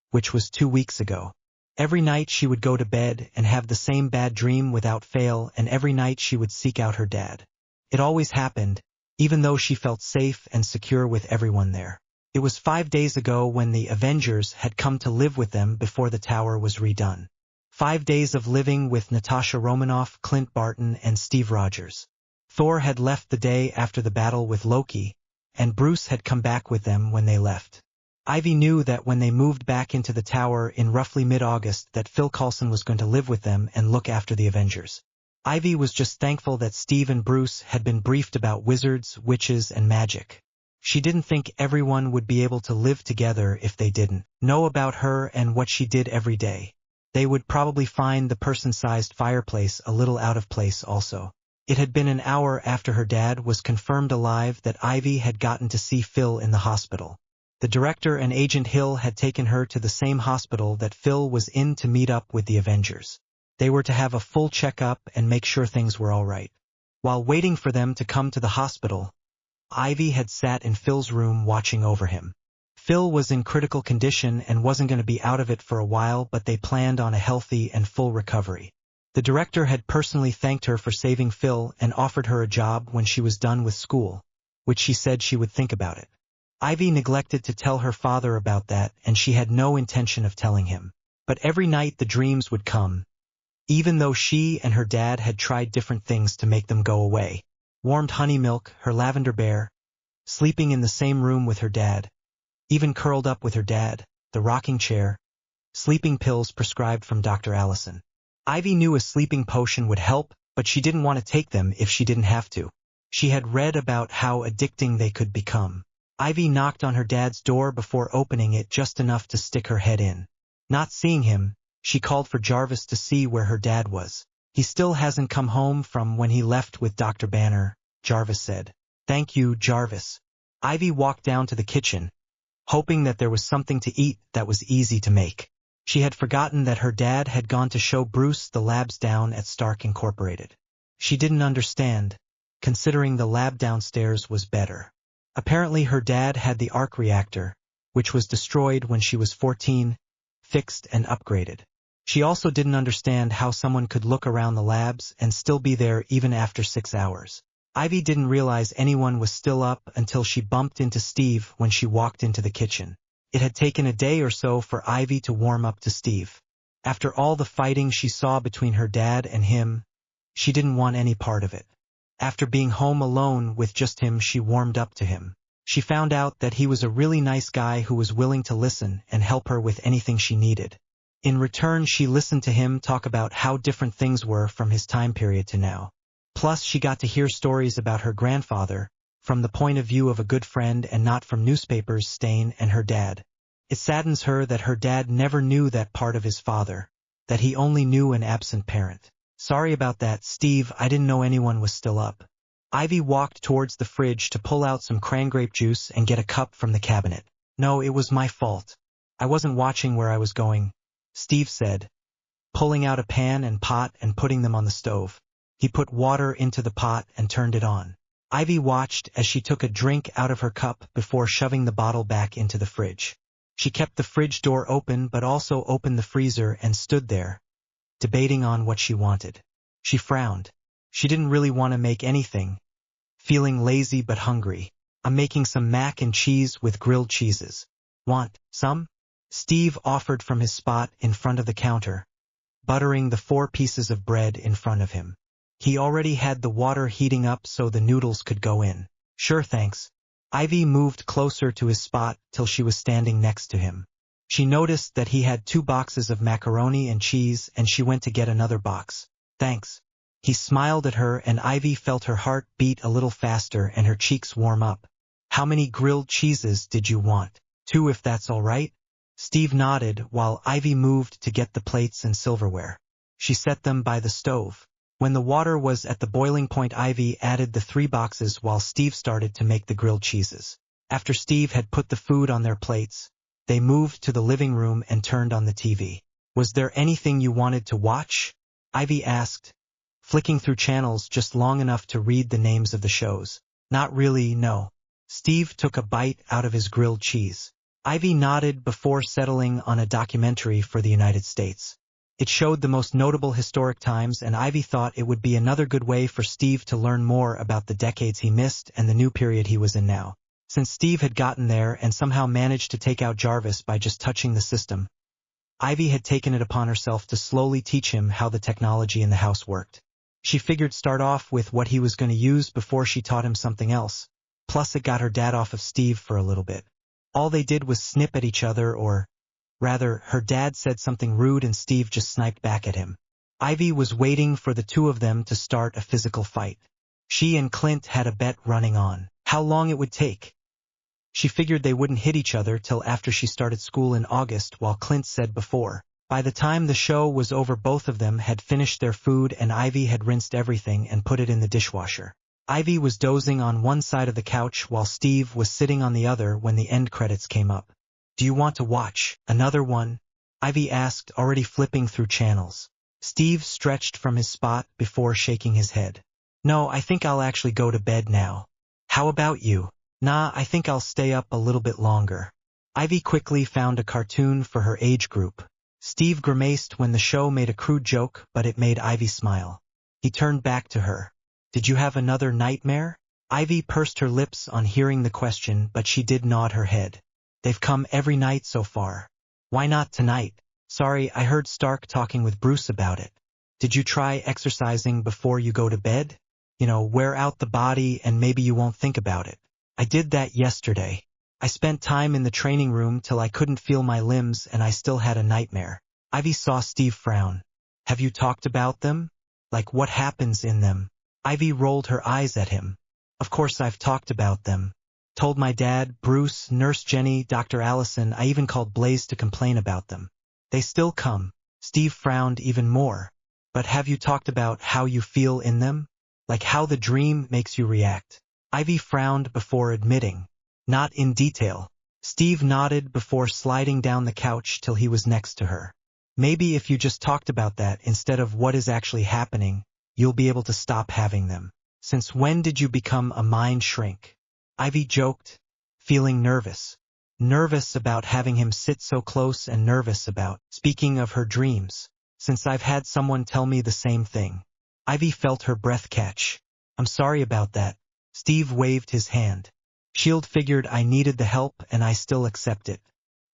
which was 2 weeks ago. Every night she would go to bed and have the same bad dream without fail, and every night she would seek out her dad. It always happened, even though she felt safe and secure with everyone there. It was 5 days ago when the Avengers had come to live with them before the tower was redone. 5 days of living with Natasha Romanoff, Clint Barton, and Steve Rogers. Thor had left the day after the battle with Loki, and Bruce had come back with them when they left. Ivy knew that when they moved back into the tower in roughly mid-August that Phil Coulson was going to live with them and look after the Avengers. Ivy was just thankful that Steve and Bruce had been briefed about wizards, witches, and magic. She didn't think everyone would be able to live together if they didn't know about her and what she did every day. They would probably find the person-sized fireplace a little out of place also. It had been an hour after her dad was confirmed alive that Ivy had gotten to see Phil in the hospital. The director and Agent Hill had taken her to the same hospital that Phil was in to meet up with the Avengers. They were to have a full checkup and make sure things were all right. While waiting for them to come to the hospital, Ivy had sat in Phil's room watching over him. Phil was in critical condition and wasn't going to be out of it for a while, but they planned on a healthy and full recovery. The director had personally thanked her for saving Phil and offered her a job when she was done with school, which she said she would think about it. Ivy neglected to tell her father about that, and she had no intention of telling him. But every night the dreams would come, even though she and her dad had tried different things to make them go away. Warmed honey milk, her lavender bear, sleeping in the same room with her dad, even curled up with her dad, the rocking chair, sleeping pills prescribed from Dr. Allison. Ivy knew a sleeping potion would help, but she didn't want to take them if she didn't have to. She had read about how addicting they could become. Ivy knocked on her dad's door before opening it just enough to stick her head in. Not seeing him, she called for Jarvis to see where her dad was. He still hasn't come home from when he left with Dr. Banner, Jarvis said. Thank you, Jarvis. Ivy walked down to the kitchen, hoping that there was something to eat that was easy to make. She had forgotten that her dad had gone to show Bruce the labs down at Stark Incorporated. She didn't understand, considering the lab downstairs was better. Apparently her dad had the arc reactor, which was destroyed when she was 14, fixed and upgraded. She also didn't understand how someone could look around the labs and still be there even after 6 hours. Ivy didn't realize anyone was still up until she bumped into Steve when she walked into the kitchen. It had taken a day or so for Ivy to warm up to Steve. After all the fighting she saw between her dad and him, she didn't want any part of it. After being home alone with just him, she warmed up to him. She found out that he was a really nice guy who was willing to listen and help her with anything she needed. In return, she listened to him talk about how different things were from his time period to now. Plus, she got to hear stories about her grandfather, from the point of view of a good friend and not from newspapers, Stain and her dad. It saddens her that her dad never knew that part of his father, that he only knew an absent parent. Sorry about that, Steve, I didn't know anyone was still up. Ivy walked towards the fridge to pull out some cranberry juice and get a cup from the cabinet. No, it was my fault. I wasn't watching where I was going, Steve said, pulling out a pan and pot and putting them on the stove. He put water into the pot and turned it on. Ivy watched as she took a drink out of her cup before shoving the bottle back into the fridge. She kept the fridge door open but also opened the freezer and stood there, debating on what she wanted. She frowned. She didn't really want to make anything, feeling lazy but hungry. I'm making some mac and cheese with grilled cheeses. Want some? Steve offered from his spot in front of the counter, buttering the 4 pieces of bread in front of him. He already had the water heating up so the noodles could go in. Sure, thanks. Ivy moved closer to his spot till she was standing next to him. She noticed that he had 2 boxes of macaroni and cheese and she went to get another box. Thanks. He smiled at her and Ivy felt her heart beat a little faster and her cheeks warm up. How many grilled cheeses did you want? 2 if that's all right? Steve nodded while Ivy moved to get the plates and silverware. She set them by the stove. When the water was at the boiling point, Ivy added the 3 boxes while Steve started to make the grilled cheeses. After Steve had put the food on their plates, they moved to the living room and turned on the TV. Was there anything you wanted to watch? Ivy asked, flicking through channels just long enough to read the names of the shows. Not really, no. Steve took a bite out of his grilled cheese. Ivy nodded before settling on a documentary for the United States. It showed the most notable historic times, and Ivy thought it would be another good way for Steve to learn more about the decades he missed and the new period he was in now. Since Steve had gotten there and somehow managed to take out Jarvis by just touching the system, Ivy had taken it upon herself to slowly teach him how the technology in the house worked. She figured start off with what he was going to use before she taught him something else. Plus it got her dad off of Steve for a little bit. All they did was snip at each other, or rather, her dad said something rude and Steve just sniped back at him. Ivy was waiting for the 2 of them to start a physical fight. She and Clint had a bet running on how long it would take. She figured they wouldn't hit each other till after she started school in August, while Clint said before. By the time the show was over, both of them had finished their food and Ivy had rinsed everything and put it in the dishwasher. Ivy was dozing on one side of the couch while Steve was sitting on the other when the end credits came up. Do you want to watch another one? Ivy asked, already flipping through channels. Steve stretched from his spot before shaking his head. No, I think I'll actually go to bed now. How about you? Nah, I think I'll stay up a little bit longer. Ivy quickly found a cartoon for her age group. Steve grimaced when the show made a crude joke, but it made Ivy smile. He turned back to her. Did you have another nightmare? Ivy pursed her lips on hearing the question, but she did nod her head. They've come every night so far. Why not tonight? Sorry, I heard Stark talking with Bruce about it. Did you try exercising before you go to bed? Wear out the body and maybe you won't think about it. I did that yesterday. I spent time in the training room till I couldn't feel my limbs and I still had a nightmare. Ivy saw Steve frown. Have you talked about them? Like what happens in them? Ivy rolled her eyes at him. Of course I've talked about them. Told my dad, Bruce, Nurse Jenny, Dr. Allison, I even called Blaze to complain about them. They still come. Steve frowned even more. But have you talked about how you feel in them? Like how the dream makes you react? Ivy frowned before admitting. Not in detail. Steve nodded before sliding down the couch till he was next to her. Maybe if you just talked about that instead of what is actually happening, you'll be able to stop having them. Since when did you become a mind shrink? Ivy joked, feeling nervous. Nervous about having him sit so close and nervous about speaking of her dreams. Since I've had someone tell me the same thing. Ivy felt her breath catch. I'm sorry about that. Steve waved his hand. Shield figured I needed the help and I still accept it.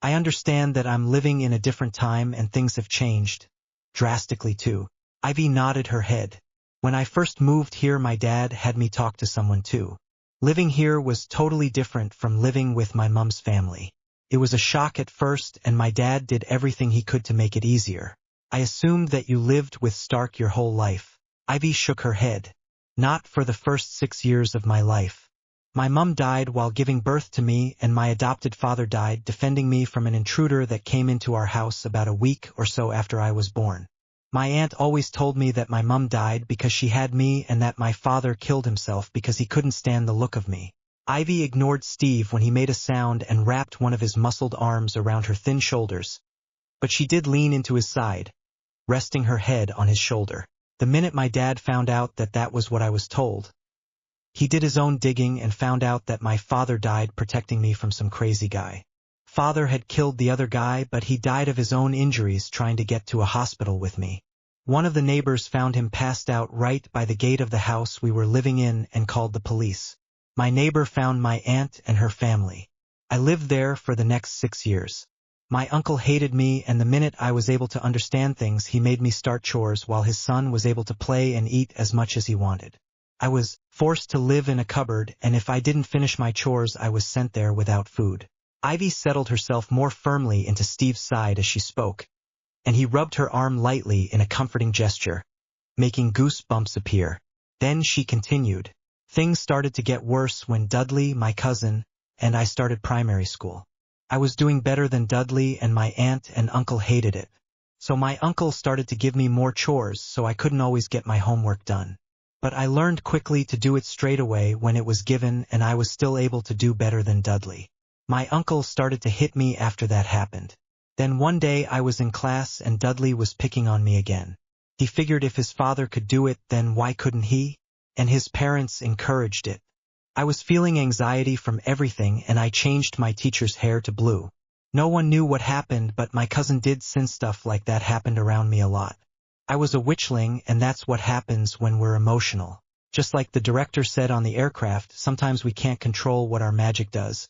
I understand that I'm living in a different time and things have changed. Drastically too. Ivy nodded her head. When I first moved here my dad had me talk to someone too. Living here was totally different from living with my mom's family. It was a shock at first and my dad did everything he could to make it easier. I assumed that you lived with Stark your whole life. Ivy shook her head. Not for the first 6 years of my life. My mom died while giving birth to me and my adopted father died defending me from an intruder that came into our house about a week or so after I was born. My aunt always told me that my mom died because she had me and that my father killed himself because he couldn't stand the look of me. Ivy ignored Steve when he made a sound and wrapped one of his muscled arms around her thin shoulders. But she did lean into his side, resting her head on his shoulder. The minute my dad found out that that was what I was told, he did his own digging and found out that my father died protecting me from some crazy guy. Father had killed the other guy, but he died of his own injuries trying to get to a hospital with me. One of the neighbors found him passed out right by the gate of the house we were living in and called the police. My neighbor found my aunt and her family. I lived there for the next 6 years. My uncle hated me and the minute I was able to understand things he made me start chores while his son was able to play and eat as much as he wanted. I was forced to live in a cupboard and if I didn't finish my chores I was sent there without food. Ivy settled herself more firmly into Steve's side as she spoke, and he rubbed her arm lightly in a comforting gesture, making goosebumps appear. Then she continued. Things started to get worse when Dudley, my cousin, and I started primary school. I was doing better than Dudley and my aunt and uncle hated it. So my uncle started to give me more chores so I couldn't always get my homework done. But I learned quickly to do it straight away when it was given and I was still able to do better than Dudley. My uncle started to hit me after that happened. Then one day I was in class and Dudley was picking on me again. He figured if his father could do it then why couldn't he? And his parents encouraged it. I was feeling anxiety from everything and I changed my teacher's hair to blue. No one knew what happened but my cousin did since stuff like that happened around me a lot. I was a witchling and that's what happens when we're emotional. Just like the director said on the aircraft, sometimes we can't control what our magic does.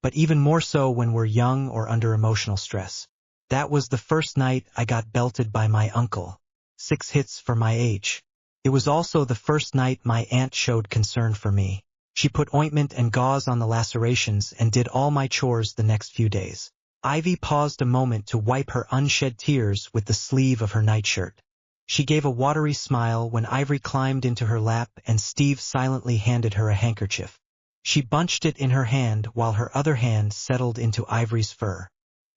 But even more so when we're young or under emotional stress. That was the first night I got belted by my uncle. 6 hits for my age. It was also the first night my aunt showed concern for me. She put ointment and gauze on the lacerations and did all my chores the next few days. Ivy paused a moment to wipe her unshed tears with the sleeve of her nightshirt. She gave a watery smile when Ivory climbed into her lap and Steve silently handed her a handkerchief. She bunched it in her hand while her other hand settled into Ivory's fur.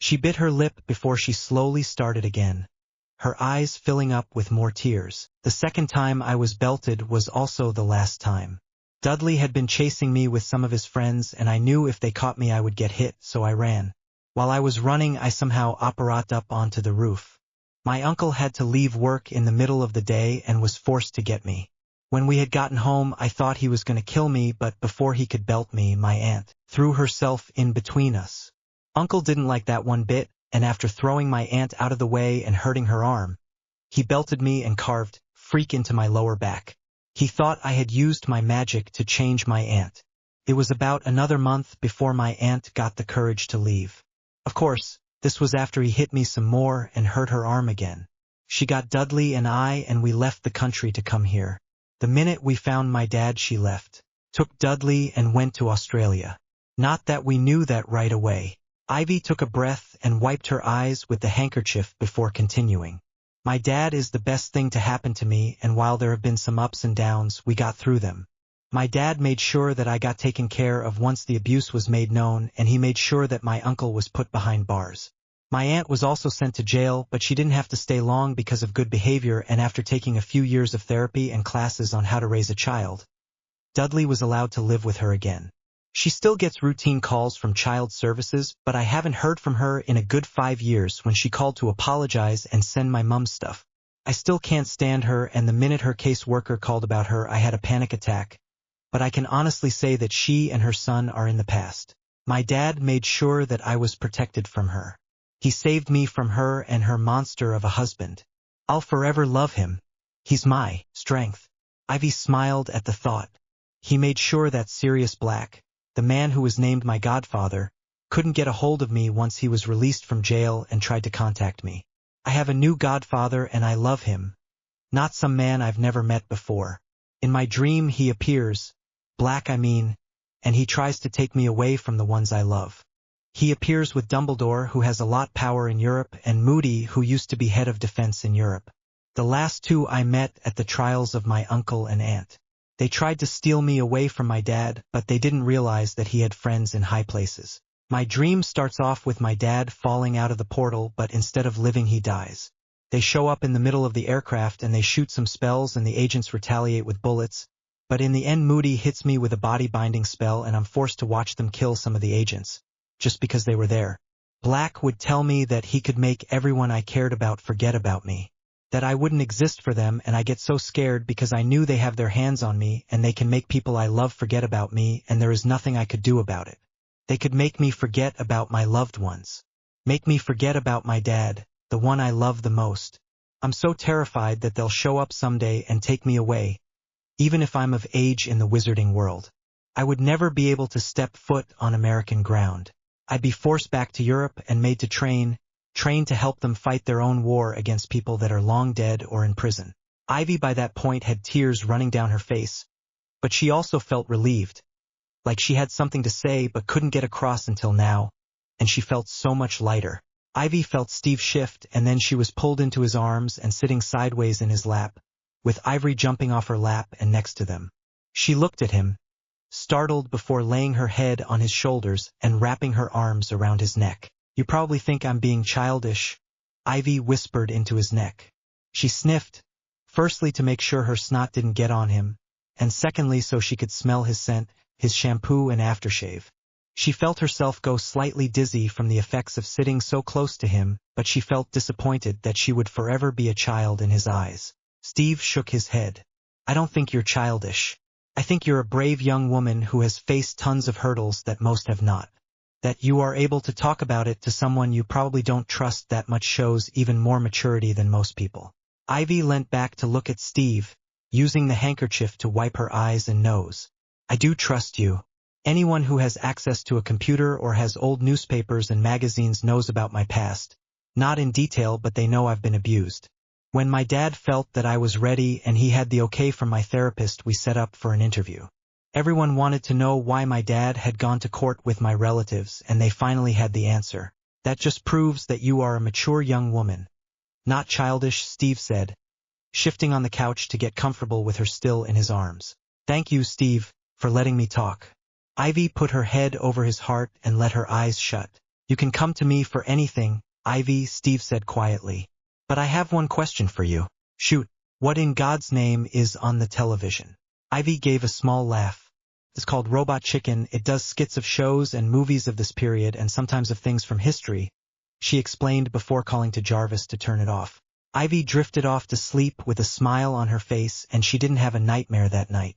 She bit her lip before she slowly started again, her eyes filling up with more tears. The second time I was belted was also the last time. Dudley had been chasing me with some of his friends and I knew if they caught me I would get hit, so I ran. While I was running I somehow apparat up onto the roof. My uncle had to leave work in the middle of the day and was forced to get me. When we had gotten home I thought he was going to kill me, but before he could belt me my aunt threw herself in between us. Uncle didn't like that one bit, and after throwing my aunt out of the way and hurting her arm, he belted me and carved "freak" into my lower back. He thought I had used my magic to change my aunt. It was about another month before my aunt got the courage to leave. Of course, this was after he hit me some more and hurt her arm again. She got Dudley and we left the country to come here. The minute we found my dad, she left, took Dudley and went to Australia. Not that we knew that right away. Ivy took a breath and wiped her eyes with the handkerchief before continuing. My dad is the best thing to happen to me, and while there have been some ups and downs, we got through them. My dad made sure that I got taken care of once the abuse was made known, and he made sure that my uncle was put behind bars. My aunt was also sent to jail, but she didn't have to stay long because of good behavior, and after taking a few years of therapy and classes on how to raise a child, Dudley was allowed to live with her again. She still gets routine calls from child services, but I haven't heard from her in a good 5 years. When she called to apologize and send my mum stuff, I still can't stand her, and the minute her caseworker called about her, I had a panic attack. But I can honestly say that she and her son are in the past. My dad made sure that I was protected from her. He saved me from her and her monster of a husband. I'll forever love him. He's my strength. Ivy smiled at the thought. He made sure that Sirius Black, the man who was named my godfather, couldn't get a hold of me once he was released from jail and tried to contact me. I have a new godfather and I love him. Not some man I've never met before. In my dream he appears, Black and he tries to take me away from the ones I love. He appears with Dumbledore, who has a lot power in Europe, and Moody, who used to be head of defense in Europe. The last two I met at the trials of my uncle and aunt. They tried to steal me away from my dad, but they didn't realize that he had friends in high places. My dream starts off with my dad falling out of the portal, but instead of living he dies. They show up in the middle of the aircraft and they shoot some spells and the agents retaliate with bullets, but in the end Moody hits me with a body-binding spell and I'm forced to watch them kill some of the agents, just because they were there. Black would tell me that he could make everyone I cared about forget about me, that I wouldn't exist for them, and I get so scared because I knew they have their hands on me and they can make people I love forget about me, and there is nothing I could do about it. They could make me forget about my loved ones. Make me forget about my dad, the one I love the most. I'm so terrified that they'll show up someday and take me away, even if I'm of age in the wizarding world. I would never be able to step foot on American ground. I'd be forced back to Europe and made to train to help them fight their own war against people that are long dead or in prison. Ivy by that point had tears running down her face, but she also felt relieved, like she had something to say but couldn't get across until now, and she felt so much lighter. Ivy felt Steve shift, and then she was pulled into his arms and sitting sideways in his lap, with Ivory jumping off her lap and next to them. She looked at him, startled, before laying her head on his shoulders and wrapping her arms around his neck. "You probably think I'm being childish," Ivy whispered into his neck. She sniffed, firstly to make sure her snot didn't get on him, and secondly so she could smell his scent, his shampoo and aftershave. She felt herself go slightly dizzy from the effects of sitting so close to him, but she felt disappointed that she would forever be a child in his eyes. Steve shook his head. "I don't think you're childish. I think you're a brave young woman who has faced tons of hurdles that most have not. That you are able to talk about it to someone you probably don't trust that much shows even more maturity than most people." Ivy leant back to look at Steve, using the handkerchief to wipe her eyes and nose. "I do trust you. Anyone who has access to a computer or has old newspapers and magazines knows about my past. Not in detail, but they know I've been abused. When my dad felt that I was ready and he had the okay from my therapist, we set up for an interview. Everyone wanted to know why my dad had gone to court with my relatives, and they finally had the answer. That just proves that you are a mature young woman. Not childish," Steve said, shifting on the couch to get comfortable with her still in his arms. "Thank you, Steve, for letting me talk." Ivy put her head over his heart and let her eyes shut. "You can come to me for anything, Ivy," Steve said quietly. "But I have one question for you." "Shoot. What in God's name is on the television?" Ivy gave a small laugh. "It's called Robot Chicken. It does skits of shows and movies of this period and sometimes of things from history," she explained before calling to Jarvis to turn it off. Ivy drifted off to sleep with a smile on her face, and she didn't have a nightmare that night.